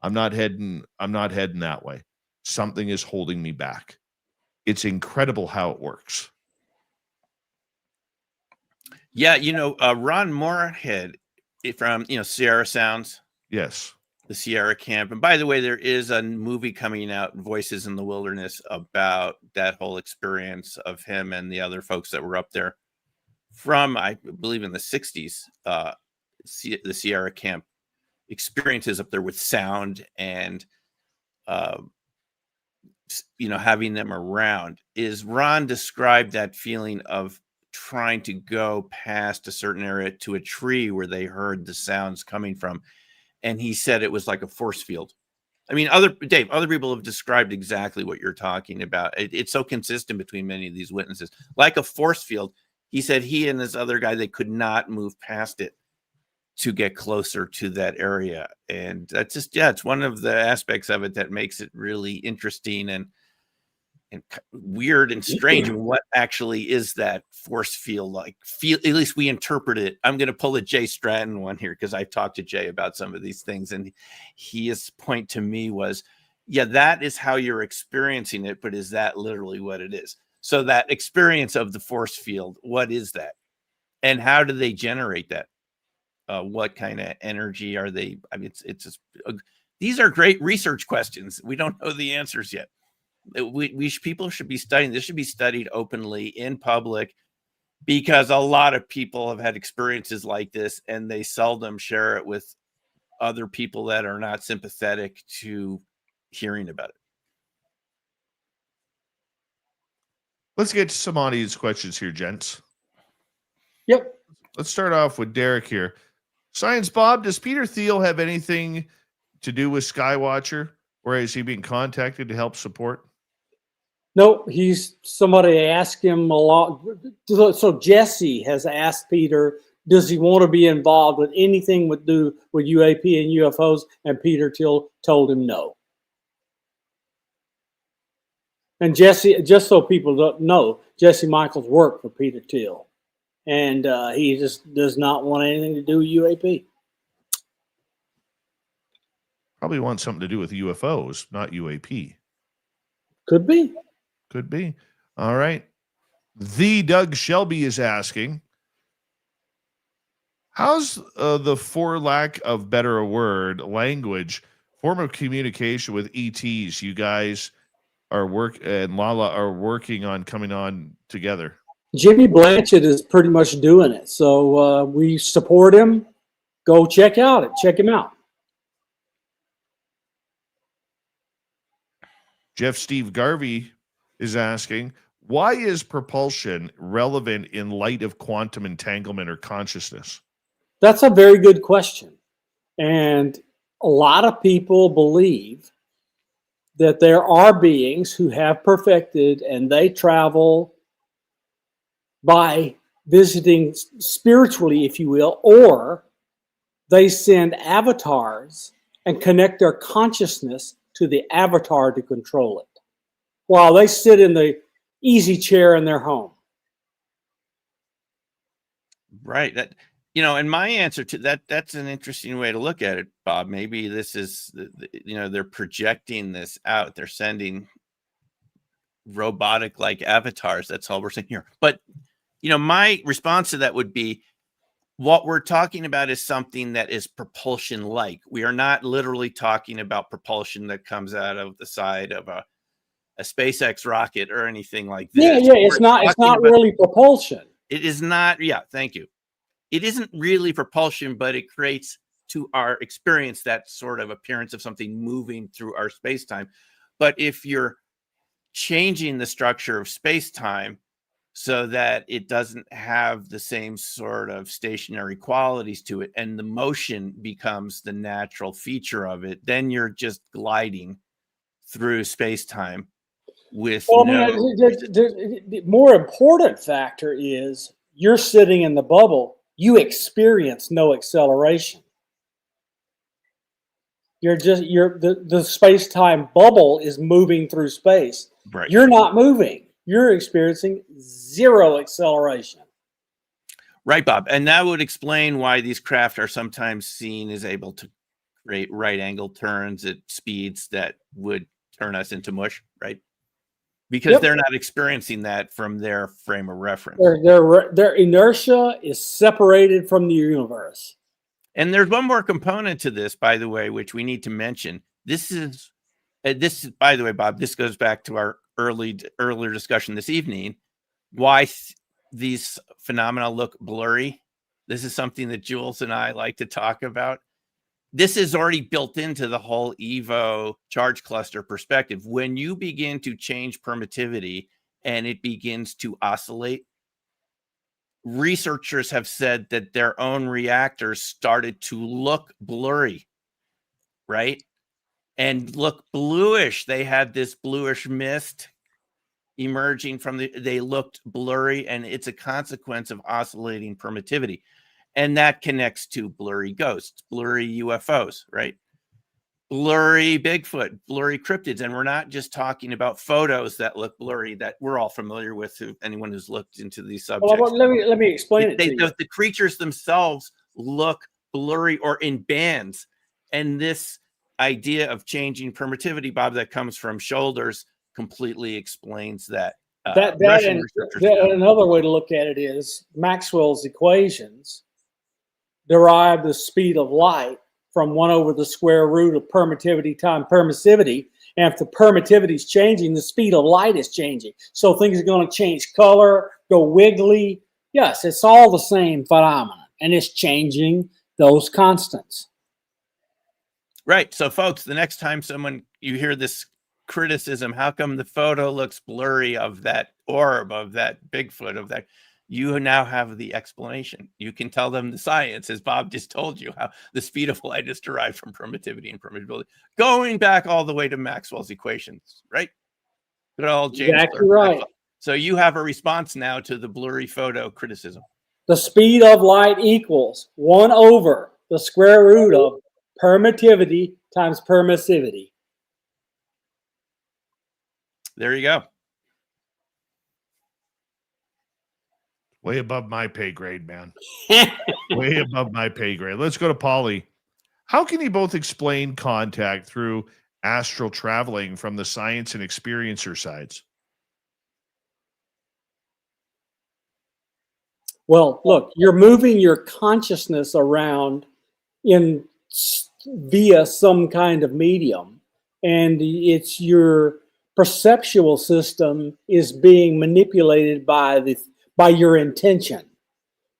I'm not heading that way. Something is holding me back. It's incredible how it works. Yeah, Ron Moorhead from Sierra Sounds. Yes. The Sierra Camp. And by the way, there is a movie coming out, Voices in the Wilderness, about that whole experience of him and the other folks that were up there from, I believe, in the 60s. The Sierra Camp experiences up there with sound and, having them around. Is Ron described that feeling of trying to go past a certain area to a tree where they heard the sounds coming from. And he said it was like a force field. I mean, other people have described exactly what you're talking about. It's so consistent between many of these witnesses, like a force field. He said he and this other guy, they could not move past it to get closer to that area. And that's just, it's one of the aspects of it that makes it really interesting. And and weird and strange. What actually is that force field like? At least we interpret it. I'm going to pull a Jay Stratton one here because I've talked to Jay about some of these things, and his point to me was, yeah, that is how you're experiencing it, but is that literally what it is? So that experience of the force field, what is that? And how do they generate that? What kind of energy are they? I mean, it's just, these are great research questions. We don't know the answers yet. People should be studying. This should be studied openly in public, because a lot of people have had experiences like this, and they seldom share it with other people that are not sympathetic to hearing about it. Let's get to some audience questions here, gents. Yep. Let's start off with Derek here. Science Bob, does Peter Thiel have anything to do with Skywatcher, or is he being contacted to help support? No, somebody asked him a lot. So Jesse has asked Peter, does he want to be involved with anything with UAP and UFOs? And Peter Thiel told him no. And Jesse, just so people don't know, Jesse Michaels worked for Peter Thiel, and he just does not want anything to do with UAP. Probably wants something to do with UFOs, not UAP. Could be. Could be. All right. The Doug Shelby is asking, how's the, for lack of better word, language, form of communication with ETs you guys and Lala are working on coming on together? Jimmy Blanchett is pretty much doing it. So we support him. Go check him out. Jeff Steve Garvey is asking, why is propulsion relevant in light of quantum entanglement or consciousness? That's a very good question. And a lot of people believe that there are beings who have perfected, and they travel by visiting spiritually, if you will, or they send avatars and connect their consciousness to the avatar to control it, while they sit in the easy chair in their home. Right. And my answer to that's an interesting way to look at it, Bob. Maybe this is, they're projecting this out. They're sending robotic like avatars. That's all we're saying here. But, my response to that would be, what we're talking about is something that is propulsion like. We are not literally talking about propulsion that comes out of the side of a SpaceX rocket or anything like this. Yeah. It's not really propulsion. It is not. Yeah. Thank you. It isn't really propulsion, but it creates, to our experience, that sort of appearance of something moving through our space-time. But if you're changing the structure of space-time so that it doesn't have the same sort of stationary qualities to it, and the motion becomes the natural feature of it, then you're just gliding through space-time with the more important factor is you're sitting in the bubble. You experience no acceleration. The space-time bubble is moving through space. Right. You're not moving. You're experiencing zero acceleration. Right, Bob. And that would explain why these craft are sometimes seen as able to create right angle turns at speeds that would turn us into mush, right? Because they're not experiencing that from their frame of reference. Their inertia is separated from the universe. And there's one more component to this, by the way, which we need to mention. This is, by the way, Bob, this goes back to our earlier discussion this evening. Why these phenomena look blurry. This is something that Jules and I like to talk about. This is already built into the whole Evo charge cluster perspective. When you begin to change permittivity and it begins to oscillate, researchers have said that their own reactors started to look blurry, right? And look bluish. They had this bluish mist emerging from they looked blurry, and it's a consequence of oscillating permittivity. And that connects to blurry ghosts, blurry UFOs, right? blurry Bigfoot, blurry cryptids. And we're not just talking about photos that look blurry that we're all familiar with, anyone who's looked into these subjects. Well, let me explain it to you. The creatures themselves look blurry or in bands. And this idea of changing permittivity, Bob, that comes from shoulders completely explains that. Another way to look at it is Maxwell's equations derive the speed of light from 1 over the square root of permittivity times permissivity. And if the permittivity is changing, the speed of light is changing. So things are going to change color, go wiggly. Yes, it's all the same phenomenon, and it's changing those constants. Right. So, folks, the next time you hear this criticism, how come the photo looks blurry of that orb, of that Bigfoot, of that, you now have the explanation. You can tell them the science, as Bob just told you, how the speed of light is derived from permittivity and permeability, going back all the way to Maxwell's equations, right? Good old James. Exactly right. So you have a response now to the blurry photo criticism. The speed of light equals 1 over the square root of permittivity times permissivity. There you go. Way above my pay grade, man. Way above my pay grade. Let's go to Polly. How can you both explain contact through astral traveling from the science and experiencer sides? Well, look, you're moving your consciousness around via some kind of medium, and it's your perceptual system is being manipulated by your intention.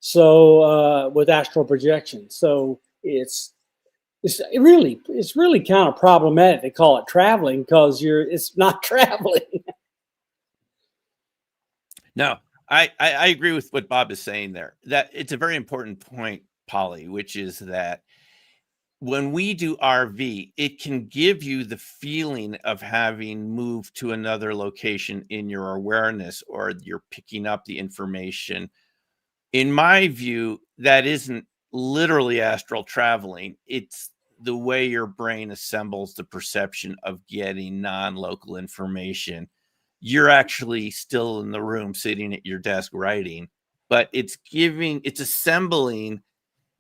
So with astral projection, so it's really kind of problematic to call it traveling, because it's not traveling. No, I agree with what Bob is saying there. That it's a very important point, Polly, which is that when we do RV, it can give you the feeling of having moved to another location in your awareness, or you're picking up the information. In my view, that isn't literally astral traveling. It's the way your brain assembles the perception of getting non-local information. You're actually still in the room sitting at your desk writing, but it's assembling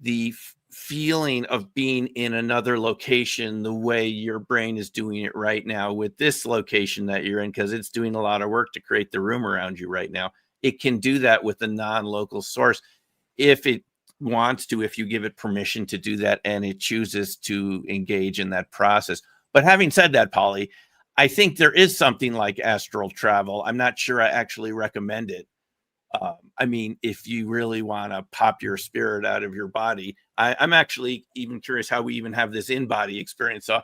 the feeling of being in another location the way your brain is doing it right now with this location that you're in, because it's doing a lot of work to create the room around you right now. It can do that with a non-local source if it wants to, if you give it permission to do that and it chooses to engage in that process. But having said that, Polly, I think there is something like astral travel. I'm not sure I actually recommend it. I mean, if you really want to pop your spirit out of your body, I'm actually even curious how we even have this in-body experience. So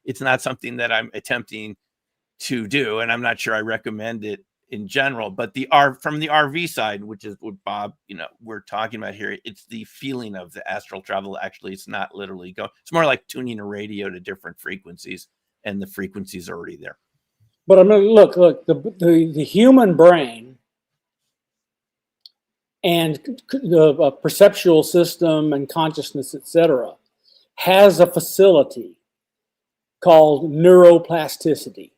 it's not something that I'm attempting to do, and I'm not sure I recommend it in general. But from the RV side, which is what Bob, we're talking about here, it's the feeling of the astral travel. Actually, it's not literally going. It's more like tuning a radio to different frequencies, and the frequencies are already there. But I mean, look, the human brain and the perceptual system and consciousness, etc., has a facility called neuroplasticity,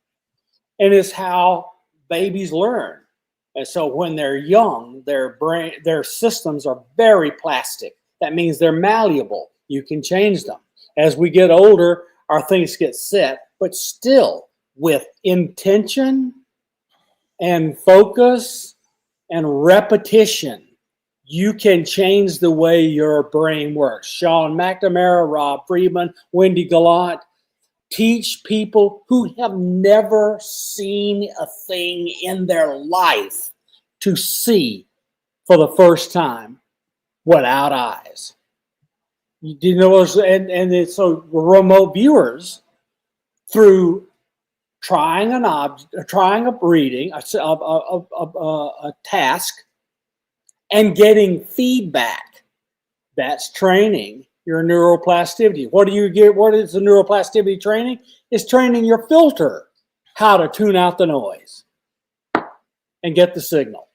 and it's how babies learn. And so when they're young, their systems are very plastic. That means they're malleable. You can change them. As we get older, our things get set, but still with intention and focus and repetition, you can change the way your brain works. Sean McNamara, Rob Friedman, Wendy Gallant teach people who have never seen a thing in their life to see for the first time without eyes. You know, so remote viewers, through trying a reading, a task, and getting feedback, that's training your neuroplasticity. What do you get? What is the neuroplasticity training? It's training your filter how to tune out the noise and get the signal.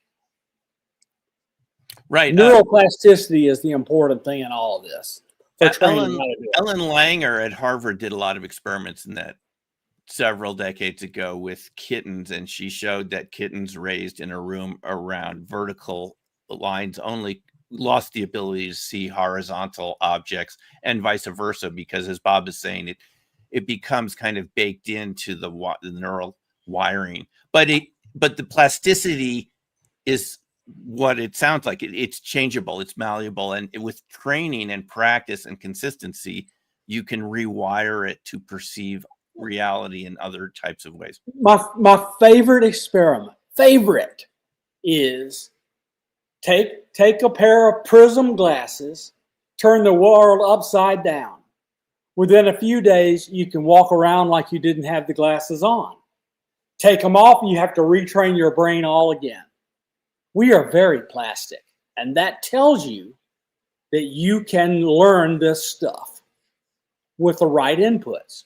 Right. Neuroplasticity is the important thing in all of this. for training Ellen, how to do it. Ellen Langer at Harvard did a lot of experiments in that several decades ago with kittens, and she showed that kittens raised in a room around vertical lines only lost the ability to see horizontal objects, and vice versa, because as Bob is saying, it becomes kind of baked into the neural wiring. But the plasticity is what it sounds like. It's changeable, it's malleable, and with training and practice and consistency, you can rewire it to perceive reality in other types of ways. My favorite experiment, is take a pair of prism glasses, turn the world upside down. Within a few days, you can walk around like you didn't have the glasses on. Take them off, and you have to retrain your brain all again. We are very plastic, and that tells you that you can learn this stuff with the right inputs.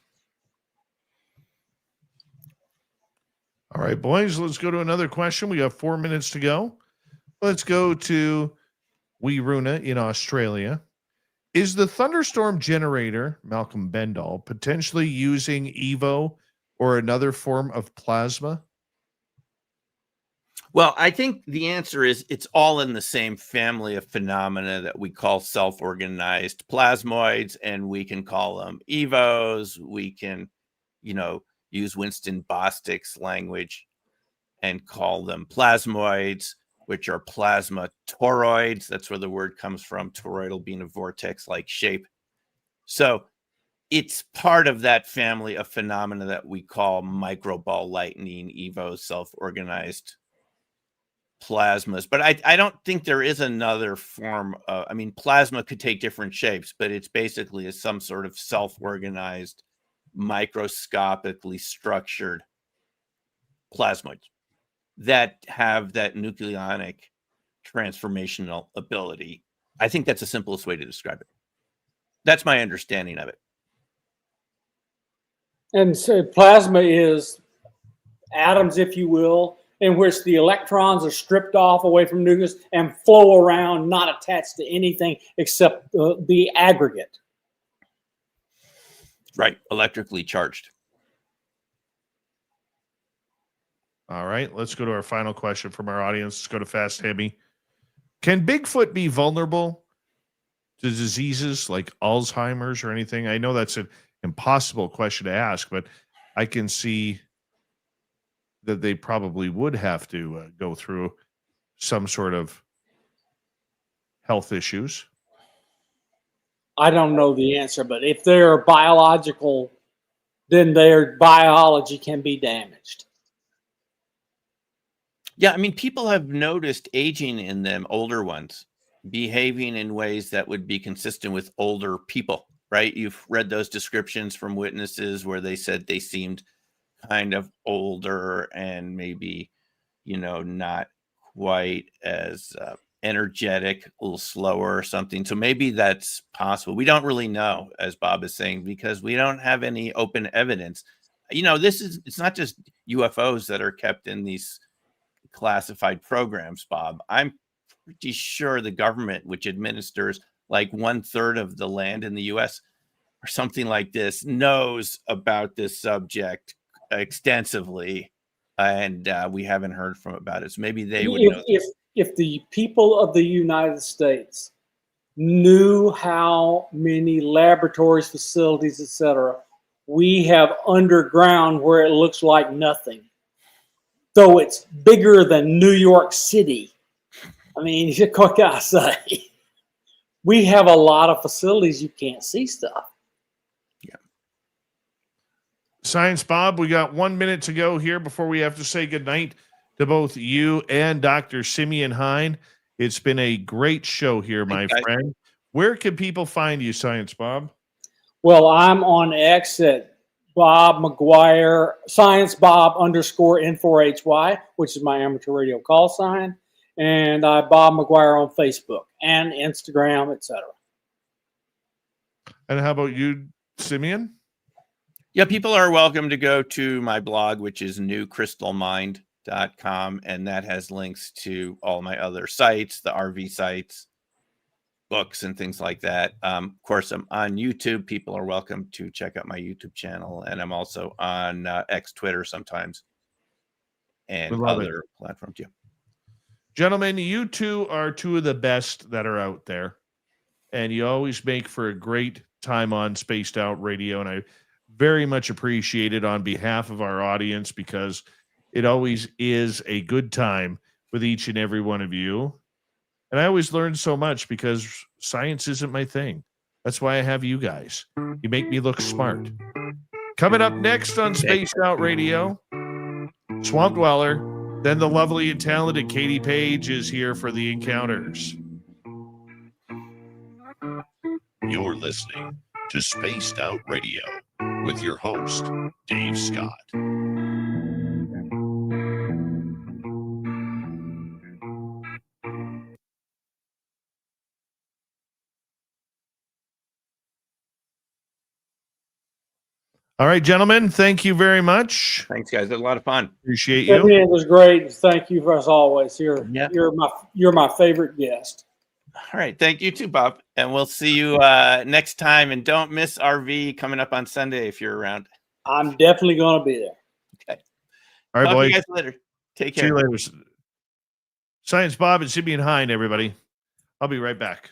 All right, boys, let's go to another question. We have 4 minutes to go. Let's go to Wiruna in Australia. Is the thunderstorm generator, Malcolm Bendall, potentially using Evo or another form of plasma? Well, I think the answer is it's all in the same family of phenomena that we call self-organized plasmoids, and we can call them EVOs. We can, use Winston Bostic's language and call them plasmoids, which are plasma toroids. That's where the word comes from, toroidal being a vortex-like shape. So it's part of that family of phenomena that we call microball lightning, EVOs, self-organized plasmas. But I don't think there is another form of, plasma could take different shapes, but it's basically some sort of self-organized, microscopically structured plasmoids that have that nucleonic transformational ability. I think that's the simplest way to describe it. That's my understanding of it. And so plasma is atoms, if you will, in which the electrons are stripped off away from nucleus and flow around, not attached to anything except the aggregate. Right, electrically charged. All right, let's go to our final question from our audience. Let's go to Fast Hemi. Can Bigfoot be vulnerable to diseases like Alzheimer's or anything? I know that's an impossible question to ask, but I can see that they probably would have to go through some sort of health issues. I don't know the answer, but if they're biological, then their biology can be damaged. Yeah, people have noticed aging in them, older ones, behaving in ways that would be consistent with older people, right? You've read those descriptions from witnesses where they said they seemed kind of older and maybe, not quite as energetic, a little slower or something. So maybe that's possible. We don't really know, as Bob is saying, because we don't have any open evidence. It's not just UFOs that are kept in these classified programs, Bob. I'm pretty sure the government, which administers like 1/3 of the land in the US or something like this, knows about this subject extensively, and we haven't heard from about it. So maybe they would know. If the people of the United States knew how many laboratories, facilities, etc., we have underground where it looks like nothing, though it's bigger than New York City. What can I say? We have a lot of facilities you can't see stuff. Science Bob, we got 1 minute to go here before we have to say goodnight to both you and Dr. Simeon Hine. It's been a great show here, my friend. Where can people find you, Science Bob? Well, I'm on X at Bob McGwier, Science Bob _N4HY, which is my amateur radio call sign. And Bob McGwier on Facebook and Instagram, etc. And how about you, Simeon? Yeah, people are welcome to go to my blog, which is newcrystalmind.com, and that has links to all my other sites, the RV sites, books and things like that. Of course, I'm on YouTube. People are welcome to check out my YouTube channel, and I'm also on X, Twitter sometimes, and We love it. other platforms. Yeah. Gentlemen, you two are two of the best that are out there, and you always make for a great time on Spaced Out Radio, and I very much appreciate it on behalf of our audience, because it always is a good time with each and every one of you. And I always learn so much, because science isn't my thing. That's why I have you guys. You make me look smart. Coming up next on Spaced Out Radio, Swamp Dweller, then the lovely and talented Katie Page is here for the encounters. You're listening to Spaced Out Radio with your host, Dave Scott. All right, gentlemen, thank you very much. Thanks, guys. It was a lot of fun. Appreciate I mean, you. it was great. Thank you as always. You're Yeah. you're my favorite guest. All right. Thank you too, Bob. And we'll see you next time. And don't miss RV coming up on Sunday if you're around. I'm definitely going to be there. Okay. All right, Talk to boys. you guys later. Take See care. you later. Science Bob and Simeon Hine, everybody. I'll be right back.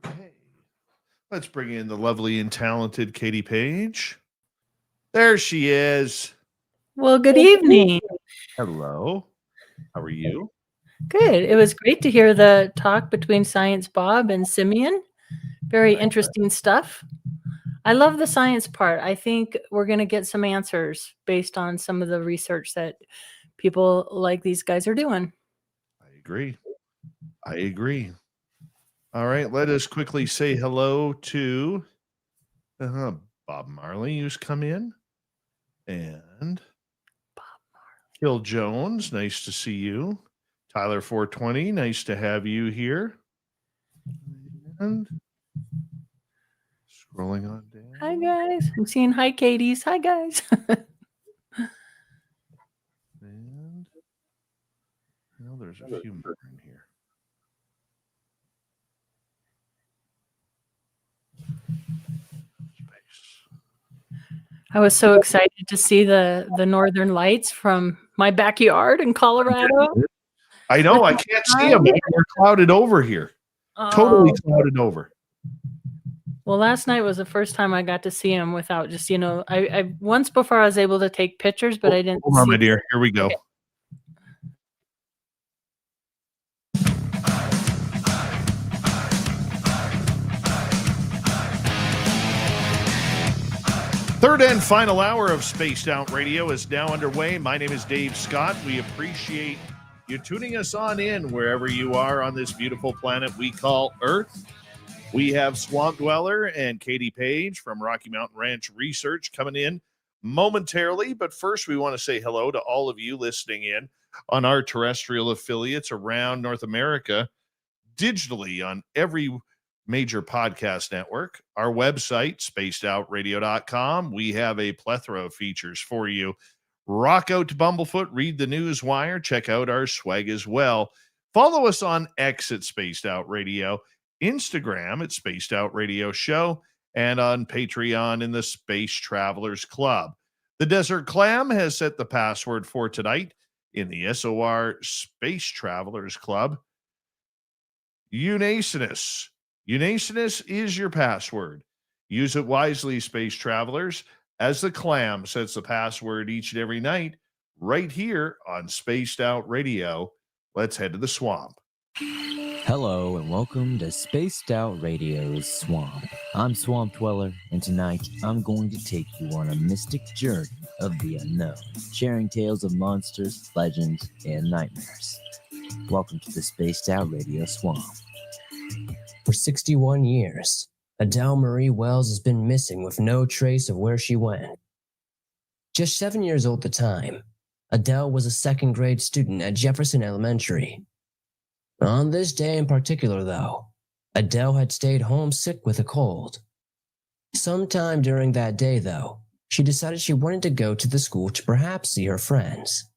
Okay. Let's bring in the lovely and talented Katie Page. There she is. Well, good evening. Hello. How are you? Good. It was great to hear the talk between Science Bob and Simeon. Very interesting stuff. I love the science part. I think we're going to get some answers based on some of the research that people like these guys are doing. I agree. All right. Let us quickly say hello to Bob Marley, who's come in. And Phil Jones, nice to see you. Tyler 420, nice to have you here. And scrolling on down. Hi, guys. I'm seeing hi, Katie's. Hi, guys. And well, there's a few more in here. I was so excited to see the northern lights from my backyard in Colorado. I know. I can't see them. We're clouded over here. Totally clouded over. Well, last night was the first time I got to see him without just, I once before I was able to take pictures, but I didn't. Hold on, my dear. Here we go. Okay. Third and final hour of Spaced Out Radio is now underway. My name is Dave Scott. We appreciate you tuning us on in wherever you are on this beautiful planet we call Earth. We have Swamp Dweller and Katie Page from Rocky Mountain Ranch Research coming in momentarily. But first, we want to say hello to all of you listening in on our terrestrial affiliates around North America, digitally on every major podcast network. Our website, spacedoutradio.com. We have a plethora of features for you. Rock out to Bumblefoot, read the news wire, check out our swag as well. Follow us on X at Spaced Out Radio, Instagram at Spaced Out Radio Show, and on Patreon in the Space Travelers Club. The Desert Clam has set the password for tonight in the SOR Space Travelers Club. Unacinus. Unacinus is your password. Use it wisely, Space Travelers, as the Clam sets the password each and every night right here on Spaced Out Radio. Let's head to the swamp. Hello and welcome to Spaced Out Radio's Swamp. I'm Swamp Dweller, and tonight I'm going to take you on a mystic journey of the unknown, sharing tales of monsters, legends, and nightmares. Welcome to the Spaced Out Radio Swamp. For 61 years, Adele Marie Wells has been missing with no trace of where she went. Just 7 years old at the time, Adele was a second-grade student at Jefferson Elementary. On this day in particular, though, Adele had stayed home sick with a cold. Sometime during that day, though, she decided she wanted to go to the school to perhaps see her friends.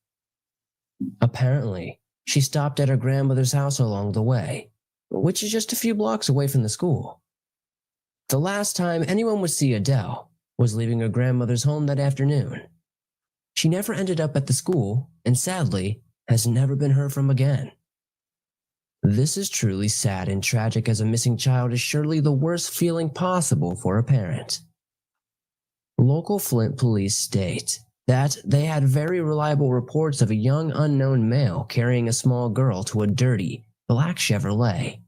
Apparently, she stopped at her grandmother's house along the way, which is just a few blocks away from the school. The last time anyone would see Adele was leaving her grandmother's home that afternoon. She never ended up at the school, and sadly, has never been heard from again. This is truly sad and tragic, as a missing child is surely the worst feeling possible for a parent. Local Flint police state that they had very reliable reports of a young unknown male carrying a small girl to a dirty, black Chevrolet.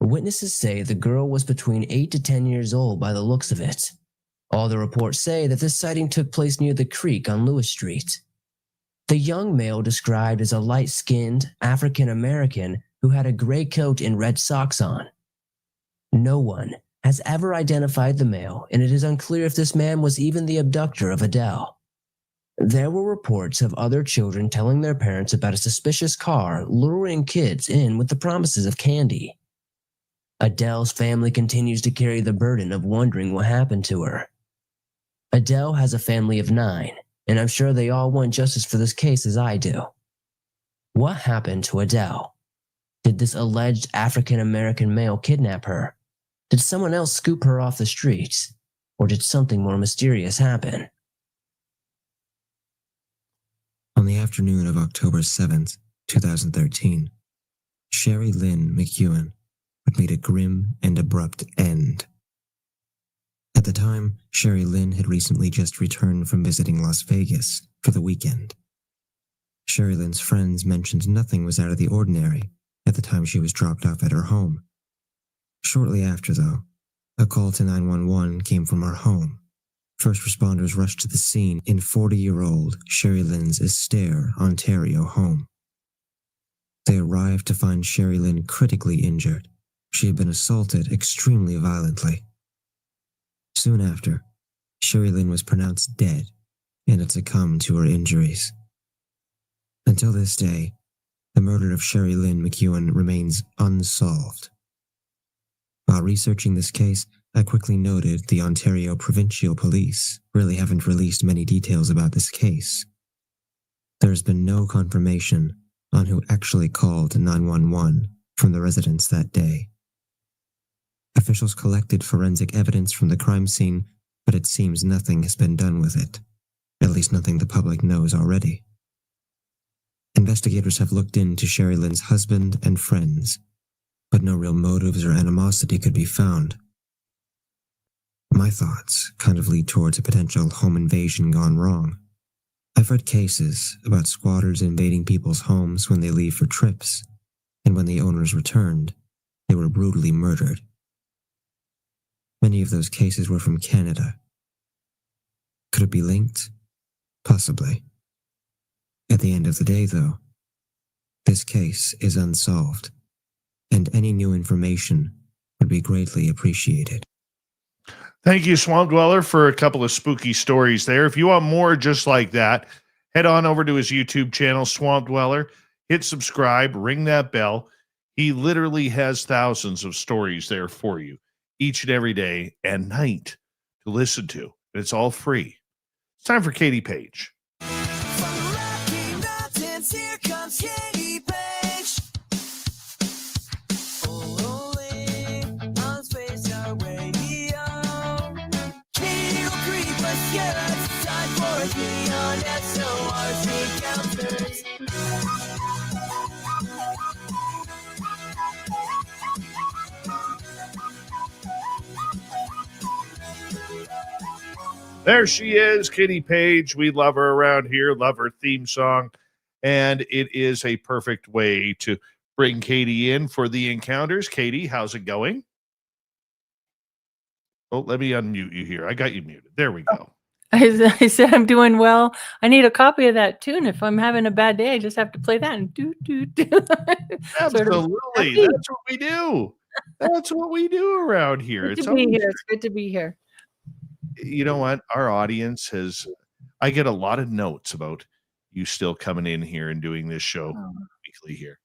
Witnesses say the girl was between 8 to 10 years old by the looks of it. All the reports say that this sighting took place near the creek on Lewis Street. The young male described as a light-skinned African-American who had a gray coat and red socks on. No one has ever identified the male, and it is unclear if this man was even the abductor of Adele. There were reports of other children telling their parents about a suspicious car luring kids in with the promises of candy. Adele's family continues to carry the burden of wondering what happened to her. Adele has a family of 9, and I'm sure they all want justice for this case as I do. What happened to Adele? Did this alleged African-American male kidnap her? Did someone else scoop her off the streets? Or did something more mysterious happen? On the afternoon of October 7th, 2013, Sherry Lynn McEwen would meet a grim and abrupt end. At the time, Sherry Lynn had recently just returned from visiting Las Vegas for the weekend. Sherry Lynn's friends mentioned nothing was out of the ordinary at the time she was dropped off at her home. Shortly after, though, a call to 911 came from her home. First responders rushed to the scene in 40-year-old Sherry Lynn's Esther, Ontario home. They arrived to find Sherry Lynn critically injured. She had been assaulted extremely violently. Soon after, Sherry Lynn was pronounced dead and had succumbed to her injuries. Until this day, the murder of Sherry Lynn McGwier remains unsolved. While researching this case, I quickly noted the Ontario Provincial Police really haven't released many details about this case. There has been no confirmation on who actually called 911 from the residents that day. Officials collected forensic evidence from the crime scene, but it seems nothing has been done with it. At least nothing the public knows already. Investigators have looked into Sherry Lynn's husband and friends, but no real motives or animosity could be found. My thoughts kind of lead towards a potential home invasion gone wrong. I've read cases about squatters invading people's homes when they leave for trips, and when the owners returned, they were brutally murdered. Many of those cases were from Canada. Could it be linked? Possibly. At the end of the day, though, this case is unsolved, and any new information would be greatly appreciated. Thank you, Swamp Dweller, for a couple of spooky stories there. If you want more just like that, head on over to his YouTube channel, Swamp Dweller. Hit subscribe, ring that bell. He literally has thousands of stories there for you each and every day and night to listen to. It's all free. It's time for Katie Page. Here comes Katie Page. On Space Out Radio. Katie will creep us, yeah, it's time for a neon SORC encounters. There she is, Katie Page. We love her around here, love her theme song. And it is a perfect way to bring Katie in for the encounters. Katie, how's it going? Oh, let me unmute you here. I got you muted. There we go. I said I'm doing well. I need a copy of that tune. If I'm having a bad day, I just have to play that and do. Absolutely. That's what we do. That's what we do around here. It's good to be here. You know what? Our audience I get a lot of notes about you still coming in here and doing this show weekly here.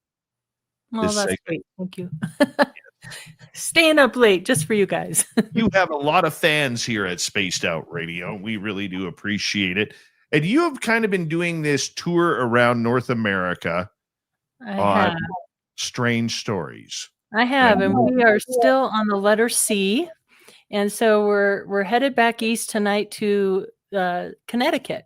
Well, that's segment. Great. Thank you. Staying up late just for you guys. You have a lot of fans here at Spaced Out Radio. We really do appreciate it. And you have kind of been doing this tour around North America on strange stories. I have, and we are still on the letter C. And so we're headed back east tonight to Connecticut.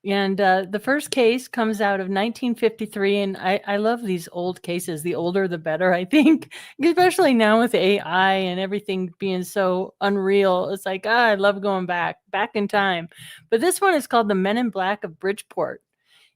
And the first case comes out of 1953. And I love these old cases. The older, the better, I think, especially now with AI and everything being so unreal. It's like, I love going back in time. But this one is called The Men in Black of Bridgeport.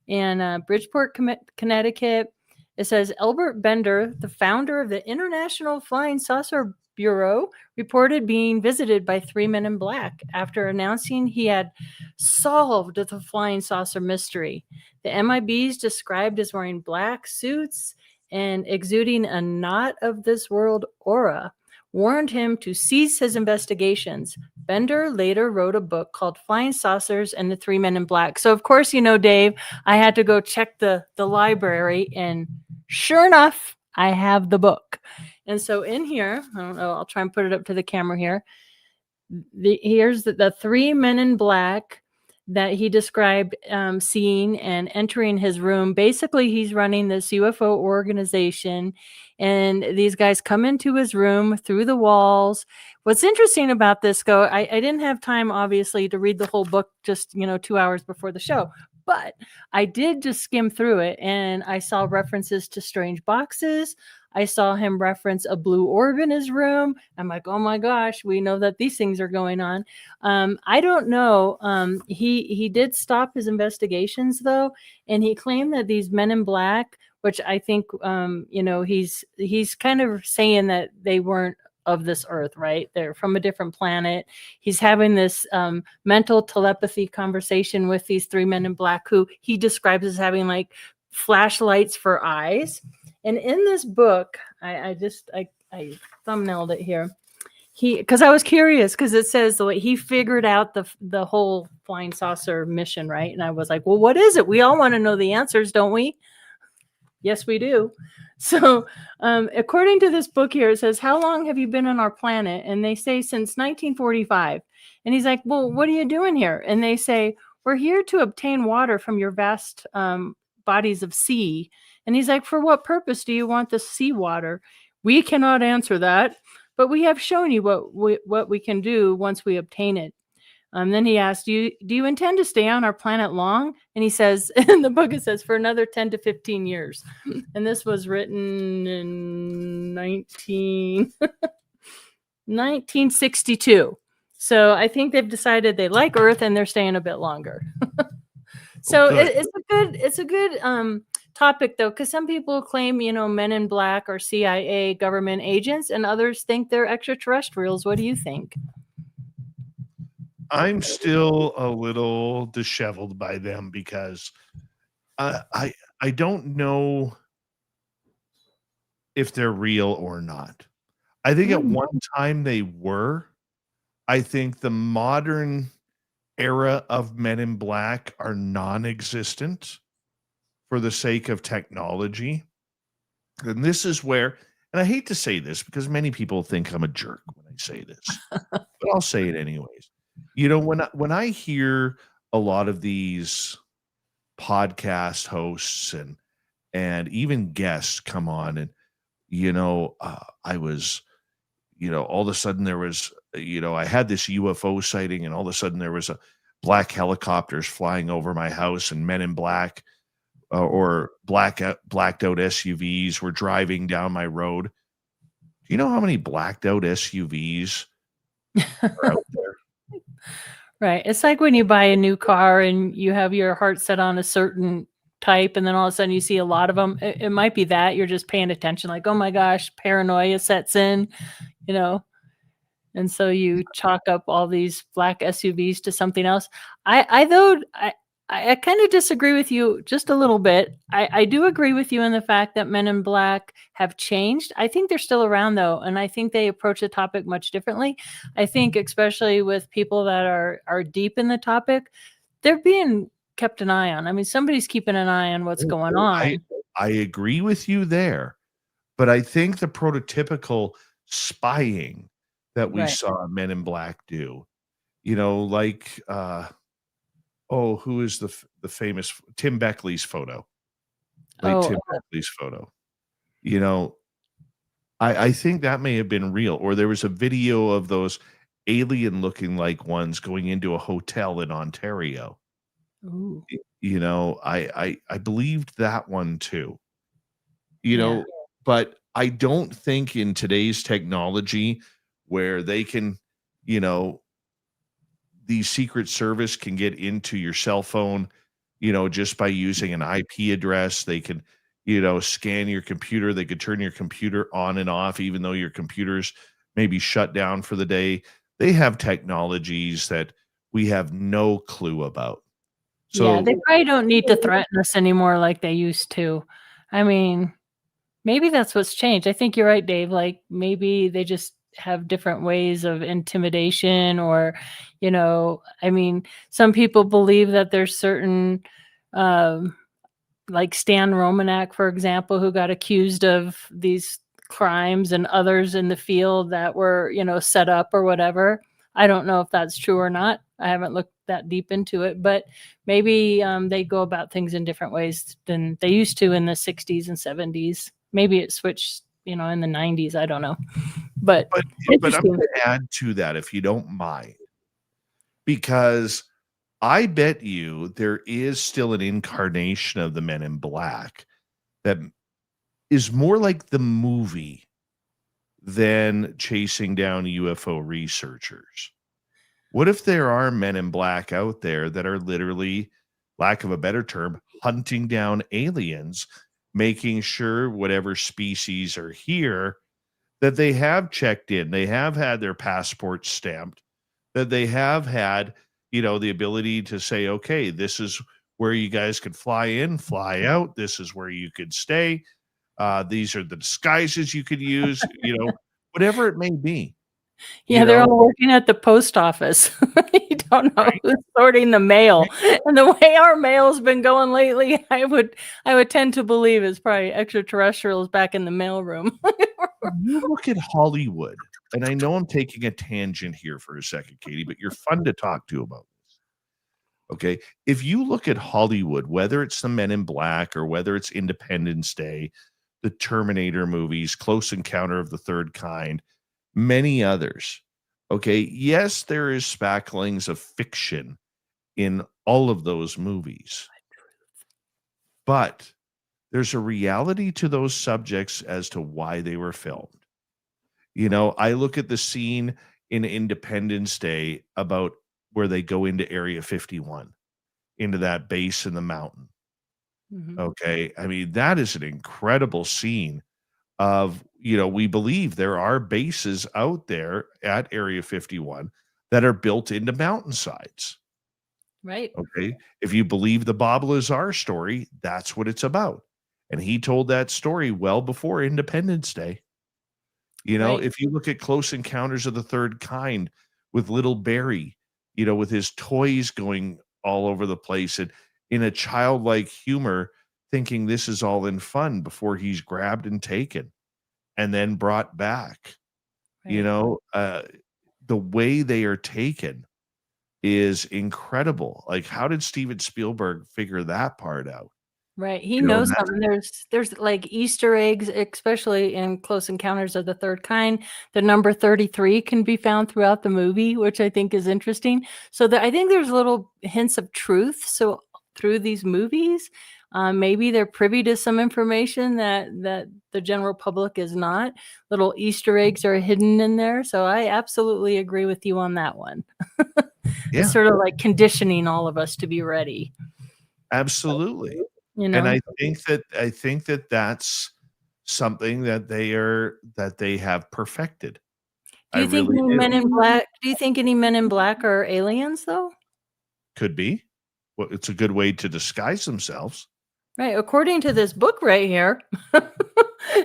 And Bridgeport, Connecticut, it says Elbert Bender, the founder of the International Flying Saucer Bureau, reported being visited by 3 men in black after announcing he had solved the flying saucer mystery. The MIBs, described as wearing black suits and exuding a not of this world aura, warned him to cease his investigations. Bender later wrote a book called Flying Saucers and the 3 Men in Black. So, of course, you know, Dave, I had to go check the library, and sure enough, I have the book. And so in here, I don't know, I'll try and put it up to the camera here. Here's the 3 men in black that he described seeing and entering his room. Basically, he's running this UFO organization, and these guys come into his room through the walls. What's interesting about this, I didn't have time, obviously, to read the whole book just, 2 hours before the show. But I did just skim through it, and I saw references to strange boxes. I saw him reference a blue orb in his room. I'm like, oh my gosh, we know that these things are going on. I don't know. He did stop his investigations though, and he claimed that these men in black, which I think he's kind of saying that they weren't of this earth, right? They're from a different planet. He's having this mental telepathy conversation with these three men in black who he describes as having like flashlights for eyes. And in this book, I thumbnailed it here. Because I was curious, because it says the way he figured out the whole flying saucer mission, right? And I was like, well, what is it? We all want to know the answers, don't we? Yes, we do. So according to this book here, it says, how long have you been on our planet? And they say since 1945. And he's like, well, what are you doing here? And they say, we're here to obtain water from your vast bodies of sea. And he's like, for what purpose do you want the seawater? We cannot answer that, but we have shown you what we can do once we obtain it. Then he asked, do you intend to stay on our planet long? And he says, in the book, it says for another 10 to 15 years. And this was written in 1962. So I think they've decided they like Earth and they're staying a bit longer. So it's a good topic though, because some people claim, men in black are CIA government agents and others think they're extraterrestrials. What do you think? I'm still a little disheveled by them because I don't know if they're real or not. I think at one time they were. I think the modern era of Men in Black are non-existent for the sake of technology. And this is where, and I hate to say this because many people think I'm a jerk when I say this, but I'll say it anyways. When I hear a lot of these podcast hosts and even guests come on and, I was, all of a sudden there was, I had this UFO sighting and all of a sudden there was a black helicopters flying over my house and Men in Black or blacked out SUVs were driving down my road. Do you know how many blacked out SUVs are out there? Right. It's like when you buy a new car and you have your heart set on a certain type and then all of a sudden you see a lot of them. It might be that you're just paying attention like, oh my gosh, paranoia sets in, and so you chalk up all these black SUVs to something else. I kind of disagree with you just a little bit. I do agree with you in the fact that Men in Black have changed. I think they're still around though, and I think they approach the topic much differently. I think especially with people that are deep in the topic, they're being kept an eye on. I mean, somebody's keeping an eye on what's going on. I agree with you there, but I think the prototypical spying that we saw Men in Black do, like who is the famous Tim Beckley's photo? Tim Beckley's photo. I think that may have been real, or there was a video of those alien-looking like ones going into a hotel in Ontario. Ooh. I believed that one too. But I don't think in today's technology where they can, the Secret Service can get into your cell phone, just by using an IP address. They can, scan your computer. They could turn your computer on and off, even though your computer's maybe shut down for the day. They have technologies that we have no clue about. So yeah, they probably don't need to threaten us anymore like they used to. I mean, maybe that's what's changed. I think you're right, Dave. Like maybe they just have different ways of intimidation or, I mean, some people believe that there's certain, like Stan Romanek, for example, who got accused of these crimes and others in the field that were, set up or whatever. I don't know if that's true or not. I haven't looked that deep into it, but maybe they go about things in different ways than they used to in the 60s and 70s. Maybe it switched, in the 90s. I don't know. But I'm going to add to that, if you don't mind, because I bet you there is still an incarnation of the Men in Black that is more like the movie than chasing down UFO researchers. What if there are Men in Black out there that are literally, lack of a better term, hunting down aliens, making sure whatever species are here that they have checked in, they have had their passports stamped, that they have had, the ability to say, okay, this is where you guys could fly in, fly out. This is where you could stay. These are the disguises you could use, whatever it may be. Yeah, they're all working at the post office. You don't know who's sorting the mail. And the way our mail's been going lately, I would tend to believe it's probably extraterrestrials back in the mailroom. You look at Hollywood, and I know I'm taking a tangent here for a second, Katie, but you're fun to talk to about this. Okay. If you look at Hollywood, whether it's the Men in Black or whether it's Independence Day, the Terminator movies, Close Encounter of the Third Kind, many others. Okay. Yes, there is spacklings of fiction in all of those movies, but there's a reality to those subjects as to why they were filmed. I look at the scene in Independence Day about where they go into Area 51, into that base in the mountain. Mhm. Okay. I mean, that is an incredible scene of, we believe there are bases out there at Area 51 that are built into mountainsides. Right. Okay. If you believe the Bob Lazar story, that's what it's about. And he told that story well before Independence Day. Right. If you look at Close Encounters of the Third Kind with little Barry, with his toys going all over the place and in a childlike humor, thinking this is all in fun before he's grabbed and taken and then brought back. Right. The way they are taken is incredible. Like, how did Steven Spielberg figure that part out? Right. He You know, knows that's something. There's like Easter eggs, especially in Close Encounters of the Third Kind. The number 33 can be found throughout the movie, which I think is interesting. So I think there's little hints of truth. So through these movies, maybe they're privy to some information that the general public is not. Little Easter eggs are hidden in there. So I absolutely agree with you on that one. Yeah. It's sort of like conditioning all of us to be ready. Absolutely. You And know? I think that that's something that they have perfected. Do I you think really any Men do. in Black are aliens, though? Could be. Well, it's a good way to disguise themselves. Right, according to this book right here,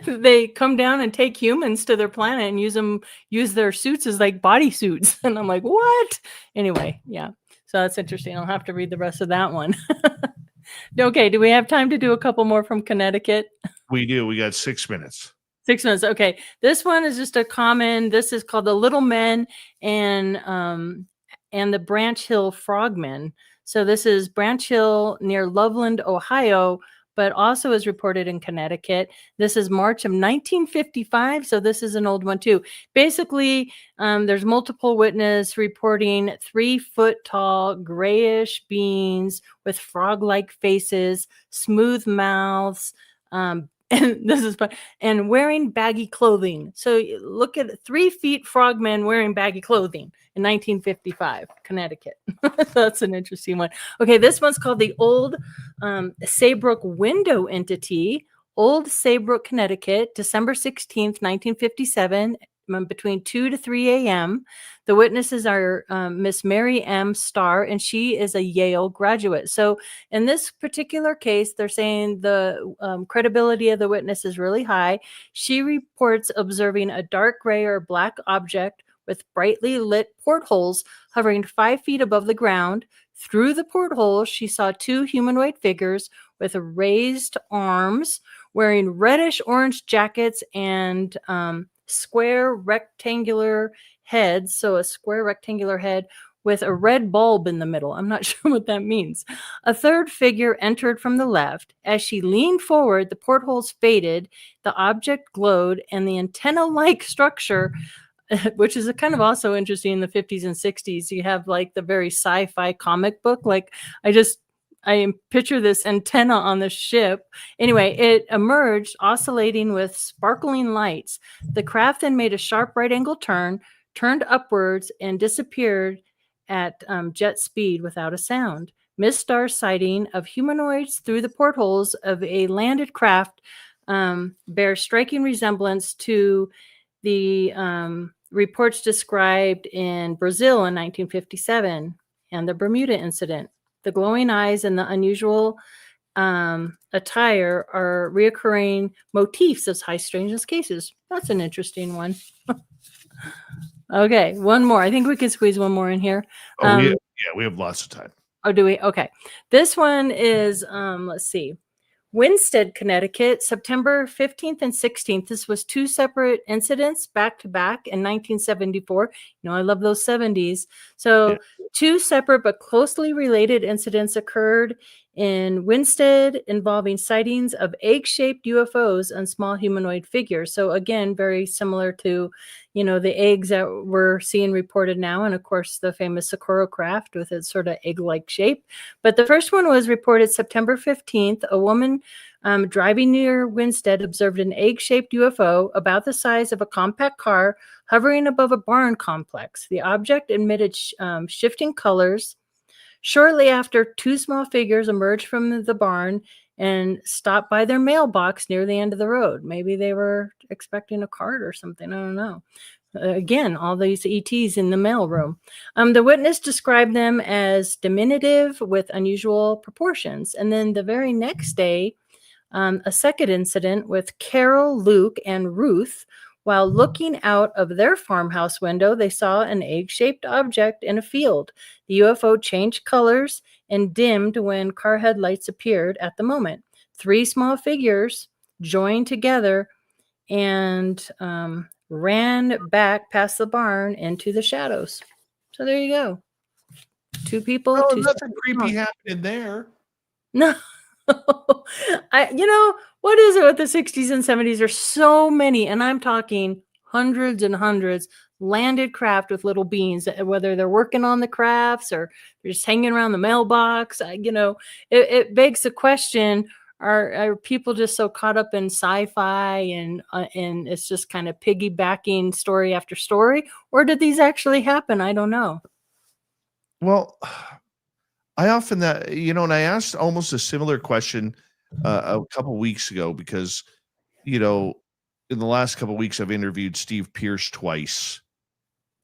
they come down and take humans to their planet and use their suits as like bodysuits. And I'm like, what? Anyway, yeah. So that's interesting. I'll have to read the rest of that one. Okay, do we have time to do a couple more from Connecticut? We do. We got 6 minutes. 6 minutes. Okay. This one is just this is called The Little Men and the Branch Hill Frogmen. So this is Branch Hill near Loveland, Ohio, but also is reported in Connecticut. This is March of 1955. So this is an old one too. Basically, there's multiple witnesses reporting 3-foot tall grayish beings with frog-like faces, smooth mouths, and this is fun, and wearing baggy clothing. So look at 3 feet frogmen wearing baggy clothing in 1955, Connecticut. That's an interesting one. Okay, this one's called the Old Saybrook Window Entity, Old Saybrook, Connecticut, December 16th, 1957, between 2 to 3 a.m. The witnesses are Miss Mary M. Starr, and she is a Yale graduate. So in this particular case, they're saying the credibility of the witness is really high. She reports observing a dark gray or black object with brightly lit portholes hovering 5 feet above the ground. Through the portholes, she saw 2 humanoid figures with raised arms wearing reddish orange jackets and square rectangular heads. So a square rectangular head with a red bulb in the middle. I'm not sure what that means. A third figure entered from the left. As she leaned forward, the portholes faded, the object glowed, and the antenna-like structure which is a kind of also interesting in the 50s and 60s. You have like the very sci-fi comic book. Like I picture this antenna on the ship. Anyway, it emerged oscillating with sparkling lights. The craft then made a sharp right angle turn, turned upwards, and disappeared at jet speed without a sound. Missed star sighting of humanoids through the portholes of a landed craft bears striking resemblance to the reports described in Brazil in 1957 and the Bermuda incident. The glowing eyes and the unusual attire are reoccurring motifs of high strangeness cases. That's an interesting one. Okay, one more. I think we can squeeze one more in here. We have lots of time. Oh, do we? Okay. This one is, let's see. Winsted, Connecticut, September 15th and 16th. This was two separate incidents back to back in 1974. You know, I love those 70s. So two separate but closely related incidents occurred in Winsted involving sightings of egg-shaped UFOs and small humanoid figures. So again, very similar to, you know, the eggs that we're seeing reported now. And of course, the famous Socorro craft with its sort of egg-like shape. But the first one was reported September 15th. A woman driving near Winsted observed an egg-shaped UFO about the size of a compact car hovering above a barn complex. The object emitted shifting colors. Shortly after, two small figures emerged from the barn and stopped by their mailbox near the end of the road. Maybe they were expecting a card or something. I don't know. Again, all these ETs in the mailroom. The witness described them as diminutive with unusual proportions. And then the very next day, a second incident with Carol, Luke, and Ruth. While looking out of their farmhouse window, they saw an egg-shaped object in a field. The UFO changed colors and dimmed when car headlights appeared at the moment. Three small figures joined together and ran back past the barn into the shadows. So there you go. Two people. Oh, two nothing creepy happened there. No. You know, what is it with the 60s and 70s? There's so many, and I'm talking hundreds and hundreds, landed craft with little beings, whether they're working on the crafts or they're just hanging around the mailbox. You know, it begs the question, are people just so caught up in sci-fi and it's just kind of piggybacking story after story, or did these actually happen? I don't know. Well, I often and I asked almost a similar question a couple weeks ago because, you know, in the last couple weeks I've interviewed Steve Pierce twice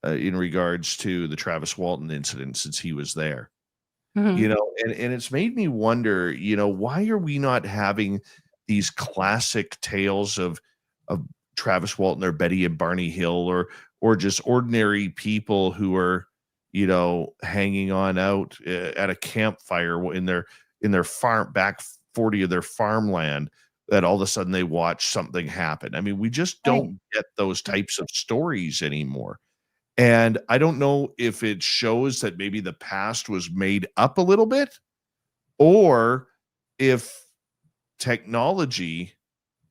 in regards to the Travis Walton incident since he was there. You know, and it's made me wonder, you know, why are we not having these classic tales of Travis Walton or Betty and Barney Hill or just ordinary people who are, you know, hanging on out at a campfire in their farm back 40 of their farmland, that all of a sudden they watch something happen. I mean, we just don't get those types of stories anymore. And I don't know if it shows that maybe the past was made up a little bit, or if technology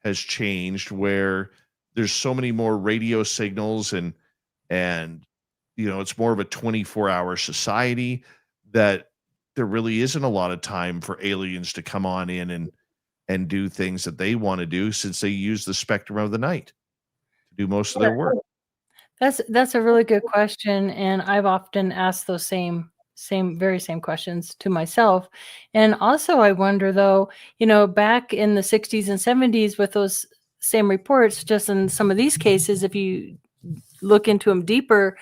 has changed where there's so many more radio signals and you know, it's more of a 24-hour society that there really isn't a lot of time for aliens to come on in and do things that they want to do, since they use the spectrum of the night to do most of their work. That's a really good question, and I've often asked those same questions to myself. And also I wonder though, you know, back in the 60s and 70s with those same reports, just in some of these cases, if you look into them deeper,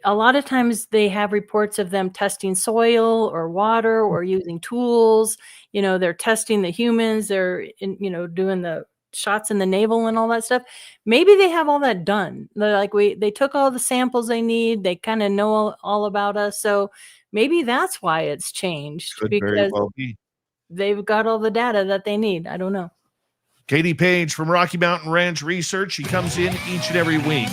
a lot of times they have reports of them testing soil or water or using tools. You know, they're testing the humans, they're doing the shots in the navel and all that stuff. Maybe they have all that done. They're like, they took all the samples they need, they kind of know all about us. So maybe that's why it's changed. Could because very well be. They've got all the data that they need. I don't know. Katie Page from Rocky Mountain Ranch Research. She comes in each and every week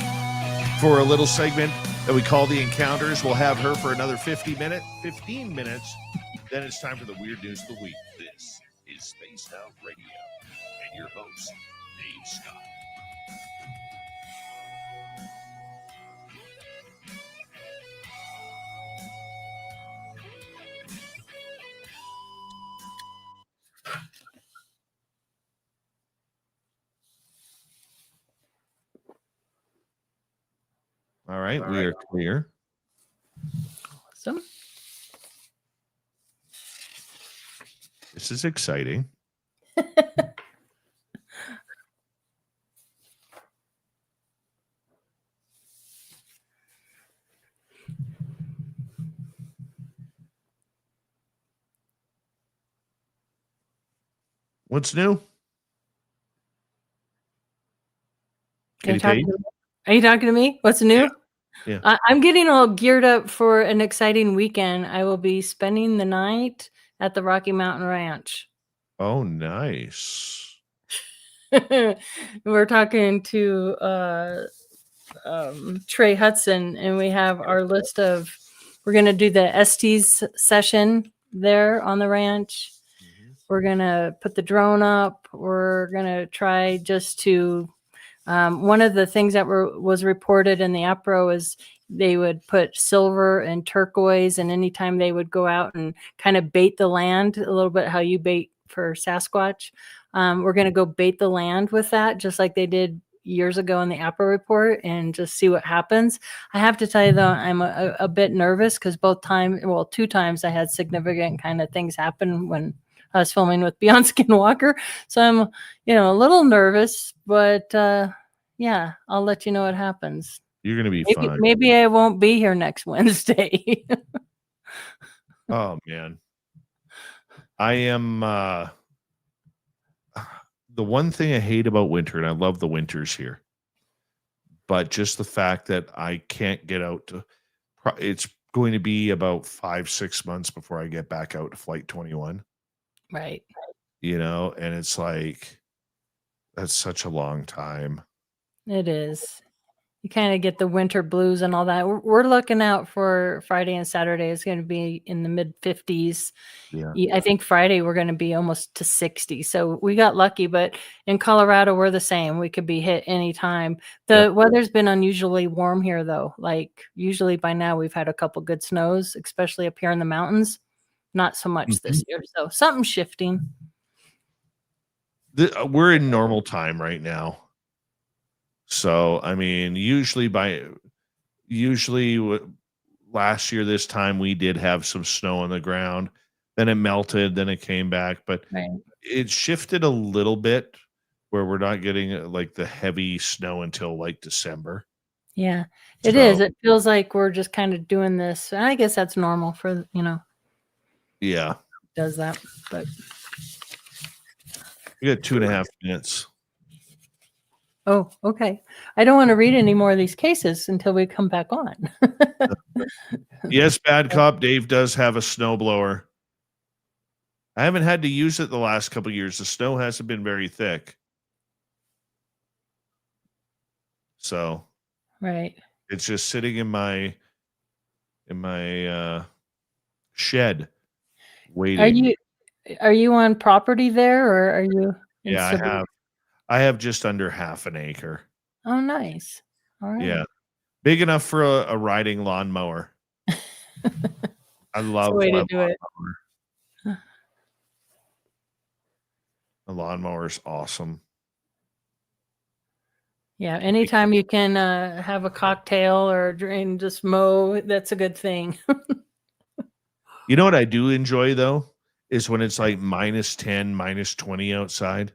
for a little segment that we call The Encounters. We'll have her for another 15 minutes. Then it's time for the Weird News of the Week. This is Spaced Out Radio and your host, Dave Scott. All right, we are clear. Awesome. This is exciting. What's new? Are you talking to me? What's new? Yeah. I'm getting all geared up for an exciting weekend. I will be spending the night at the Rocky Mountain Ranch. Oh, nice. We're talking to Trey Hudson, and we have our list of. We're going to do the STs session there on the ranch. We're going to put the drone up. We're going to try just to. One of the things that was reported in the APRO is they would put silver and turquoise, and anytime they would go out and kind of bait the land a little bit, how you bait for Sasquatch. We're going to go bait the land with that, just like they did years ago in the APRO report, and just see what happens. I have to tell you, though, I'm a bit nervous because two times I had significant kind of things happen when I was filming with Beyond Skinwalker. So I'm, a little nervous, but yeah, I'll let you know what happens. You're going to be fine. Maybe I won't be here next Wednesday. Oh, man. I am the one thing I hate about winter, and I love the winters here, but just the fact that I can't get out to, it's going to be about 5-6 months before I get back out to Flight 21. Right. And it's like, that's such a long time. It is. You kind of get the winter blues and all that. We're looking out for Friday and Saturday. It's going to be in the mid 50s. Yeah. I think Friday we're going to be almost to 60. So we got lucky, but in Colorado, we're the same. We could be hit anytime. The weather's been unusually warm here, though. Like usually by now we've had a couple good snows, especially up here in the mountains. Not so much this year. So something's shifting. We're in normal time right now. So, I mean, usually last year, this time we did have some snow on the ground, then it melted, then it came back, but it shifted a little bit where we're not getting like the heavy snow until like December. Yeah, it is. It feels like we're just kind of doing this. I guess that's normal for, Yeah. Does that, but. We got 2.5 minutes. Oh, okay. I don't want to read any more of these cases until we come back on. Yes, bad cop. Dave does have a snowblower. I haven't had to use it the last couple of years. The snow hasn't been very thick. So right. It's just sitting in my shed waiting. Are you on property there, or are you in Yeah, I have just under half an acre. Oh, nice. All right. Yeah. Big enough for a riding lawnmower. I love way to do it. The lawnmower is awesome. Yeah, anytime you can have a cocktail or drain, just mow, that's a good thing. You know what I do enjoy, though, is when it's like -10, -20 outside,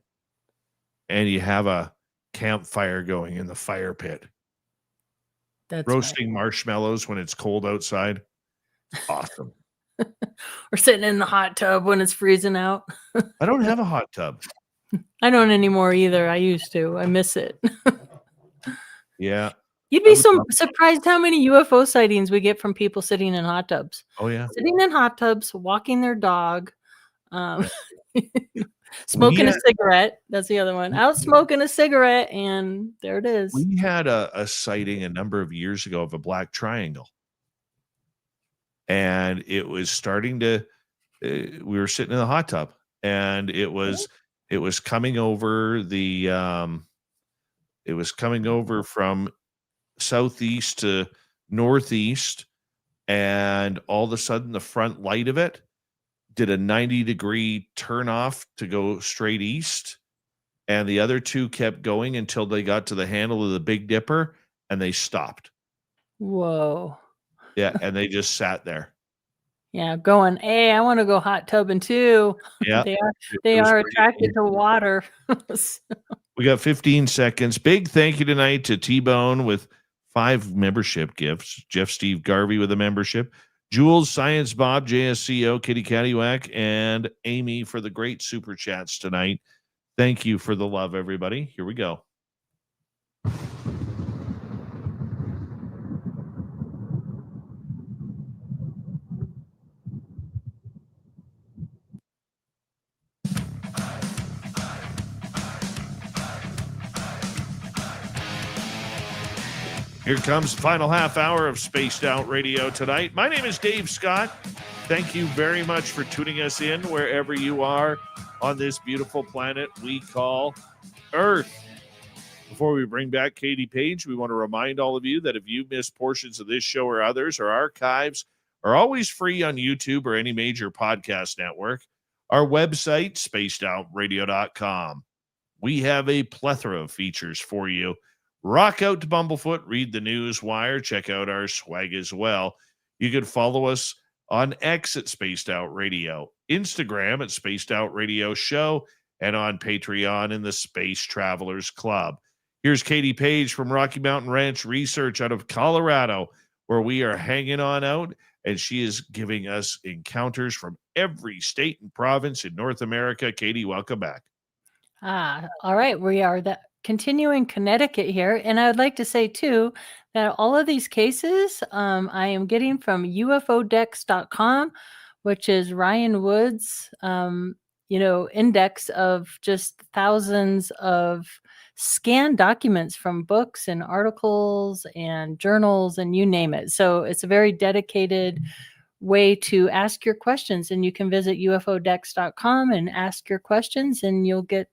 and you have a campfire going in the fire pit. That's roasting marshmallows when it's cold outside. Awesome. Or sitting in the hot tub when it's freezing out. I don't have a hot tub. I don't anymore either. I used to. I miss it. Yeah. You'd be surprised how many UFO sightings we get from people sitting in hot tubs. Oh, yeah. Sitting in hot tubs, walking their dog, smoking a cigarette. That's the other one. Out smoking a cigarette, and there it is. We had a sighting a number of years ago of a black triangle. And it was starting to, we were sitting in the hot tub, and it was coming over it was coming over from southeast to northeast, and all of a sudden the front light of it did a 90-degree turn off to go straight east, and the other two kept going until they got to the handle of the Big Dipper, and they stopped. Whoa. Yeah, and they just sat there. Yeah, going, hey, I want to go hot tubbing too. Yeah, they are it was pretty attracted to amazing. water. We got 15 seconds. Big thank you tonight to T-Bone with 5 membership gifts. Jeff Steve Garvey with a membership. Jules, Science Bob, JSCO, Kitty Caddywhack, and Amy for the great super chats tonight. Thank you for the love, everybody. Here we go. Here comes the final half hour of Spaced Out Radio tonight. My name is Dave Scott. Thank you very much for tuning us in wherever you are on this beautiful planet we call Earth. Before we bring back Katie Page, we want to remind all of you that if you missed portions of this show or others, our archives are always free on YouTube or any major podcast network. Our website, spacedoutradio.com. We have a plethora of features for you. Rock out to Bumblefoot, read the news wire, check out our swag as well. You can follow us on X at Spaced Out Radio, Instagram at Spaced Out Radio Show, and on Patreon in the Space Travelers Club. Here's Katie Page from Rocky Mountain Ranch Research out of Colorado, where we are hanging on out, and she is giving us encounters from every state and province in North America. Katie, welcome back. All right. We are continuing Connecticut here. And I would like to say, too, that all of these cases I am getting from ufodex.com, which is Ryan Wood's, index of just thousands of scanned documents from books and articles and journals and you name it. So it's a very dedicated way to ask your questions. And you can visit ufodex.com and ask your questions, and you'll get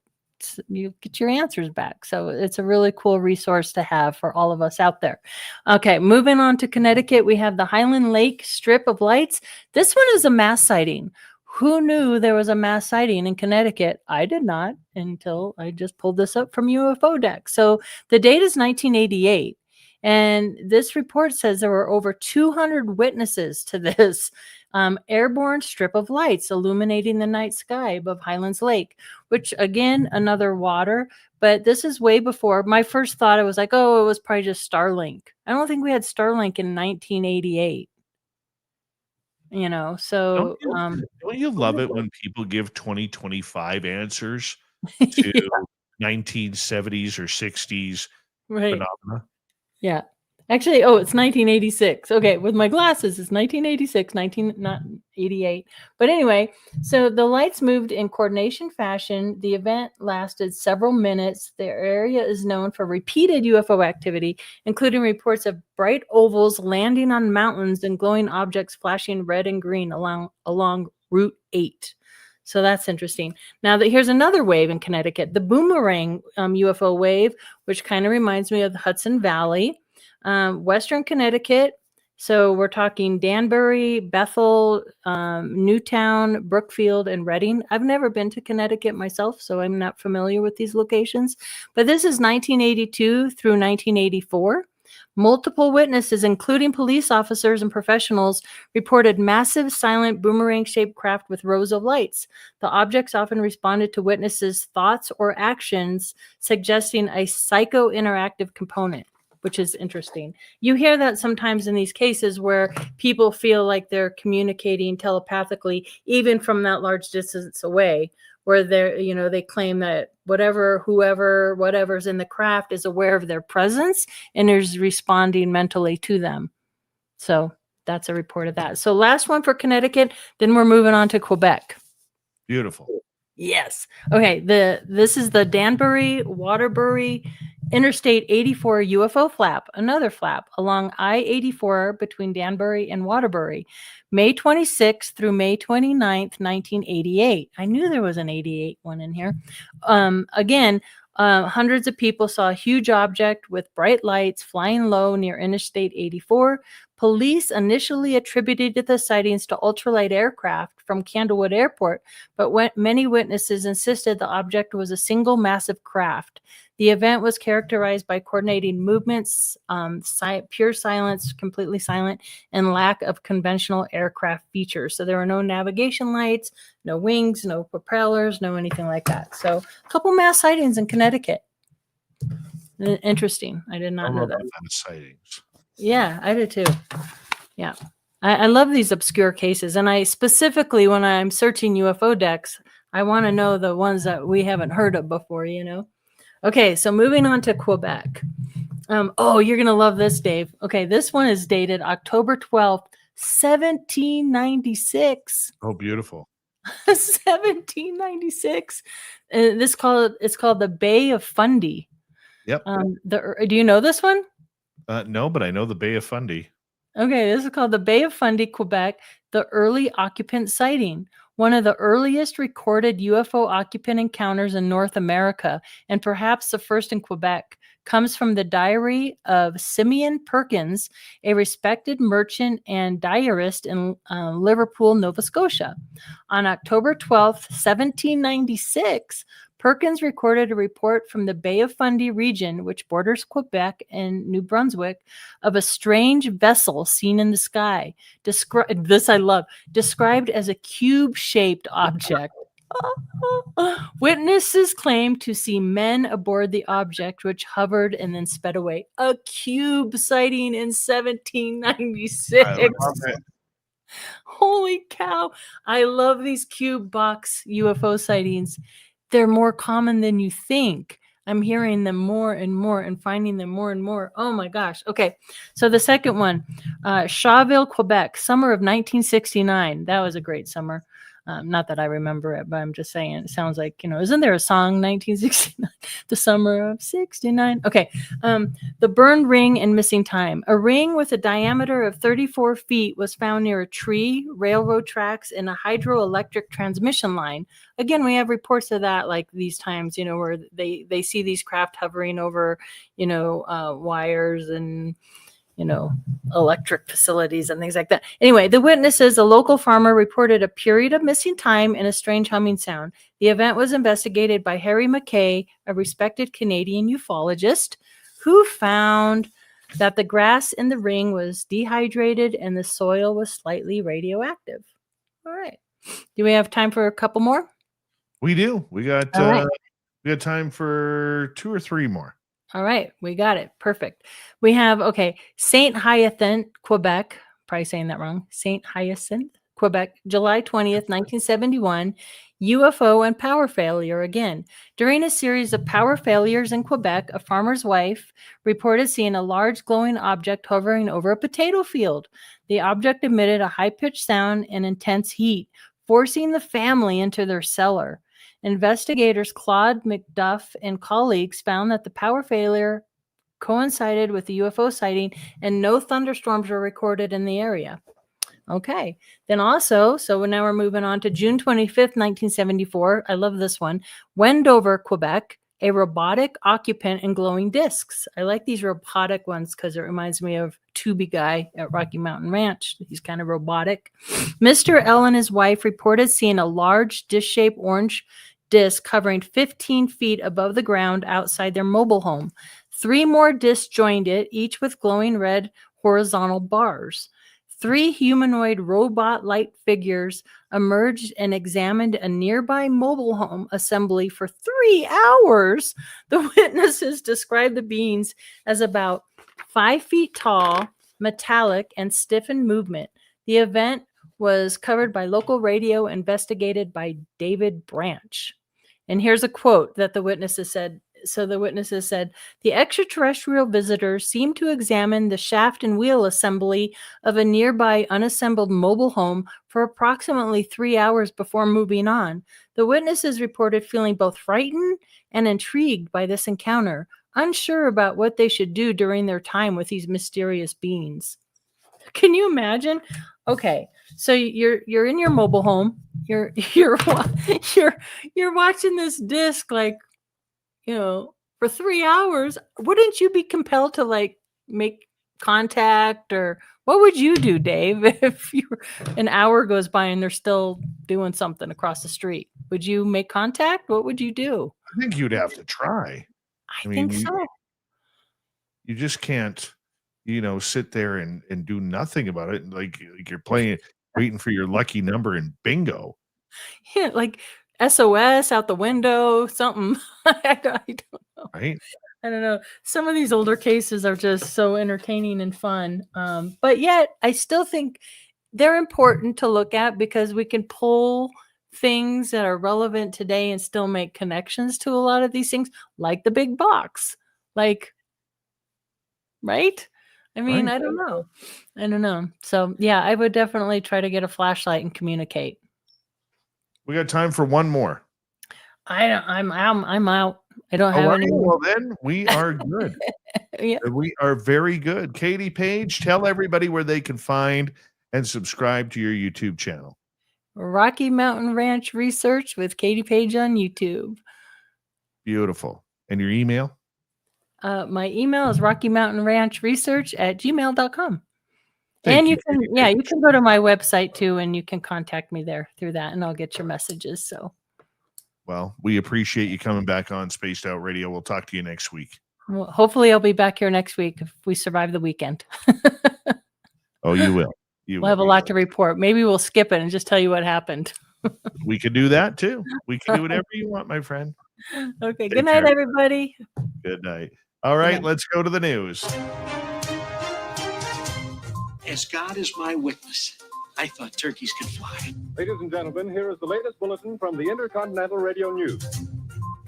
your answers back. So it's a really cool resource to have for all of us out there. Okay, moving on to Connecticut, we have the Highland Lake strip of lights. This one is a mass sighting. Who knew there was a mass sighting in Connecticut? I did not until I just pulled this up from UFODex. So the date is 1988. And this report says there were over 200 witnesses to this airborne strip of lights illuminating the night sky above Highlands Lake, which again, another water, but this is way before. My first thought, I was like, oh, it was probably just Starlink. I don't think we had Starlink in 1988. So don't you love it when people give 2025 answers to 1970s or 60s right phenomena? Yeah. Actually, it's 1986. Okay, with my glasses, it's 1986, not 88. But anyway, so the lights moved in coordination fashion. The event lasted several minutes. The area is known for repeated UFO activity, including reports of bright ovals landing on mountains and glowing objects flashing red and green along Route 8. So that's interesting. Now here's another wave in Connecticut, the boomerang UFO wave, which kind of reminds me of the Hudson Valley. Western Connecticut. So we're talking Danbury, Bethel, Newtown, Brookfield, and Reading. I've never been to Connecticut myself, so I'm not familiar with these locations. But this is 1982 through 1984. Multiple witnesses, including police officers and professionals, reported massive silent boomerang-shaped craft with rows of lights. The objects often responded to witnesses' thoughts or actions, suggesting a psycho-interactive component, which is interesting. You hear that sometimes in these cases where people feel like they're communicating telepathically, even from that large distance away, where they claim that whatever's in the craft is aware of their presence and is responding mentally to them. So that's a report of that. So last one for Connecticut, then we're moving on to Quebec. Beautiful. Yes. Okay. This is the Danbury Waterbury Interstate 84 UFO flap, another flap along I-84 between Danbury and Waterbury, May 26th through May 29th, 1988. I knew there was an 88 one in here. Again, hundreds of people saw a huge object with bright lights flying low near Interstate 84. Police initially attributed the sightings to ultralight aircraft from Candlewood Airport, but many witnesses insisted the object was a single massive craft. The event was characterized by coordinating movements, pure silence, completely silent, and lack of conventional aircraft features. So there were no navigation lights, no wings, no propellers, no anything like that. So a couple mass sightings in Connecticut. Interesting. I did not know that. Sightings. Yeah, I did too. Yeah. I love these obscure cases. And I specifically, when I'm searching UFO decks, I want to know the ones that we haven't heard of before, you know? Okay, so moving on to Quebec. Oh, you're going to love this, Dave. Okay, this one is dated October 12th, 1796. Oh, beautiful. 1796. It's called the Bay of Fundy. Yep. Do you know this one? No, but I know the Bay of Fundy. Okay, this is called the Bay of Fundy, Quebec, the early occupant sighting. One of the earliest recorded UFO occupant encounters in North America, and perhaps the first in Quebec, comes from the diary of Simeon Perkins, a respected merchant and diarist in Liverpool, Nova Scotia. On October 12th, 1796, Perkins recorded a report from the Bay of Fundy region, which borders Quebec and New Brunswick, of a strange vessel seen in the sky. This I love. Described as a cube-shaped object. Witnesses claimed to see men aboard the object, which hovered and then sped away. A cube sighting in 1796. I love it. Holy cow. I love these cube box UFO sightings. They're more common than you think. I'm hearing them more and more and finding them more and more. Oh my gosh. Okay. So the second one, Shawville, Quebec, summer of 1969. That was a great summer. Not that I remember it, but I'm just saying it sounds like, isn't there a song, 1969, the summer of 69? Okay. The burned ring and missing time. A ring with a diameter of 34 feet was found near a tree, railroad tracks, and a hydroelectric transmission line. Again, we have reports of that like these times, where they see these craft hovering over, wires and, electric facilities and things like that. Anyway, the witnesses, a local farmer, reported a period of missing time and a strange humming sound. The event was investigated by Harry McKay, a respected Canadian ufologist, who found that the grass in the ring was dehydrated and the soil was slightly radioactive. All right. Do we have time for a couple more? We do. We got time for 2 or 3 more. All right, we got it. Perfect. We have, St. Hyacinthe, Quebec. Probably saying that wrong. St. Hyacinthe, Quebec, July 20th, 1971. UFO and power failure again. During a series of power failures in Quebec, a farmer's wife reported seeing a large glowing object hovering over a potato field. The object emitted a high-pitched sound and intense heat, forcing the family into their cellar. Investigators Claude McDuff and colleagues found that the power failure coincided with the UFO sighting and no thunderstorms were recorded in the area. Okay. Then also, so now we're moving on to June 25th, 1974. I love this one. Wendover, Quebec, a robotic occupant in glowing discs. I like these robotic ones because it reminds me of Tubby Guy at Rocky Mountain Ranch. He's kind of robotic. Mr. L and his wife reported seeing a large dish-shaped orange disc covering 15 feet above the ground outside their mobile home. 3 more discs joined it, each with glowing red horizontal bars. 3 humanoid robot-like figures emerged and examined a nearby mobile home assembly for 3 hours. The witnesses described the beings as about 5 feet tall, metallic, and stiff in movement. The event was covered by local radio, investigated by David Branch. And here's a quote that the witnesses said. So the witnesses said, the extraterrestrial visitors seemed to examine the shaft and wheel assembly of a nearby unassembled mobile home for approximately 3 hours before moving on. The witnesses reported feeling both frightened and intrigued by this encounter, unsure about what they should do during their time with these mysterious beings. Can you imagine? Okay, so you're in your mobile home. You're watching this disc for 3 hours. Wouldn't you be compelled to make contact, or what would you do, Dave, if an hour goes by and they're still doing something across the street? Would you make contact? What would you do? I think you'd have to try. I think so. You just can't, sit there and do nothing about it. Like you're playing, waiting for your lucky number in bingo. Yeah, like SOS out the window, something. I don't know. Right? I don't know. Some of these older cases are just so entertaining and fun. But yet I still think they're important to look at because we can pull things that are relevant today and still make connections to a lot of these things, like the big box. Like, right? I mean, Right. I don't know. So yeah, I would definitely try to get a flashlight and communicate. We got time for one more. I'm out. I don't have any. Well, then we are good. Yeah. We are very good. Katie Page, tell everybody where they can find and subscribe to your YouTube channel. Rocky Mountain Ranch Research with Katie Page on YouTube. Beautiful. And your email? My email is rockymountainranchresearch@gmail.com. Thank And you, you can go to my website too, and you can contact me there through that, and I'll get your messages. So, Well, we appreciate you coming back on Spaced Out Radio. We'll talk to you next week. well, hopefully I'll be back here next week if we survive the weekend. Oh, you will. We'll have a lot to report. Maybe we'll skip it and just tell you what happened. We could do that too. We can do whatever you want, my friend. Okay. Take Good night, care. everybody. Good night. All right, night. let's go to the news. As God is my witness, I thought turkeys could fly. Ladies and gentlemen, here is the latest bulletin from the Intercontinental Radio News.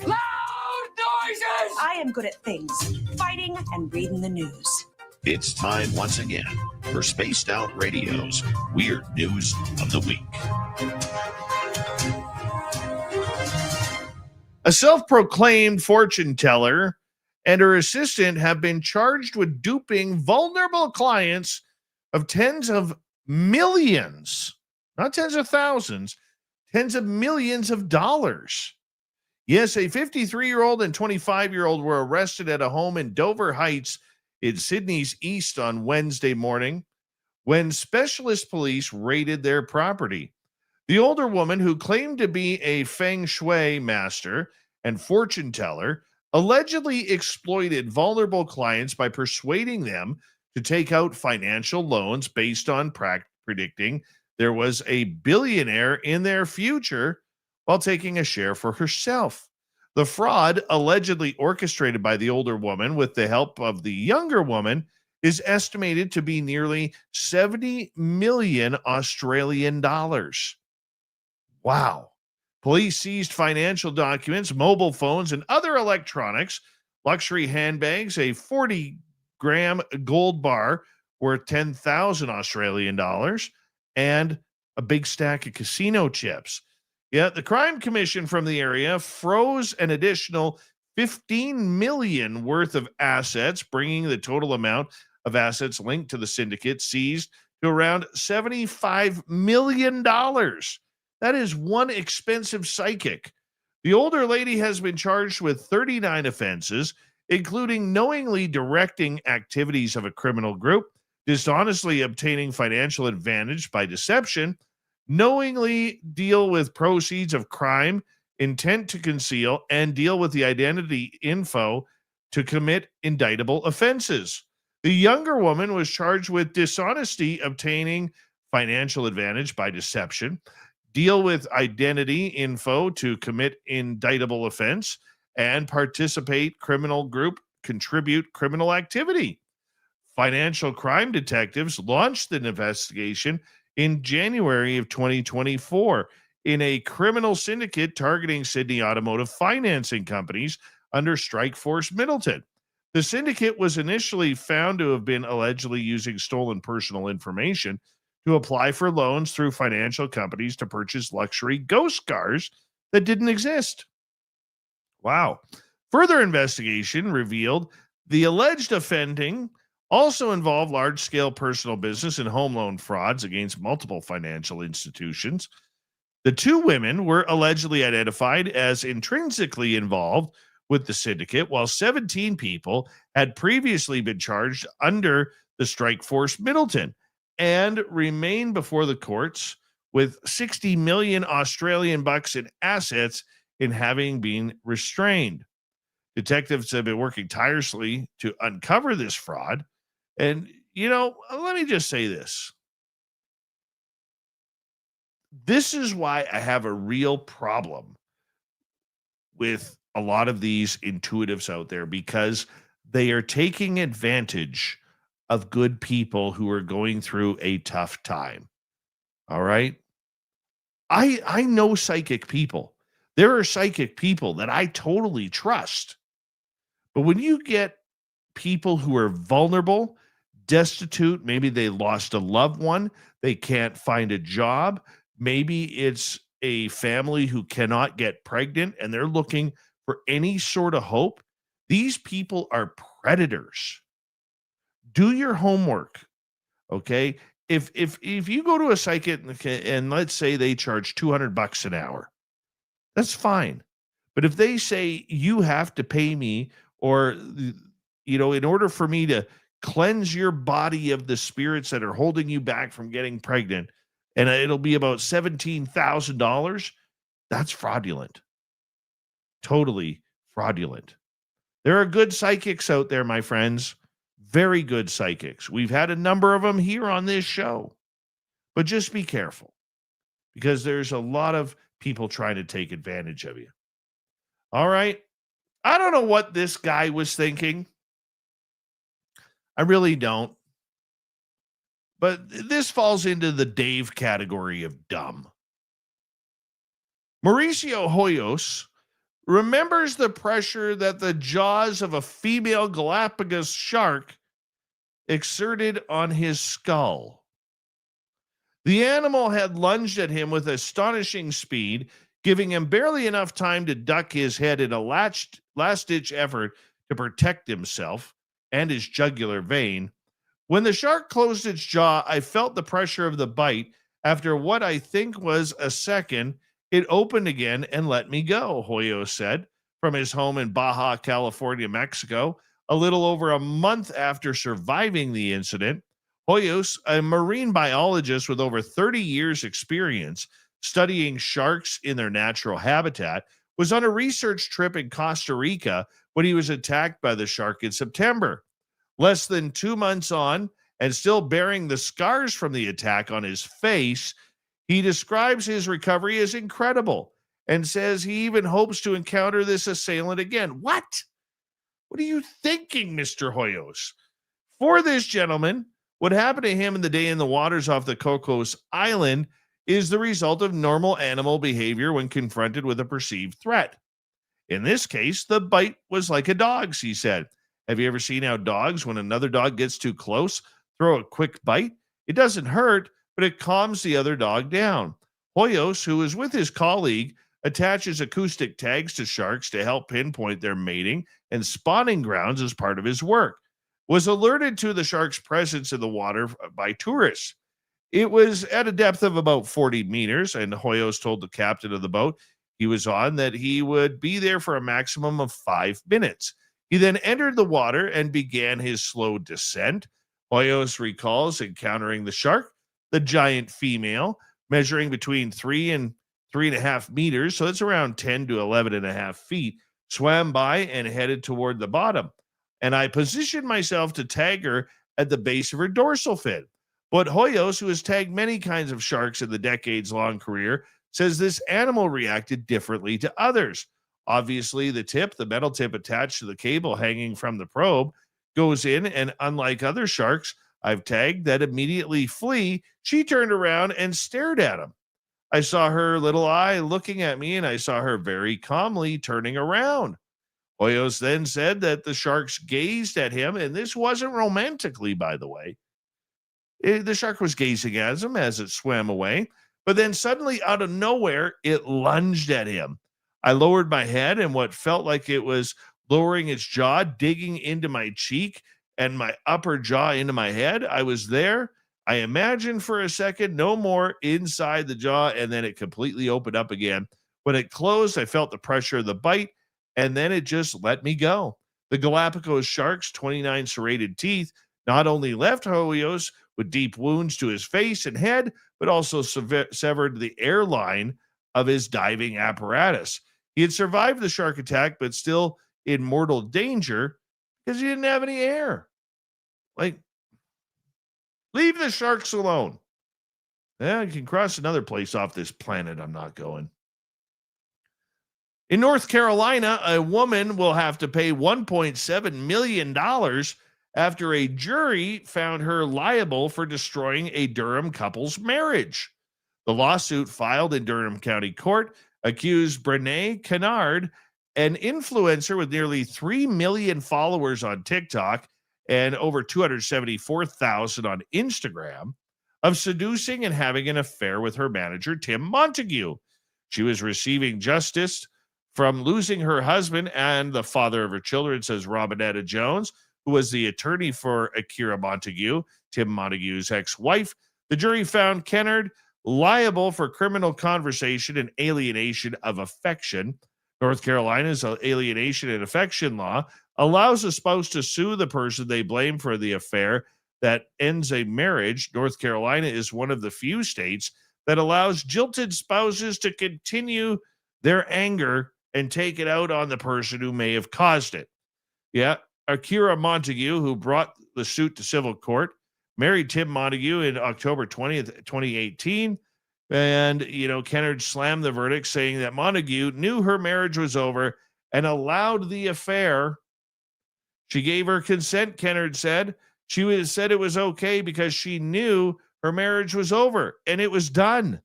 Loud noises! I am good at things, fighting and reading the news. It's time once again for Spaced Out Radio's Weird News of the Week. A self-proclaimed fortune teller and her assistant have been charged with duping vulnerable clients of tens of millions, not tens of thousands, tens of millions of dollars. Yes, a 53-year-old and 25-year-old were arrested at a home in Dover Heights in Sydney's east on Wednesday morning when specialist police raided their property. The older woman, who claimed to be a feng shui master and fortune teller, allegedly exploited vulnerable clients by persuading them to take out financial loans based on predicting there was a billionaire in their future while taking a share for herself. The fraud, allegedly orchestrated by the older woman with the help of the younger woman, is estimated to be nearly 70 million Australian dollars. Wow. Police seized financial documents, mobile phones, and other electronics, luxury handbags, a 40-gram gold bar worth 10,000 Australian dollars, and a big stack of casino chips. Yet the crime commission from the area froze an additional 15 million worth of assets, bringing the total amount of assets linked to the syndicate seized to around $75 million. That is one expensive psychic. The older lady has been charged with 39 offenses, including knowingly directing activities of a criminal group, dishonestly obtaining financial advantage by deception, knowingly deal with proceeds of crime, intent to conceal, and deal with the identity info to commit indictable offenses. The younger woman was charged with dishonesty, obtaining financial advantage by deception, deal with identity info to commit indictable offense, and participate criminal group, contribute criminal activity. Financial crime detectives launched an investigation in January of 2024 in a criminal syndicate targeting Sydney automotive financing companies under Strikeforce Middleton. The syndicate was initially found to have been allegedly using stolen personal information to apply for loans through financial companies to purchase luxury ghost cars that didn't exist. Wow. Further investigation revealed the alleged offending also involved large-scale personal business and home loan frauds against multiple financial institutions. The two women were allegedly identified as intrinsically involved with the syndicate, while 17 people had previously been charged under the strike force Middleton and remain before the courts with 60 million Australian bucks in assets in having been restrained. Detectives have been working tirelessly to uncover this fraud. And, let me just say this. This is why I have a real problem with a lot of these intuitives out there, because they are taking advantage of good people who are going through a tough time. All right. I know psychic people. There are psychic people that I totally trust. But when you get people who are vulnerable, destitute, maybe they lost a loved one, they can't find a job, maybe it's a family who cannot get pregnant and they're looking for any sort of hope, these people are predators. Do your homework, okay? If you go to a psychic and let's say they charge $200 an hour, that's fine. But if they say you have to pay me, or in order for me to cleanse your body of the spirits that are holding you back from getting pregnant, and it'll be about $17,000, that's fraudulent. Totally fraudulent. There are good psychics out there, my friends. Very good psychics. We've had a number of them here on this show. But just be careful, because there's a lot of people trying to take advantage of you. All right. I don't know what this guy was thinking. I really don't. But this falls into the Dave category of dumb. Mauricio Hoyos remembers the pressure that the jaws of a female Galapagos shark exerted on his skull. The animal had lunged at him with astonishing speed, giving him barely enough time to duck his head in a last-ditch effort to protect himself and his jugular vein. When the shark closed its jaw, I felt the pressure of the bite. After what I think was a second, it opened again and let me go, Hoyo said, from his home in Baja California, Mexico, a little over a month after surviving the incident. Hoyos, a marine biologist with over 30 years' experience studying sharks in their natural habitat, was on a research trip in Costa Rica when he was attacked by the shark in September. Less than 2 months on, and still bearing the scars from the attack on his face, he describes his recovery as incredible and says he even hopes to encounter this assailant again. What? What are you thinking, Mr. Hoyos? For this gentleman, what happened to him in the day in the waters off the Cocos Island is the result of normal animal behavior when confronted with a perceived threat. In this case, the bite was like a dog's, he said. Have you ever seen how dogs, when another dog gets too close, throw a quick bite? It doesn't hurt, but it calms the other dog down. Hoyos, who is with his colleague, attaches acoustic tags to sharks to help pinpoint their mating and spawning grounds as part of his work, was alerted to the shark's presence in the water by tourists. It was at a depth of about 40 meters, and Hoyos told the captain of the boat he was on that he would be there for a maximum of 5 minutes. He then entered the water and began his slow descent. Hoyos recalls encountering the shark, the giant female, measuring between 3 and 3.5 meters, so that's around 10 to 11.5 feet, swam by and headed toward the bottom. And I positioned myself to tag her at the base of her dorsal fin. But Hoyos, who has tagged many kinds of sharks in the decades-long career, says this animal reacted differently to others. Obviously, the metal tip attached to the cable hanging from the probe, goes in, and unlike other sharks I've tagged that immediately flee, she turned around and stared at him. I saw her little eye looking at me, and I saw her very calmly turning around. Hoyos then said that the sharks gazed at him, and this wasn't romantically, by the way. The shark was gazing at him as it swam away, but then suddenly, out of nowhere, it lunged at him. I lowered my head, and what felt like it was lowering its jaw, digging into my cheek and my upper jaw into my head. I was there. I imagined for a second, no more inside the jaw, and then it completely opened up again. When it closed, I felt the pressure of the bite, and then it just let me go. The Galapagos shark's 29 serrated teeth not only left Hoyos with deep wounds to his face and head, but also severed the airline of his diving apparatus. He had survived the shark attack, but still in mortal danger because he didn't have any air. Like, leave the sharks alone. Yeah, I can cross another place off this planet. I'm not going. In North Carolina, a woman will have to pay $1.7 million after a jury found her liable for destroying a Durham couple's marriage. The lawsuit filed in Durham County Court accused Brene Kennard, an influencer with nearly 3 million followers on TikTok and over 274,000 on Instagram, of seducing and having an affair with her manager, Tim Montague. She was receiving justice from losing her husband and the father of her children, says Robinetta Jones, who was the attorney for Akira Montague, Tim Montague's ex-wife. The jury found Kennard liable for criminal conversation and alienation of affection. North Carolina's alienation and affection law allows a spouse to sue the person they blame for the affair that ends a marriage. North Carolina is one of the few states that allows jilted spouses to continue their anger and take it out on the person who may have caused it. Yeah, Akira Montague, who brought the suit to civil court, married Tim Montague in October 20th, 2018. And, Kennard slammed the verdict, saying that Montague knew her marriage was over and allowed the affair. She gave her consent, Kennard said. She said it was okay because she knew her marriage was over and it was done.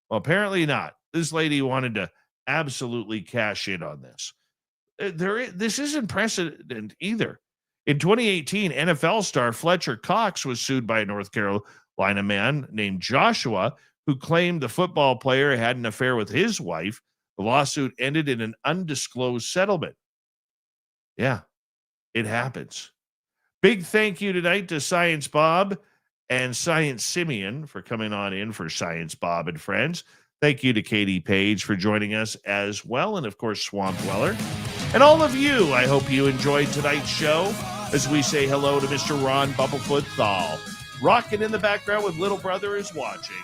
Well, apparently not. This lady wanted to absolutely cash in on this. This isn't precedent either. In 2018, NFL star Fletcher Cox was sued by a North Carolina man named Joshua, who claimed the football player had an affair with his wife. The lawsuit ended in an undisclosed settlement. Yeah, it happens. Big thank you tonight to Science Bob and Science Simeon for coming on in for Science Bob and Friends. Thank you to Katie Page for joining us as well. And of course, Swamp Dweller. And all of you, I hope you enjoyed tonight's show as we say hello to Mr. Ron Bumblefoot Thal. Rocking in the background with Little Brother is Watching.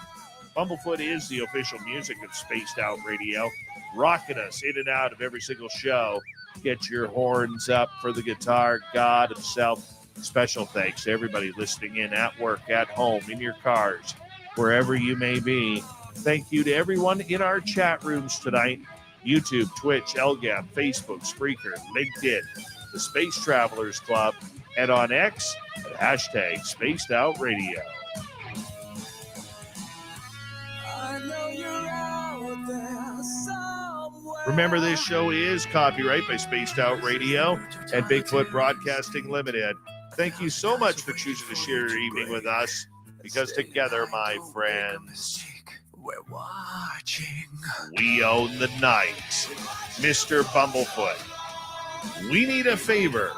Bumblefoot is the official music of Spaced Out Radio, rocking us in and out of every single show. Get your horns up for the guitar god himself. Special thanks to everybody listening in at work, at home, in your cars, wherever you may be. Thank you to everyone in our chat rooms tonight. YouTube, Twitch, Elgab, Facebook, Spreaker, LinkedIn, the Space Travelers Club, and on X at hashtag Spaced Out Radio. Remember, this show is copyright by Spaced Out Radio and Bigfoot Broadcasting Limited. Thank you so much for choosing to share your evening with us, because together, my friends, we're watching. We own the night. Mr. Bumblefoot, we need a favor.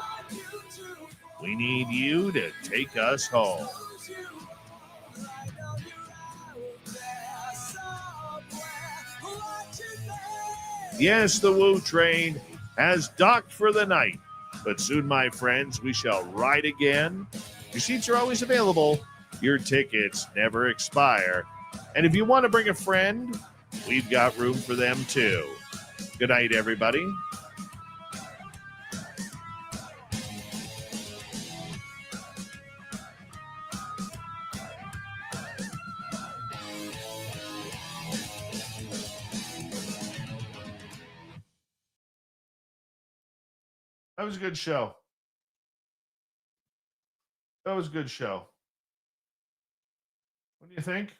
We need you to take us home. Yes, the Woo train has docked for the night, but soon, my friends, we shall ride again. Your seats are always available. Your tickets never expire. And if you want to bring a friend, we've got room for them too. Good night, everybody. That was a good show. That was a good show. What do you think?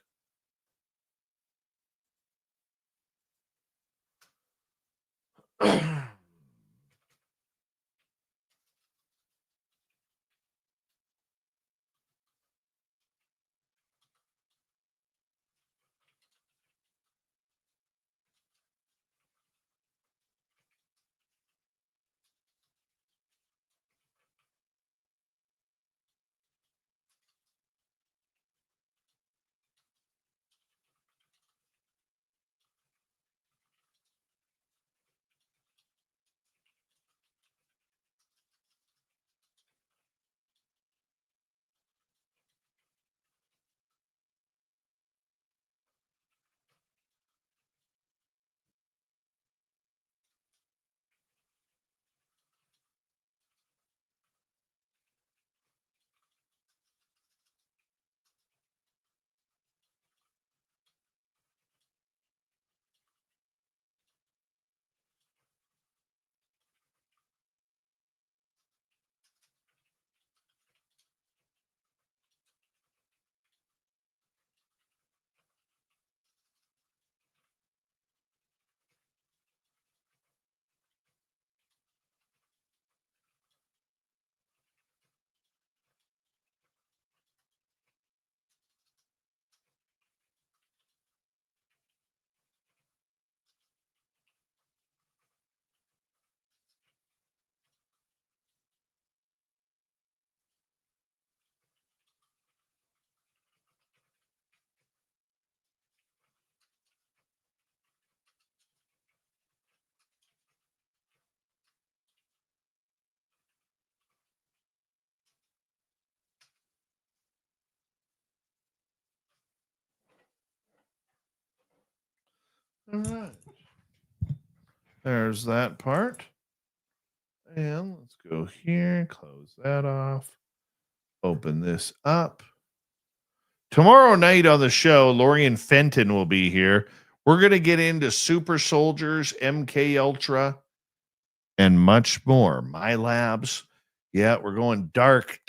All right. There's that part. And let's go here, close that off, open this up. Tomorrow night on the show, Lorian Fenton will be here. We're going to get into super soldiers, MK Ultra, and much more. My labs. Yeah, we're going dark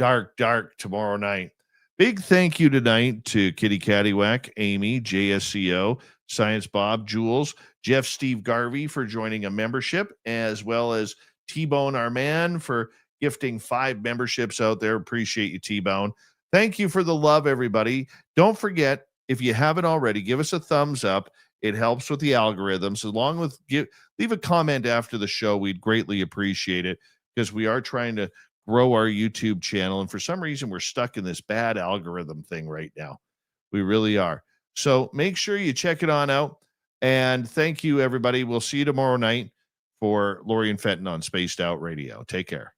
tomorrow night. Big thank you tonight to Kitty Caddywhack, Amy, JSCO, Science Bob, Jules, Jeff Steve Garvey for joining a membership, as well as T-Bone our man for gifting 5 memberships out there. Appreciate you, T-Bone. Thank you for the love, everybody. Don't forget, if you haven't already, give us a thumbs up. It helps with the algorithms. Along with leave a comment after the show. We'd greatly appreciate it because we are trying to grow our YouTube channel. And for some reason, we're stuck in this bad algorithm thing right now. We really are. So make sure you check it on out. And thank you, everybody. We'll see you tomorrow night for Lorian Fenton on Spaced Out Radio. Take care.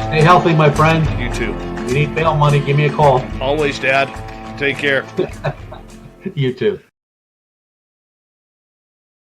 Stay healthy, my friend. You too. You need bail money, give me a call. Always, Dad. Take care. You too.